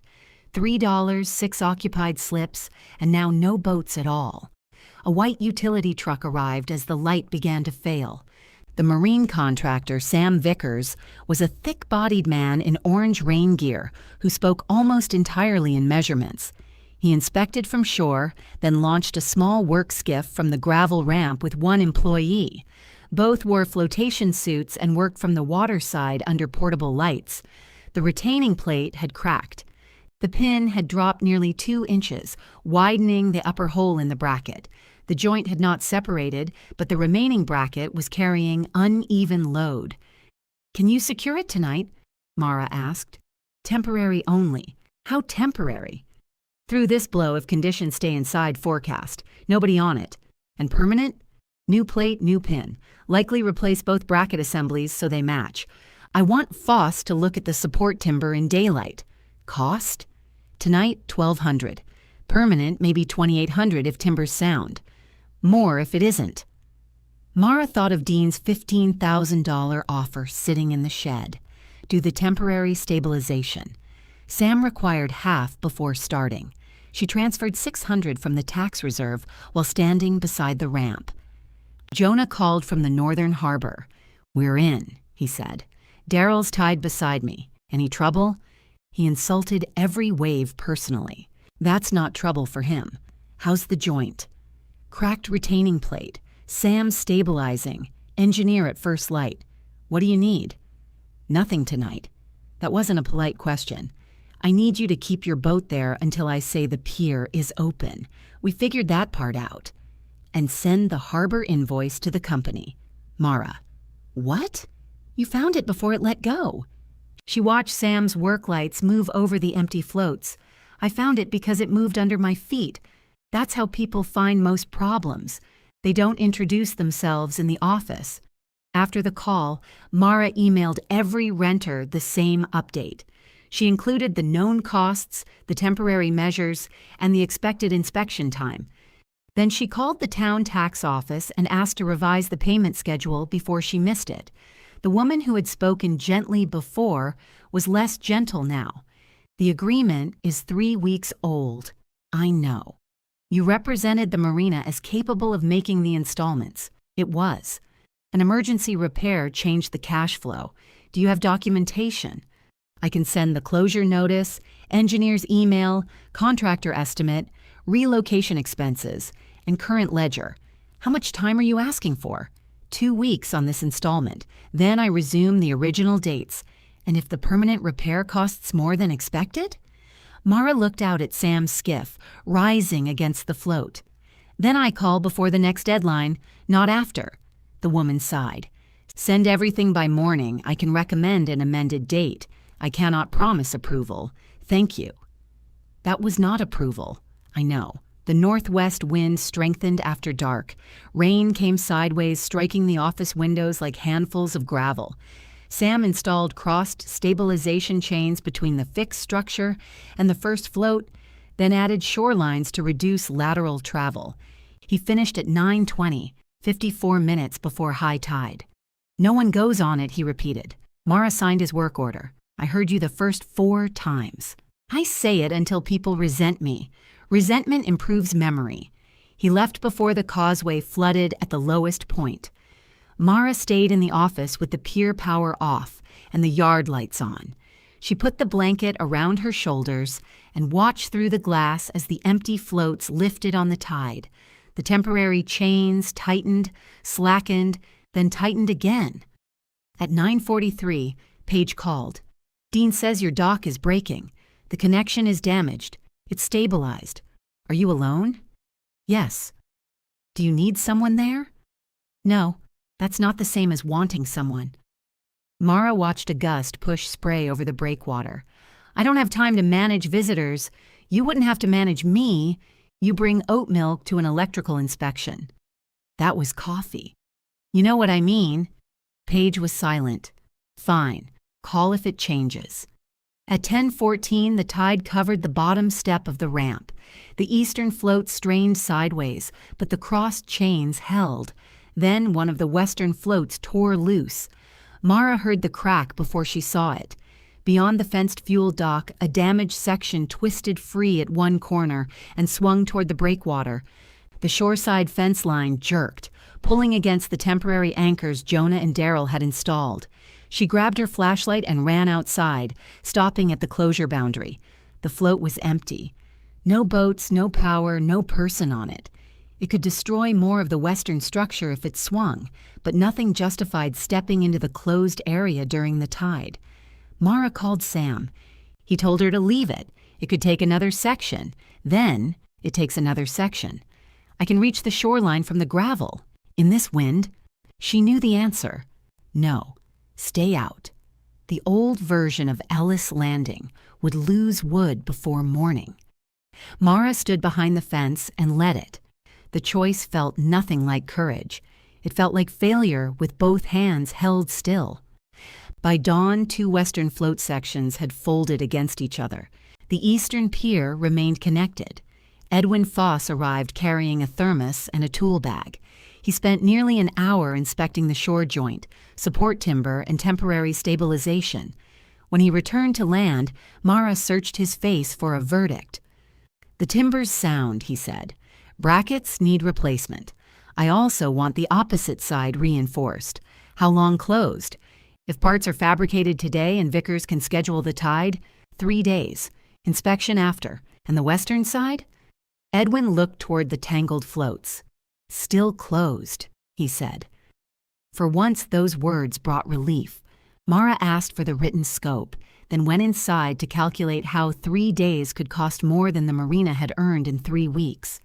$3, 6 occupied slips, and now no boats at all. A white utility truck arrived as the light began to fail. The marine contractor, Sam Vickers, was a thick-bodied man in orange rain gear who spoke almost entirely in measurements. He inspected from shore, then launched a small work skiff from the gravel ramp with 1 employee. Both wore flotation suits and worked from the water side under portable lights. The retaining plate had cracked. The pin had dropped nearly 2 inches, widening the upper hole in the bracket. The joint had not separated, but the remaining bracket was carrying uneven load. "Can you secure it tonight?" Mara asked. "Temporary only." "How temporary?" "Through this blow if conditions stay inside forecast. Nobody on it." "And permanent?" "New plate, new pin. Likely replace both bracket assemblies so they match. I want Foss to look at the support timber in daylight." "Cost?" "Tonight, $1,200. Permanent, maybe $2,800 if timber's sound. More if it isn't." Mara thought of Dean's $15,000 offer sitting in the shed. Do the temporary stabilization. Sam required half before starting. She transferred $600 from the tax reserve while standing beside the ramp. Jonah called from the northern harbor. "We're in," he said. "Daryl's tied beside me. Any trouble?" He insulted every wave personally. That's not trouble for him. "How's the joint?" "Cracked retaining plate. Sam stabilizing. Engineer at first light. What do you need?" "Nothing tonight." That wasn't a polite question. "I need you to keep your boat there until I say the pier is open. We figured that part out." "And send the harbor invoice to the company." Mara. "What? You found it before it let go." She watched Sam's work lights move over the empty floats. "I found it because it moved under my feet. That's how people find most problems. They don't introduce themselves in the office." After the call, Mara emailed every renter the same update. She included the known costs, the temporary measures, and the expected inspection time. Then she called the town tax office and asked to revise the payment schedule before she missed it. The woman who had spoken gently before was less gentle now. "The agreement is 3 weeks old." "I know." "You represented the Marina as capable of making the installments." It was. "An emergency repair changed the cash flow. Do you have documentation?" "I can send the closure notice, engineer's email, contractor estimate, relocation expenses, and current ledger." "How much time are you asking for?" 2 weeks on this installment. Then I resume the original dates. And if the permanent repair costs more than expected?" Mara looked out at Sam's skiff, rising against the float. "Then I call before the next deadline, not after." The woman sighed. "Send everything by morning. I can recommend an amended date. I cannot promise approval. Thank you." That was not approval. I know. The northwest wind strengthened after dark. Rain came sideways, striking the office windows like handfuls of gravel. Sam installed crossed stabilization chains between the fixed structure and the first float, then added shorelines to reduce lateral travel. He finished at 9:20, 54 minutes before high tide. "No one goes on it," he repeated. Mara signed his work order. "I heard you the first 4 times. I say it until people resent me. Resentment improves memory." He left before the causeway flooded at the lowest point. Mara stayed in the office with the pier power off and the yard lights on. She put the blanket around her shoulders and watched through the glass as the empty floats lifted on the tide. The temporary chains tightened, slackened, then tightened again. At 9:43, Paige called. "Dean says your dock is breaking. The connection is damaged. It's stabilized. Are you alone?" "Yes." "Do you need someone there?" "No, that's not the same as wanting someone." Mara watched a gust push spray over the breakwater. "I don't have time to manage visitors. You wouldn't have to manage me. You bring oat milk to an electrical inspection." "That was coffee." "You know what I mean." Paige was silent. "Fine. Call if it changes." At 10:14, the tide covered the bottom step of the ramp. The eastern float strained sideways, but the crossed chains held. Then one of the western floats tore loose. Mara heard the crack before she saw it. Beyond the fenced fuel dock, a damaged section twisted free at one corner and swung toward the breakwater. The shoreside fence line jerked, pulling against the temporary anchors Jonah and Daryl had installed. She grabbed her flashlight and ran outside, stopping at the closure boundary. The float was empty. No boats, no power, no person on it. It could destroy more of the western structure if it swung, but nothing justified stepping into the closed area during the tide. Mara called Sam. He told her to leave it. It could take another section. Then it takes another section. "I can reach the shoreline from the gravel. In this wind?" She knew the answer. No. Stay out. The old version of Ellis Landing would lose wood before morning. Mara stood behind the fence and let it. The choice felt nothing like courage. It felt like failure with both hands held still. By dawn, two western float sections had folded against each other. The eastern pier remained connected. Edwin Foss arrived carrying a thermos and a tool bag. He spent nearly an hour inspecting the shore joint, support timber, and temporary stabilization. When he returned to land, Mara searched his face for a verdict. "The timber's sound," he said. "Brackets need replacement. I also want the opposite side reinforced. How long closed? If parts are fabricated today and Vickers can schedule the tide, 3 days. Inspection after. And the western side?" Edwin looked toward the tangled floats. "Still closed," he said. For once, those words brought relief. Mara asked for the written scope, then went inside to calculate how 3 days could cost more than the Marina had earned in 3 weeks.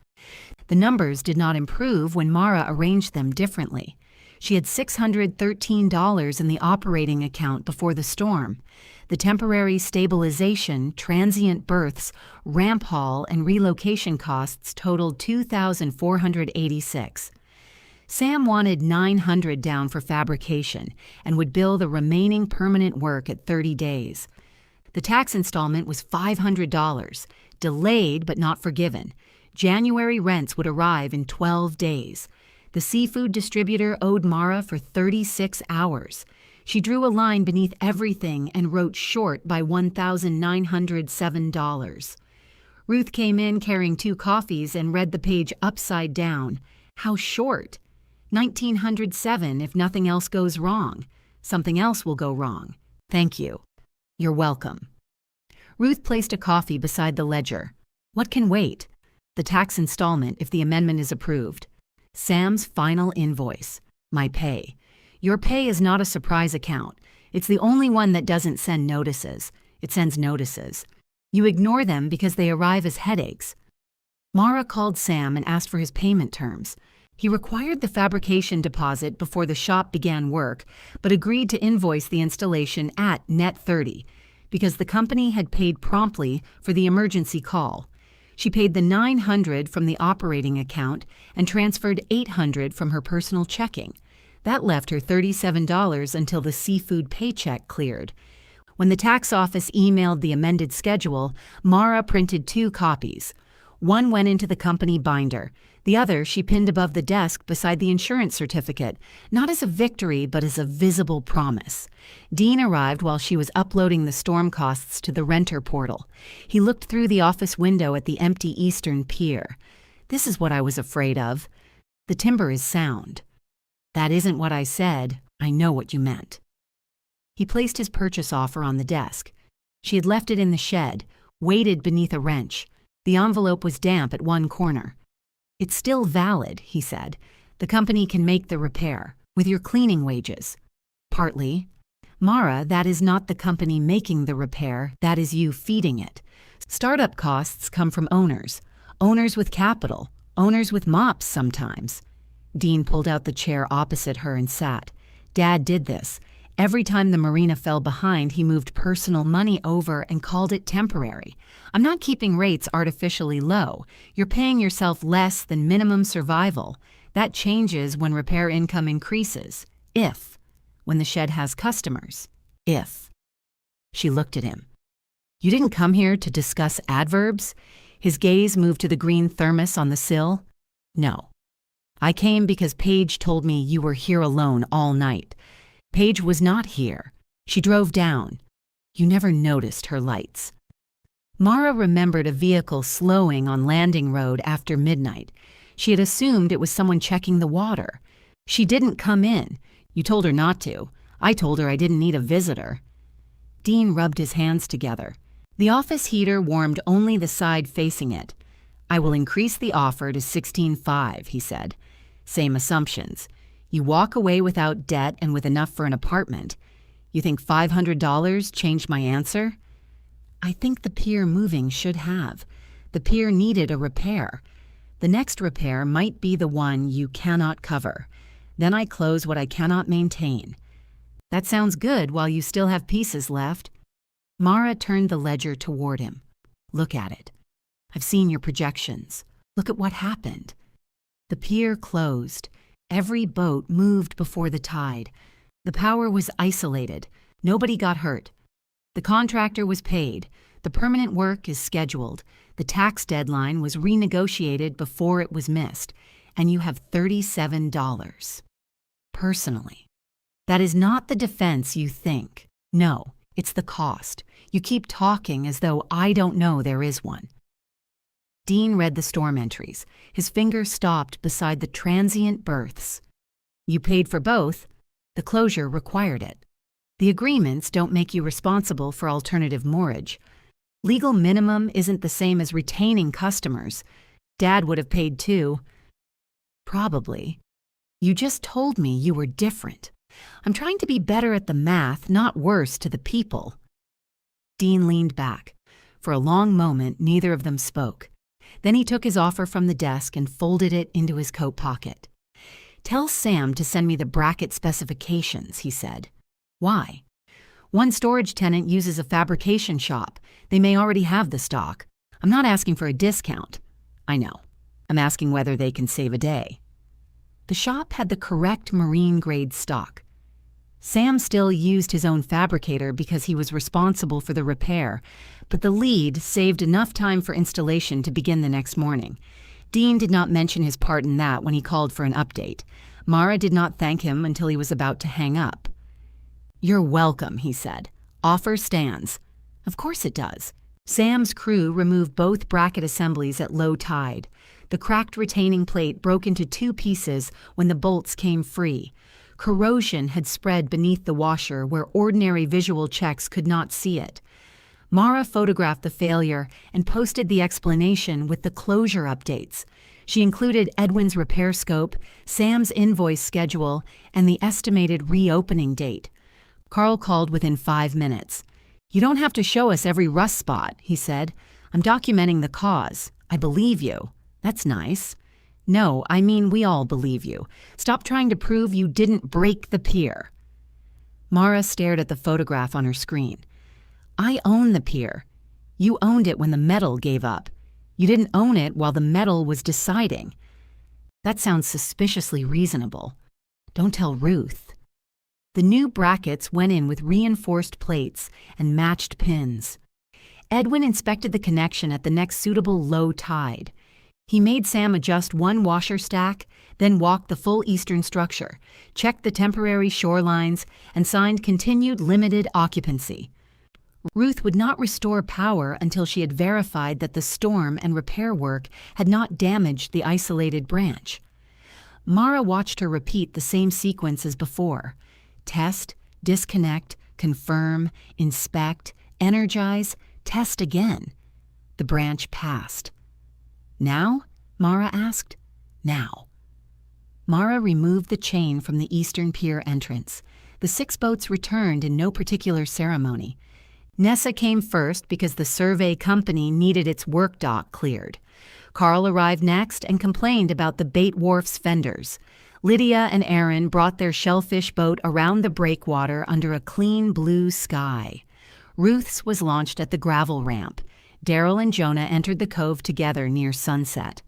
The numbers did not improve when Mara arranged them differently. She had $613 in the operating account before the storm. The temporary stabilization, transient berths, ramp haul, and relocation costs totaled $2,486. Sam wanted $900 down for fabrication and would bill the remaining permanent work at 30 days. The tax installment was $500, delayed but not forgiven. January rents would arrive in 12 days. The seafood distributor owed Mara for 36 hours. She drew a line beneath everything and wrote short by $1,907. Ruth came in carrying 2 coffees and read the page upside down. How short? 1907 if nothing else goes wrong. Something else will go wrong. Thank you. You're welcome. Ruth placed a coffee beside the ledger. What can wait? The tax installment if the amendment is approved. Sam's final invoice. My pay. Your pay is not a surprise account. It's the only one that doesn't send notices. It sends notices. You ignore them because they arrive as headaches. Mara called Sam and asked for his payment terms. He required the fabrication deposit before the shop began work, but agreed to invoice the installation at net 30 because the company had paid promptly for the emergency call. She paid the $900 from the operating account and transferred $800 from her personal checking. That left her $37 until the seafood paycheck cleared. When the tax office emailed the amended schedule, Mara printed 2 copies. One went into the company binder. The other she pinned above the desk beside the insurance certificate, not as a victory but as a visible promise. Dean arrived while she was uploading the storm costs to the renter portal. He looked through the office window at the empty eastern pier. "This is what I was afraid of. The timber is sound." "That isn't what I said. I know what you meant." He placed his purchase offer on the desk. She had left it in the shed, weighted beneath a wrench. The envelope was damp at one corner. "It's still valid," he said. "The company can make the repair, with your cleaning wages." "Partly." "Mara, that is not the company making the repair, that is you feeding it. Startup costs come from owners. Owners with capital, owners with mops sometimes." Dean pulled out the chair opposite her and sat. "Dad did this. Every time the Marina fell behind, he moved personal money over and called it temporary. I'm not keeping rates artificially low. You're paying yourself less than minimum survival. That changes when repair income increases. If. When the shed has customers. If." She looked at him. "You didn't come here to discuss adverbs?" His gaze moved to the green thermos on the sill. "No. I came because Paige told me you were here alone all night. Paige was not here. She drove down. You never noticed her lights." Mara remembered a vehicle slowing on Landing Road after midnight. She had assumed it was someone checking the water. "She didn't come in. You told her not to. I told her I didn't need a visitor." Dean rubbed his hands together. The office heater warmed only the side facing it. "I will increase the offer to $16,500, he said. "Same assumptions. You walk away without debt and with enough for an apartment. You think $500 changed my answer?" "I think the pier moving should have. The pier needed a repair. The next repair might be the one you cannot cover. Then I close what I cannot maintain." "That sounds good while you still have pieces left." Mara turned the ledger toward him. "Look at it. I've seen your projections. Look at what happened." The pier closed. Every boat moved before the tide. The power was isolated. Nobody got hurt. The contractor was paid. The permanent work is scheduled. The tax deadline was renegotiated before it was missed. And you have $37. Personally. That is not the defense you think. No, it's the cost. You keep talking as though I don't know there is one. Dean read the storm entries. His finger stopped beside the transient berths. "You paid for both. The closure required it. The agreements don't make you responsible for alternative moorage. Legal minimum isn't the same as retaining customers. Dad would have paid too." "Probably. You just told me you were different. I'm trying to be better at the math, not worse to the people." Dean leaned back. For a long moment, neither of them spoke. Then he took his offer from the desk and folded it into his coat pocket. "Tell Sam to send me the bracket specifications," he said. "Why?" "One storage tenant uses a fabrication shop. They may already have the stock. I'm not asking for a discount." "I know. I'm asking whether they can save a day." The shop had the correct marine-grade stock. Sam still used his own fabricator because he was responsible for the repair, but the lead saved enough time for installation to begin the next morning. Dean did not mention his part in that when he called for an update. Mara did not thank him until he was about to hang up. "You're welcome," he said. "Offer stands." "Of course it does." Sam's crew removed both bracket assemblies at low tide. The cracked retaining plate broke into two pieces when the bolts came free. Corrosion had spread beneath the washer where ordinary visual checks could not see it. Mara photographed the failure and posted the explanation with the closure updates. She included Edwin's repair scope, Sam's invoice schedule, and the estimated reopening date. Carl called within 5 minutes. "You don't have to show us every rust spot," he said. "I'm documenting the cause. I believe you." "That's nice." "No, I mean we all believe you. Stop trying to prove you didn't break the pier." Mara stared at the photograph on her screen. "I own the pier. You owned it when the metal gave up. You didn't own it while the metal was deciding." "That sounds suspiciously reasonable." "Don't tell Ruth." The new brackets went in with reinforced plates and matched pins. Edwin inspected the connection at the next suitable low tide. He made Sam adjust one washer stack, then walked the full eastern structure, checked the temporary shorelines, and signed continued limited occupancy. Ruth would not restore power until she had verified that the storm and repair work had not damaged the isolated branch. Mara watched her repeat the same sequence as before. Test, disconnect, confirm, inspect, Energize, test again. The branch passed. Now? Mara asked. Now. Mara removed the chain from the eastern pier entrance. The 6 boats returned in no particular ceremony. Nessa came first because the survey company needed its work dock cleared. Carl arrived next and complained about the bait wharf's fenders. Lydia and Aaron brought their shellfish boat around the breakwater under a clean blue sky. Ruth's was launched at the gravel ramp. Daryl and Jonah entered the cove together near sunset.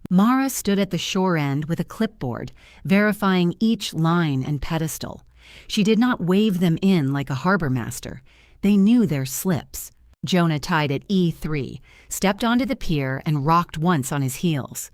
Mara stood at the shore end with a clipboard, verifying each line and pedestal. She did not wave them in like a harbor master. They knew their slips. Jonah tied at E3, stepped onto the pier, and rocked once on his heels.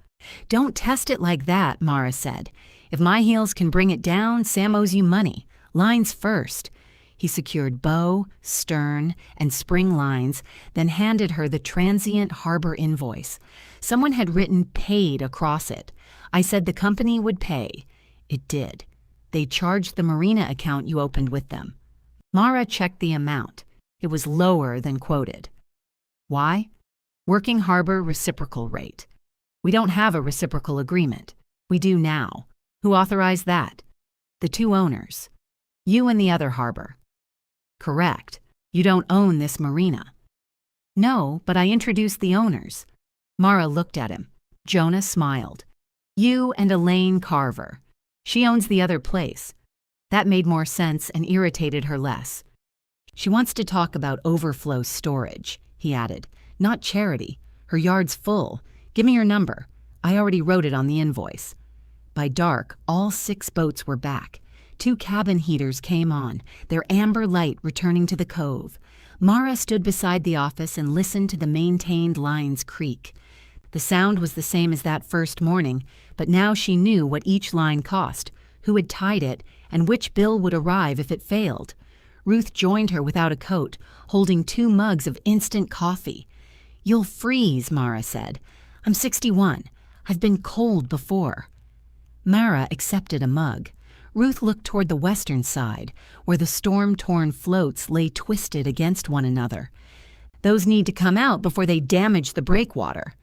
"Don't test it like that," Mara said. "If my heels can bring it down, Sam owes you money. Lines first." He secured bow, stern, and spring lines, then handed her the transient harbor invoice. Someone had written "paid" across it. I said the company would pay. It did. They charged the Marina account you opened with them. Mara checked the amount. It was lower than quoted. Why? Working harbor reciprocal rate. We don't have a reciprocal agreement. We do now. Who authorized that? The 2 owners. You and the other harbor. Correct. You don't own this marina. No, but I introduced the owners. Mara looked at him. Jonah smiled. You and Elaine Carver. She owns the other place. That made more sense and irritated her less. She wants to talk about overflow storage, he added. Not charity. Her yard's full. Give me your number. I already wrote it on the invoice. By dark, all 6 boats were back. 2 cabin heaters came on, their amber light returning to the cove. Mara stood beside the office and listened to the maintained lines creak. The sound was the same as that first morning, but now she knew what each line cost, who had tied it, and which bill would arrive if it failed. Ruth joined her without a coat, holding 2 mugs of instant coffee. "You'll freeze," Mara said. "I'm 61. I've been cold before." Mara accepted a mug. Ruth looked toward the western side, where the storm-torn floats lay twisted against one another. "Those need to come out before they damage the breakwater."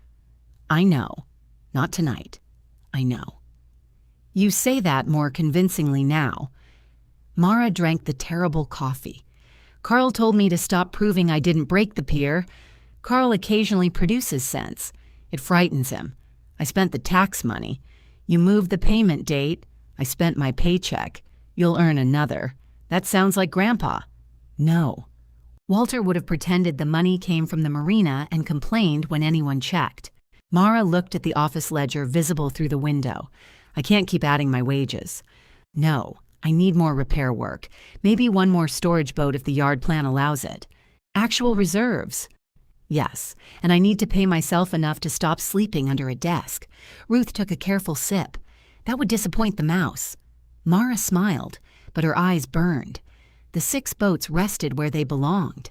"I know. Not tonight. I know." "You say that more convincingly now." Mara drank the terrible coffee. "Carl told me to stop proving I didn't break the pier. Carl occasionally produces sense. It frightens him. I spent the tax money. You moved the payment date. I spent my paycheck. You'll earn another. That sounds like Grandpa." "No." Walter would have pretended the money came from the marina and complained when anyone checked. Mara looked at the office ledger visible through the window. "I can't keep adding my wages." "No. I need more repair work. Maybe 1 more storage boat if the yard plan allows it." "Actual reserves." "Yes, and I need to pay myself enough to stop sleeping under a desk." Ruth took a careful sip. "That would disappoint the mouse." Mara smiled, but her eyes burned. The 6 boats rested where they belonged.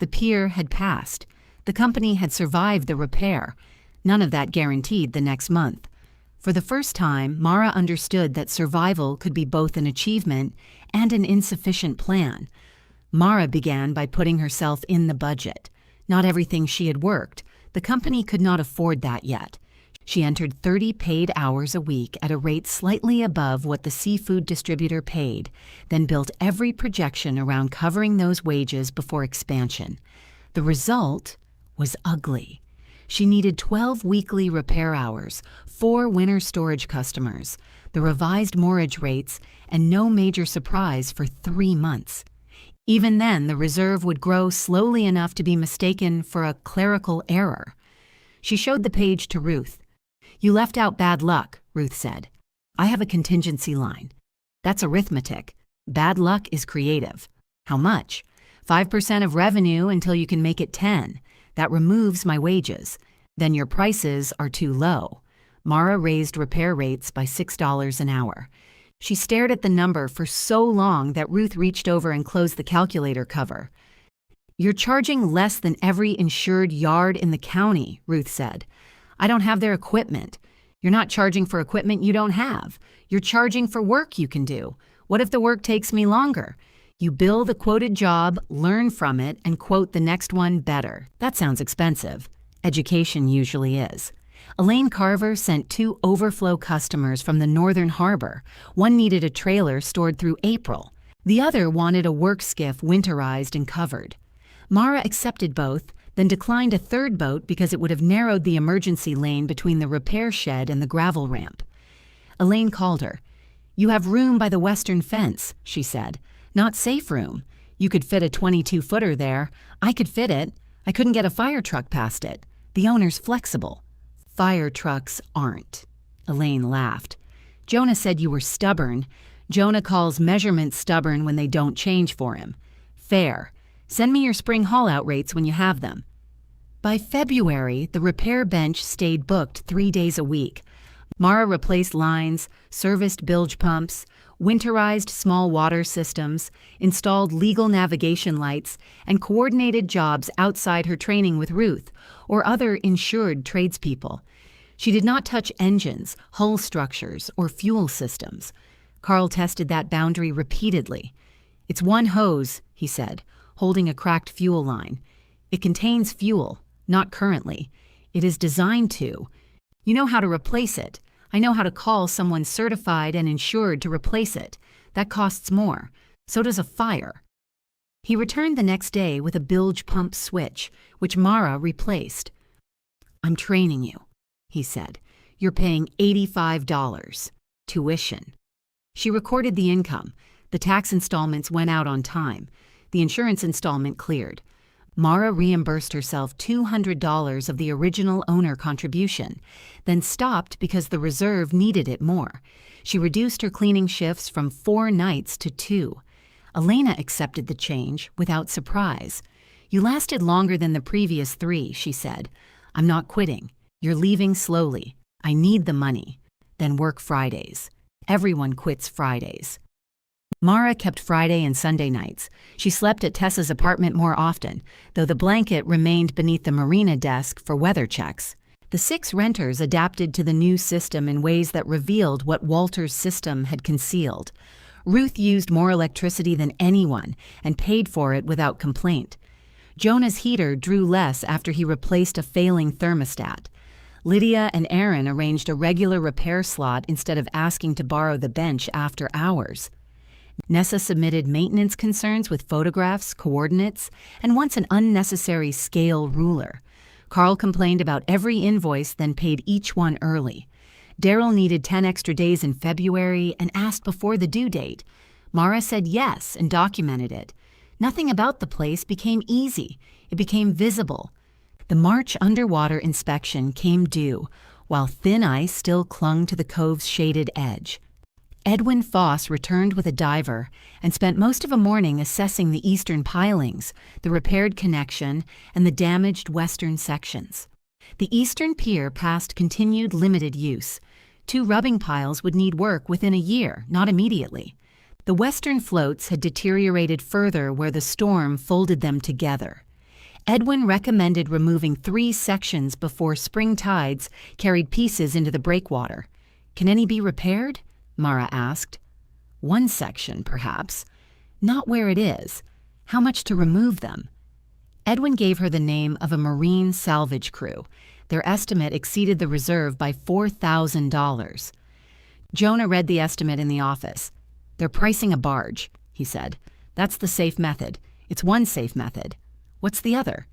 The pier had passed. The company had survived the repair. None of that guaranteed the next month. For the first time, Mara understood that survival could be both an achievement and an insufficient plan. Mara began by putting herself in the budget. Not everything she had worked. The company could not afford that yet. She entered 30 paid hours a week at a rate slightly above what the seafood distributor paid, then built every projection around covering those wages before expansion. The result was ugly. She needed 12 weekly repair hours, 4 winter storage customers, the revised mortgage rates, and no major surprise for 3 months. Even then, the reserve would grow slowly enough to be mistaken for a clerical error. She showed the page to Ruth. "You left out bad luck," Ruth said. "I have a contingency line. That's arithmetic. Bad luck is creative." "How much?" 5% of revenue until you can make it 10. That removes my wages. Then your prices are too low. Mara raised repair rates by $6 an hour. She stared at the number for so long that Ruth reached over and closed the calculator cover. "You're charging less than every insured yard in the county," Ruth said. "I don't have their equipment." "You're not charging for equipment you don't have. You're charging for work you can do. What if the work takes me longer?" You bill the quoted job, learn from it, and quote the next one better. That sounds expensive. Education usually is. Elaine Carver sent 2 overflow customers from the Northern Harbor. One needed a trailer stored through April. The other wanted a work skiff winterized and covered. Mara accepted both, then declined a third boat because it would have narrowed the emergency lane between the repair shed and the gravel ramp. Elaine called her. "You have room by the western fence," she said. "Not safe room. You could fit a 22-footer there. I could fit it. I couldn't get a fire truck past it. The owner's flexible." "Fire trucks aren't." Elaine laughed. "Jonah said you were stubborn. Jonah calls measurements stubborn when they don't change for him. Fair. Send me your spring haul-out rates when you have them." By February, the repair bench stayed booked 3 days a week. Mara replaced lines, serviced bilge pumps, winterized small water systems, installed legal navigation lights, and coordinated jobs outside her training with Ruth or other insured tradespeople. She did not touch engines, hull structures, or fuel systems. Carl tested that boundary repeatedly. "It's one hose," he said, holding a cracked fuel line. "It contains fuel, not currently. It is designed to. You know how to replace it. I know how to call someone certified and insured to replace it. That costs more. So does a fire." He returned the next day with a bilge pump switch, which Mara replaced. "I'm training you," he said. "You're paying $85. Tuition." She recorded the income. The tax installments went out on time. The insurance installment cleared. Mara reimbursed herself $200 of the original owner contribution, then stopped because the reserve needed it more. She reduced her cleaning shifts from 4 nights to 2. Elena accepted the change without surprise. "You lasted longer than the previous 3, she said. "I'm not quitting. You're leaving slowly. I need the money. Then work Fridays. Everyone quits Fridays." Mara kept Friday and Sunday nights. She slept at Tessa's apartment more often, though the blanket remained beneath the Marina desk for weather checks. The 6 renters adapted to the new system in ways that revealed what Walter's system had concealed. Ruth used more electricity than anyone and paid for it without complaint. Jonah's heater drew less after he replaced a failing thermostat. Lydia and Aaron arranged a regular repair slot instead of asking to borrow the bench after hours. Nessa submitted maintenance concerns with photographs, coordinates, and once an unnecessary scale ruler. Carl complained about every invoice, then paid each one early. Daryl needed 10 extra days in February and asked before the due date. Mara said yes and documented it. Nothing about the place became easy. It became visible. The March underwater inspection came due, while thin ice still clung to the cove's shaded edge. Edwin Foss returned with a diver and spent most of a morning assessing the eastern pilings, the repaired connection, and the damaged western sections. The eastern pier passed continued limited use. 2 rubbing piles would need work within a year, not immediately. The western floats had deteriorated further where the storm folded them together. Edwin recommended removing 3 sections before spring tides carried pieces into the breakwater. "Can any be repaired?" Mara asked. "1 section, perhaps. Not where it is. How much to remove them?" Edwin gave her the name of a marine salvage crew. Their estimate exceeded the reserve by $4,000. Jonah read the estimate in the office. "They're pricing a barge," he said. "That's the safe method. It's one safe method. What's the other?"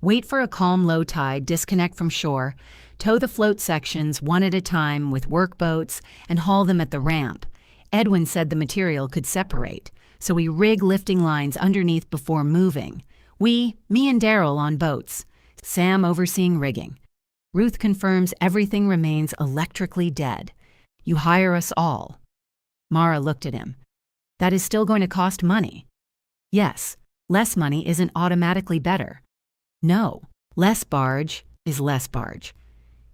"Wait for a calm low tide, disconnect from shore, tow the float sections one at a time with work boats, and haul them at the ramp. Edwin said the material could separate, so we rig lifting lines underneath before moving. Me and Daryl on boats. Sam overseeing rigging. Ruth confirms everything remains electrically dead. You hire us all." Mara looked at him. "That is still going to cost money." "Yes, less money isn't automatically better." "No, less barge is less barge."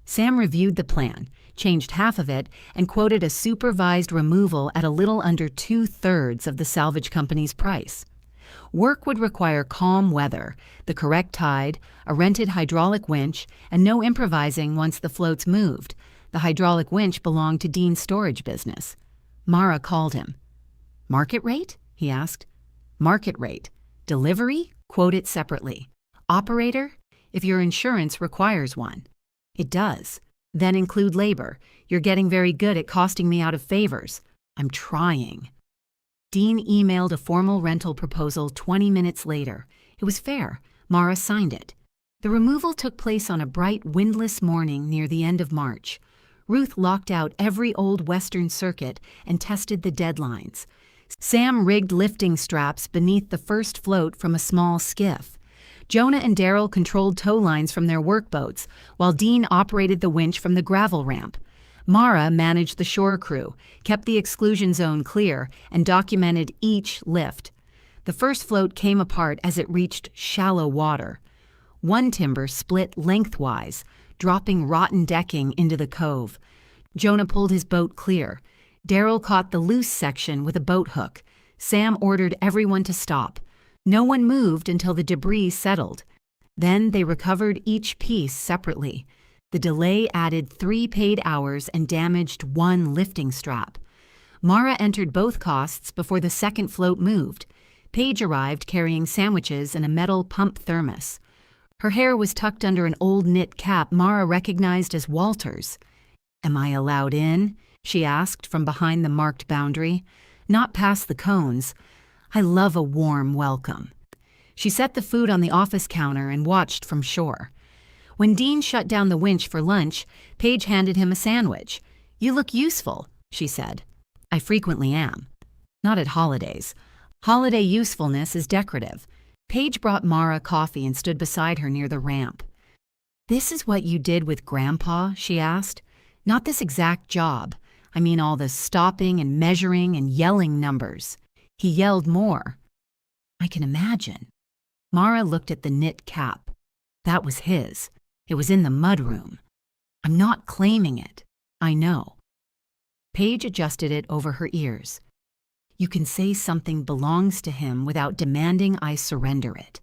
Sam reviewed the plan, changed half of it, and quoted a supervised removal at a little under 2/3 of the salvage company's price. Work would require calm weather, the correct tide, a rented hydraulic winch, and no improvising once the floats moved. The hydraulic winch belonged to Dean's storage business. Mara called him. "Market rate?" he asked. Market rate. Delivery? Quote it separately. Operator? If your insurance requires one. It does. Then include labor. You're getting very good at costing me out of favors. I'm trying. Dean emailed a formal rental proposal 20 minutes later. It was fair. Mara signed it. The removal took place on a bright, windless morning near the end of March. Ruth locked out every old Western circuit and tested the deadlines. Sam rigged lifting straps beneath the first float from a small skiff. Jonah and Daryl controlled tow lines from their workboats, while Dean operated the winch from the gravel ramp. Mara managed the shore crew, kept the exclusion zone clear, and documented each lift. The first float came apart as it reached shallow water. One timber split lengthwise, dropping rotten decking into the cove. Jonah pulled his boat clear. Daryl caught the loose section with a boat hook. Sam ordered everyone to stop. No one moved until the debris settled. Then they recovered each piece separately. The delay added 3 paid hours and damaged 1 lifting strap. Mara entered both costs before the second float moved. Paige arrived carrying sandwiches and a metal pump thermos. Her hair was tucked under an old knit cap Mara recognized as Walter's. "Am I allowed in?" she asked from behind the marked boundary. "Not past the cones. I love a warm welcome." She set the food on the office counter and watched from shore. When Dean shut down the winch for lunch, Paige handed him a sandwich. "You look useful," she said. "I frequently am. Not at holidays. Holiday usefulness is decorative." Paige brought Mara coffee and stood beside her near the ramp. "This is what you did with Grandpa?" she asked. "Not this exact job. I mean all the stopping and measuring and yelling numbers. He yelled more." "I can imagine." Mara looked at the knit cap. "That was his. It was in the mudroom. I'm not claiming it. I know." Paige adjusted it over her ears. "You can say something belongs to him without demanding I surrender it."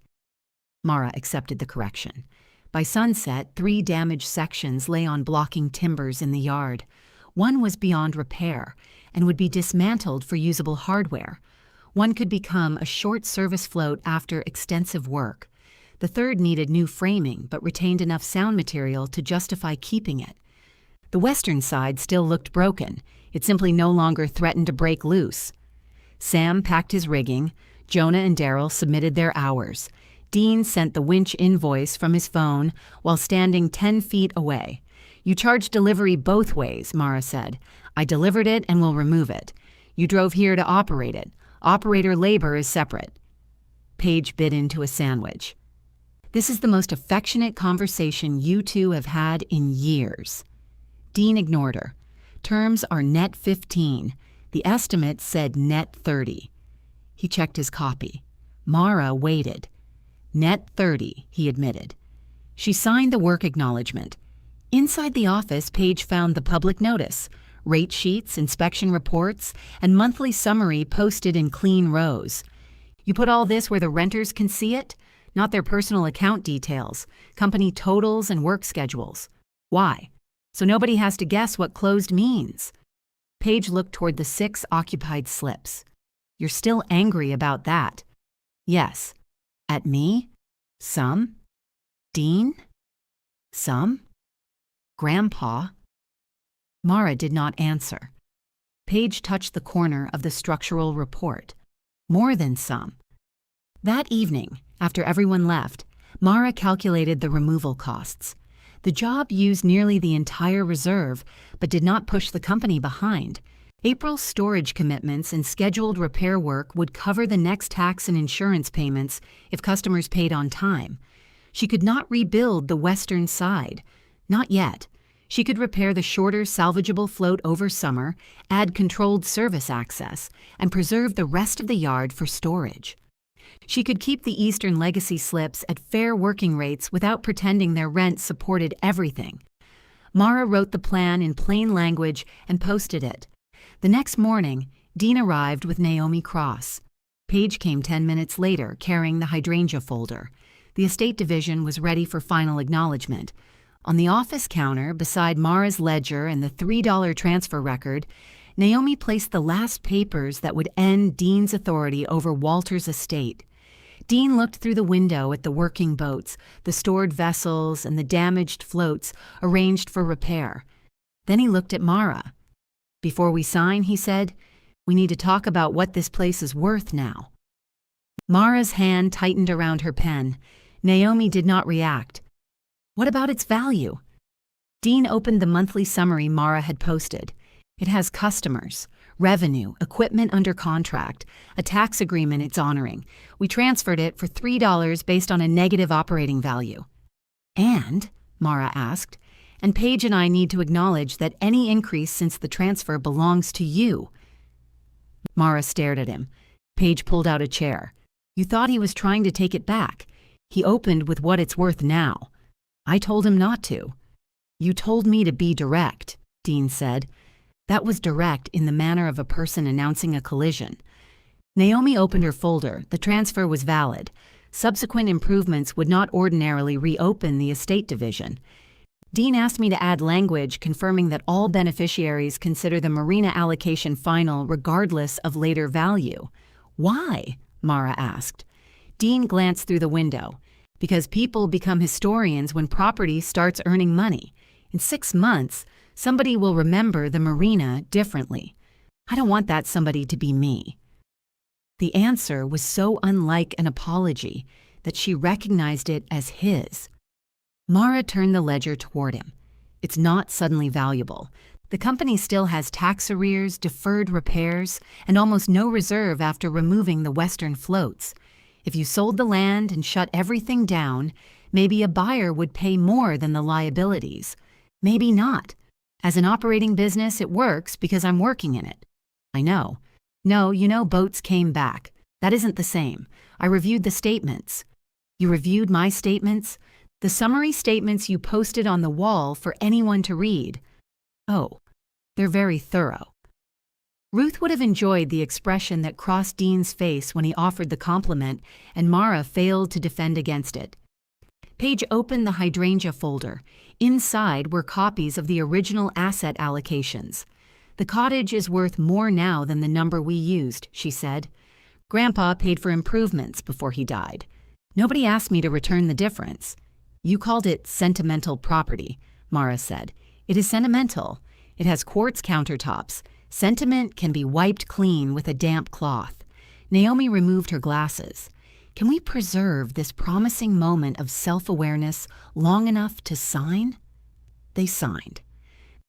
Mara accepted the correction. By sunset, 3 damaged sections lay on blocking timbers in the yard. One was beyond repair and would be dismantled for usable hardware. One could become a short service float after extensive work. The third needed new framing but retained enough sound material to justify keeping it. The western side still looked broken. It simply no longer threatened to break loose. Sam packed his rigging. Jonah and Daryl submitted their hours. Dean sent the winch invoice from his phone while standing 10 feet away. "You charge delivery both ways," Mara said. "I delivered it and will remove it. You drove here to operate it. Operator labor is separate." Paige bit into a sandwich. "This is the most affectionate conversation you two have had in years." Dean ignored her. "Terms are net 15. The estimate said net 30. He checked his copy. Mara waited. "Net 30, he admitted. She signed the work acknowledgement. Inside the office, Paige found the public notice, rate sheets, inspection reports, and monthly summary posted in clean rows. "You put all this where the renters can see it? Not their personal account details, company totals, and work schedules. Why? So nobody has to guess what closed means." Paige looked toward the 6 occupied slips. "You're still angry about that?" "Yes." "At me? Some? Dean? Some? Grandpa?" Mara did not answer. Paige touched the corner of the structural report. "More than some." That evening, after everyone left, Mara calculated the removal costs. The job used nearly the entire reserve, but did not push the company behind. April's storage commitments and scheduled repair work would cover the next tax and insurance payments if customers paid on time. She could not rebuild the western side. Not yet. She could repair the shorter salvageable float over summer, add controlled service access, and preserve the rest of the yard for storage. She could keep the Eastern Legacy slips at fair working rates without pretending their rent supported everything. Mara wrote the plan in plain language and posted it. The next morning, Dean arrived with Naomi Cross. Paige came 10 minutes later, carrying the hydrangea folder. The estate division was ready for final acknowledgement. On the office counter, beside Mara's ledger and the $3 transfer record, Naomi placed the last papers that would end Dean's authority over Walter's estate. Dean looked through the window at the working boats, the stored vessels, and the damaged floats arranged for repair. Then he looked at Mara. "Before we sign," he said, "we need to talk about what this place is worth now." Mara's hand tightened around her pen. Naomi did not react. "What about its value?" Dean opened the monthly summary Mara had posted. "It has customers, revenue, equipment under contract, a tax agreement it's honoring. We transferred it for $3 based on a negative operating value." "And?" Mara asked. "And Paige and I need to acknowledge that any increase since the transfer belongs to you." Mara stared at him. Paige pulled out a chair. "You thought he was trying to take it back. He opened with what it's worth now. I told him not to." "You told me to be direct," Dean said. That was direct in the manner of a person announcing a collision. Naomi opened her folder. The transfer was valid. Subsequent improvements would not ordinarily reopen the estate division. Dean asked me to add language confirming that all beneficiaries consider the Marina allocation final regardless of later value. "Why?" Mara asked. Dean glanced through the window. "Because people become historians when property starts earning money. In 6 months, somebody will remember the Marina differently. I don't want that somebody to be me." The answer was so unlike an apology that she recognized it as his. Mara turned the ledger toward him. "It's not suddenly valuable. The company still has tax arrears, deferred repairs, and almost no reserve after removing the western floats. If you sold the land and shut everything down, maybe a buyer would pay more than the liabilities. Maybe not. As an operating business, it works because I'm working in it." "I know." "No, boats came back. That isn't the same. I reviewed the statements." "You reviewed my statements?" "The summary statements you posted on the wall for anyone to read." "Oh, they're very thorough." Ruth would have enjoyed the expression that crossed Dean's face when he offered the compliment, and Mara failed to defend against it. Paige opened the hydrangea folder. Inside were copies of the original asset allocations. "The cottage is worth more now than the number we used," she said. "Grandpa paid for improvements before he died. Nobody asked me to return the difference." "You called it sentimental property," Mara said. "It is sentimental. It has quartz countertops. Sentiment can be wiped clean with a damp cloth." Naomi removed her glasses. "Can we preserve this promising moment of self-awareness long enough to sign?" They signed.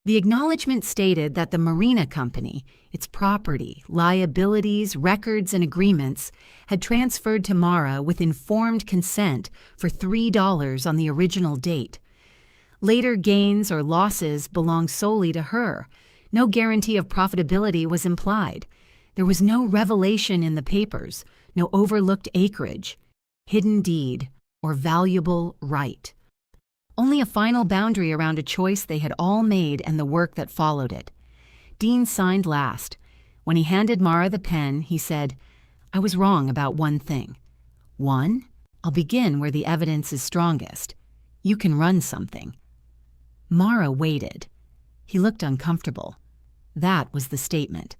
The acknowledgement stated that the Marina Company, its property, liabilities, records, and agreements, had transferred to Mara with informed consent for $3 on the original date. Later gains or losses belonged solely to her. No guarantee of profitability was implied. There was no revelation in the papers, no overlooked acreage, hidden deed, or valuable right. Only a final boundary around a choice they had all made and the work that followed it. Dean signed last. When he handed Mara the pen, he said, "I was wrong about one thing." "One?" "I'll begin where the evidence is strongest. You can run something." Mara waited. He looked uncomfortable. That was the statement.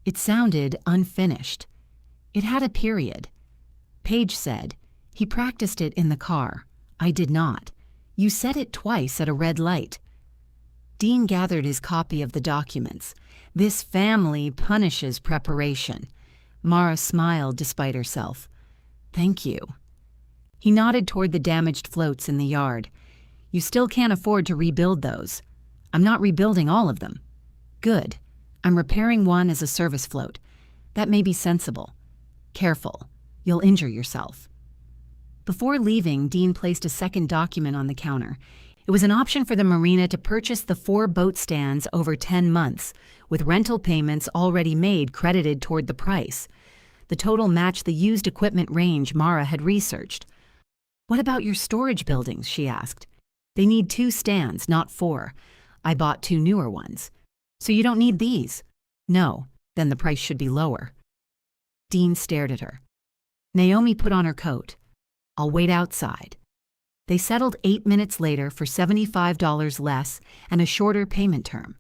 It sounded unfinished. It had a period. Paige said, "He practiced it in the car. I did not. You said it twice at a red light." Dean gathered his copy of the documents. "This family punishes preparation." Mara smiled despite herself. "Thank you." He nodded toward the damaged floats in the yard. "You still can't afford to rebuild those." "I'm not rebuilding all of them." "Good. I'm repairing one as a service float. That may be sensible. Careful. You'll injure yourself." Before leaving, Dean placed a second document on the counter. It was an option for the Marina to purchase the 4 boat stands over 10 months, with rental payments already made credited toward the price. The total matched the used equipment range Mara had researched. "What about your storage buildings?" she asked. "They need 2 stands, not 4. I bought 2 newer ones." "So you don't need these?" "No, then the price should be lower." Dean stared at her. Naomi put on her coat. "I'll wait outside." They settled 8 minutes later for $75 less and a shorter payment term.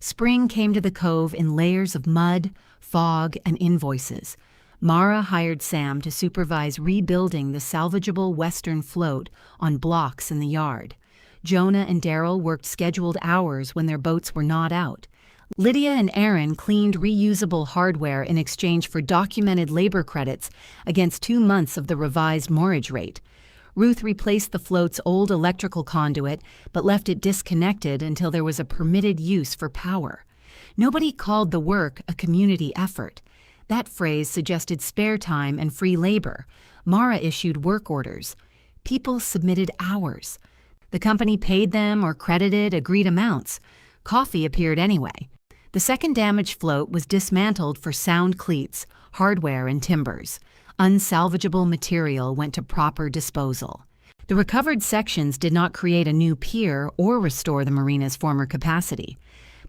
Spring came to the cove in layers of mud, fog, and invoices. Mara hired Sam to supervise rebuilding the salvageable western float on blocks in the yard. Jonah and Daryl worked scheduled hours when their boats were not out. Lydia and Aaron cleaned reusable hardware in exchange for documented labor credits against 2 months of the revised moorage rate. Ruth replaced the float's old electrical conduit but left it disconnected until there was a permitted use for power. Nobody called the work a community effort. That phrase suggested spare time and free labor. Mara issued work orders. People submitted hours. The company paid them or credited agreed amounts. Coffee appeared anyway. The second damaged float was dismantled for sound cleats, hardware, and timbers. Unsalvageable material went to proper disposal. The recovered sections did not create a new pier or restore the marina's former capacity.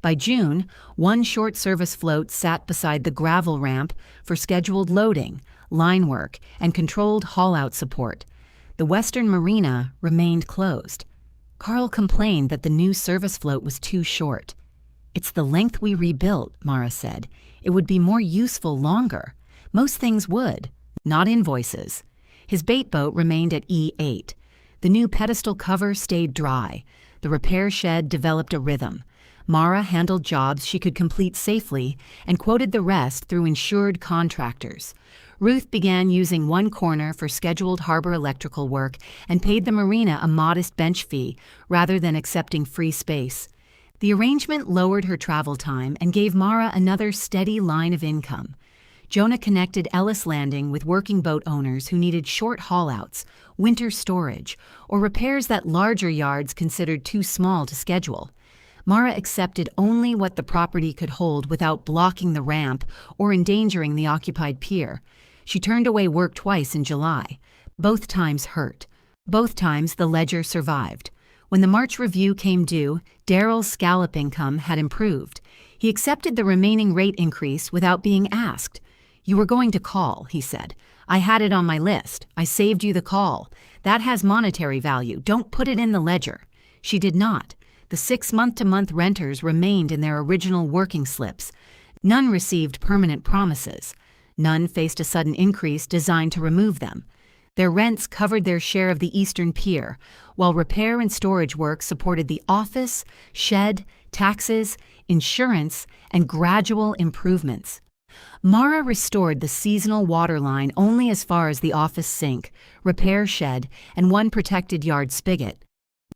By June, one short-service float sat beside the gravel ramp for scheduled loading, line work, and controlled haul-out support. The western marina remained closed. Carl complained that the new service float was too short. "It's the length we rebuilt," Mara said. "It would be more useful longer. Most things would, not invoices." His bait boat remained at E8. The new pedestal cover stayed dry. The repair shed developed a rhythm. Mara handled jobs she could complete safely and quoted the rest through insured contractors. Ruth began using one corner for scheduled harbor electrical work and paid the marina a modest bench fee rather than accepting free space. The arrangement lowered her travel time and gave Mara another steady line of income. Jonah connected Ellis Landing with working boat owners who needed short haul-outs, winter storage, or repairs that larger yards considered too small to schedule. Mara accepted only what the property could hold without blocking the ramp or endangering the occupied pier. She turned away work twice in July. Both times hurt. Both times the ledger survived. When the March review came due, Daryl's scallop income had improved. He accepted the remaining rate increase without being asked. "You were going to call," he said. "I had it on my list. I saved you the call. That has monetary value. Don't put it in the ledger." She did not. The 6 month-to-month renters remained in their original working slips. None received permanent promises. None faced a sudden increase designed to remove them. Their rents covered their share of the eastern pier, while repair and storage work supported the office, shed, taxes, insurance, and gradual improvements. Mara restored the seasonal water line only as far as the office sink, repair shed, and one protected yard spigot.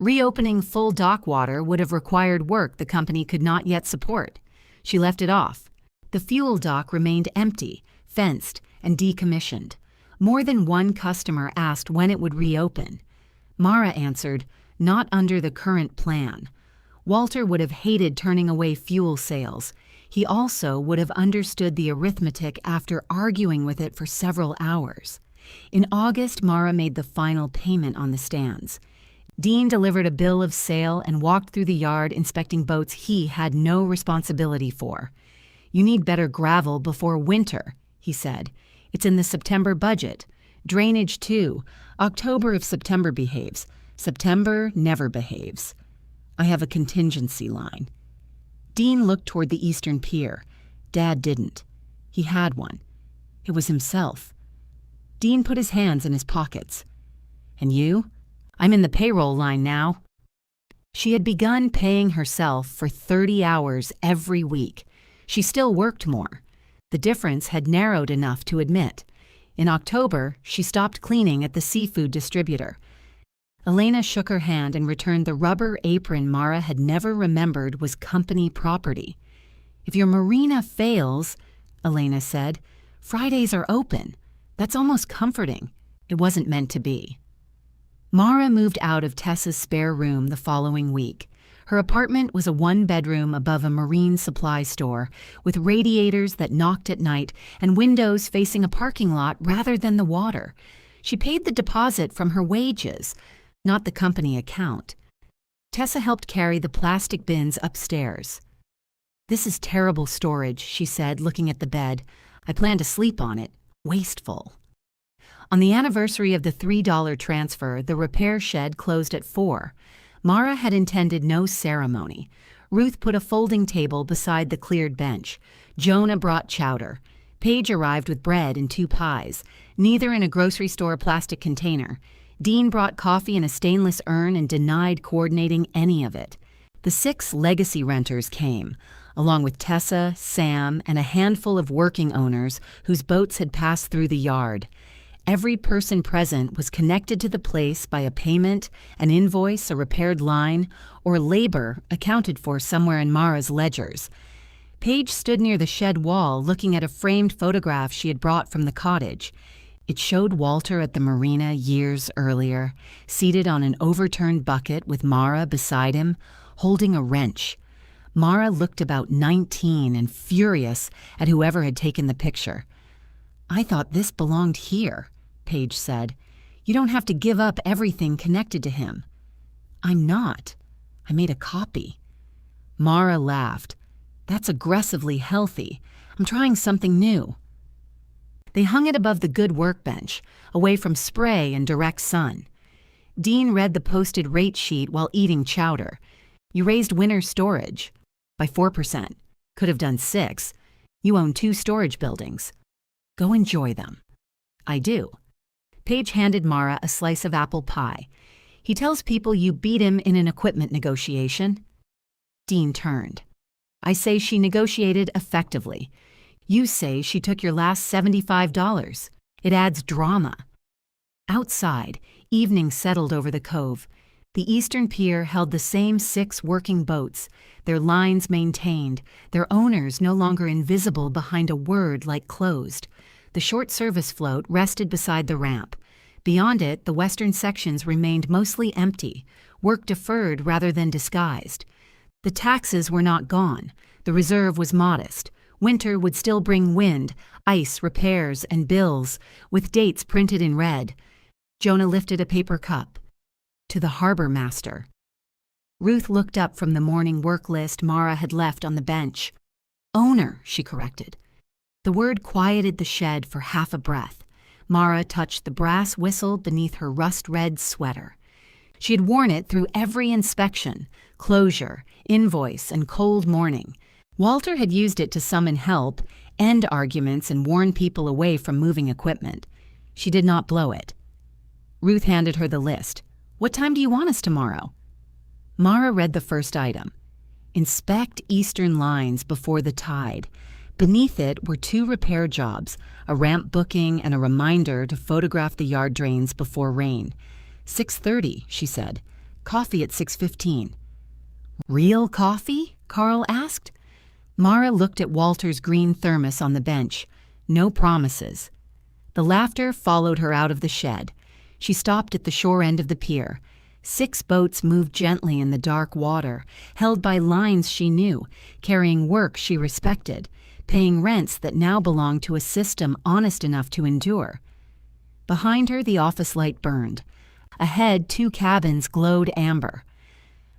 Reopening full dock water would have required work the company could not yet support. She left it off. The fuel dock remained empty, fenced, and decommissioned. More than one customer asked when it would reopen. Mara answered, "Not under the current plan." Walter would have hated turning away fuel sales. He also would have understood the arithmetic after arguing with it for several hours. In August, Mara made the final payment on the stands. Dean delivered a bill of sale and walked through the yard inspecting boats he had no responsibility for. "You need better gravel before winter," he said. "It's in the September budget. Drainage too. October if September behaves. September never behaves. I have a contingency line." Dean looked toward the eastern pier. Dad didn't. He had one. It was himself. Dean put his hands in his pockets. "And you? I'm in the payroll line now." She had begun paying herself for 30 hours every week. She still worked more. The difference had narrowed enough to admit. In October, she stopped cleaning at the seafood distributor. Elena shook her hand and returned the rubber apron Mara had never remembered was company property. "If your marina fails," Elena said, "Fridays are open. That's almost comforting." It wasn't meant to be. Mara moved out of Tessa's spare room the following week. Her apartment was a one-bedroom above a marine supply store, with radiators that knocked at night and windows facing a parking lot rather than the water. She paid the deposit from her wages, not the company account. Tessa helped carry the plastic bins upstairs. "This is terrible storage," she said, looking at the bed. "I plan to sleep on it. Wasteful." On the anniversary of the $3 transfer, the repair shed closed at 4. Mara had intended no ceremony. Ruth put a folding table beside the cleared bench. Jonah brought chowder. Paige arrived with bread and 2 pies, neither in a grocery store plastic container. Dean brought coffee in a stainless urn and denied coordinating any of it. The 6 legacy renters came, along with Tessa, Sam, and a handful of working owners whose boats had passed through the yard. Every person present was connected to the place by a payment, an invoice, a repaired line, or labor accounted for somewhere in Mara's ledgers. Paige stood near the shed wall looking at a framed photograph she had brought from the cottage. It showed Walter at the Marina years earlier, seated on an overturned bucket with Mara beside him, holding a wrench. Mara looked about 19 and furious at whoever had taken the picture. "I thought this belonged here," Paige said. "You don't have to give up everything connected to him." "I'm not. I made a copy." Mara laughed. "That's aggressively healthy. I'm trying something new." They hung it above the good workbench, away from spray and direct sun. Dean read the posted rate sheet while eating chowder. "You raised winter storage by 4%. Could have done 6. You own 2 storage buildings. Go enjoy them." "I do." Paige handed Mara a slice of apple pie. "He tells people you beat him in an equipment negotiation." Dean turned. "I say she negotiated effectively. You say she took your last $75. It adds drama." Outside, evening settled over the cove. The eastern pier held the same 6 working boats, their lines maintained, their owners no longer invisible behind a word like closed. The short service float rested beside the ramp. Beyond it, the western sections remained mostly empty, work deferred rather than disguised. The taxes were not gone. The reserve was modest. Winter would still bring wind, ice, repairs, and bills, with dates printed in red. Jonah lifted a paper cup. "To the harbor master." Ruth looked up from the morning work list Mara had left on the bench. "Owner," she corrected. The word quieted the shed for half a breath. Mara touched the brass whistle beneath her rust-red sweater. She had worn it through every inspection, closure, invoice, and cold morning. Walter had used it to summon help, end arguments, and warn people away from moving equipment. She did not blow it. Ruth handed her the list. "What time do you want us tomorrow?" Mara read the first item. "Inspect eastern lines before the tide." Beneath it were 2 repair jobs, a ramp booking and a reminder to photograph the yard drains before rain. 6:30, she said. "Coffee at 6:15. "Real coffee?" Carl asked. Mara looked at Walter's green thermos on the bench. No promises. The laughter followed her out of the shed. She stopped at the shore end of the pier. 6 boats moved gently in the dark water, held by lines she knew, carrying work she respected, paying rents that now belonged to a system honest enough to endure. Behind her, the office light burned. Ahead, 2 cabins glowed amber.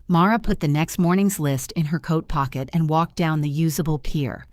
Mara put the next morning's list in her coat pocket and walked down the usable pier.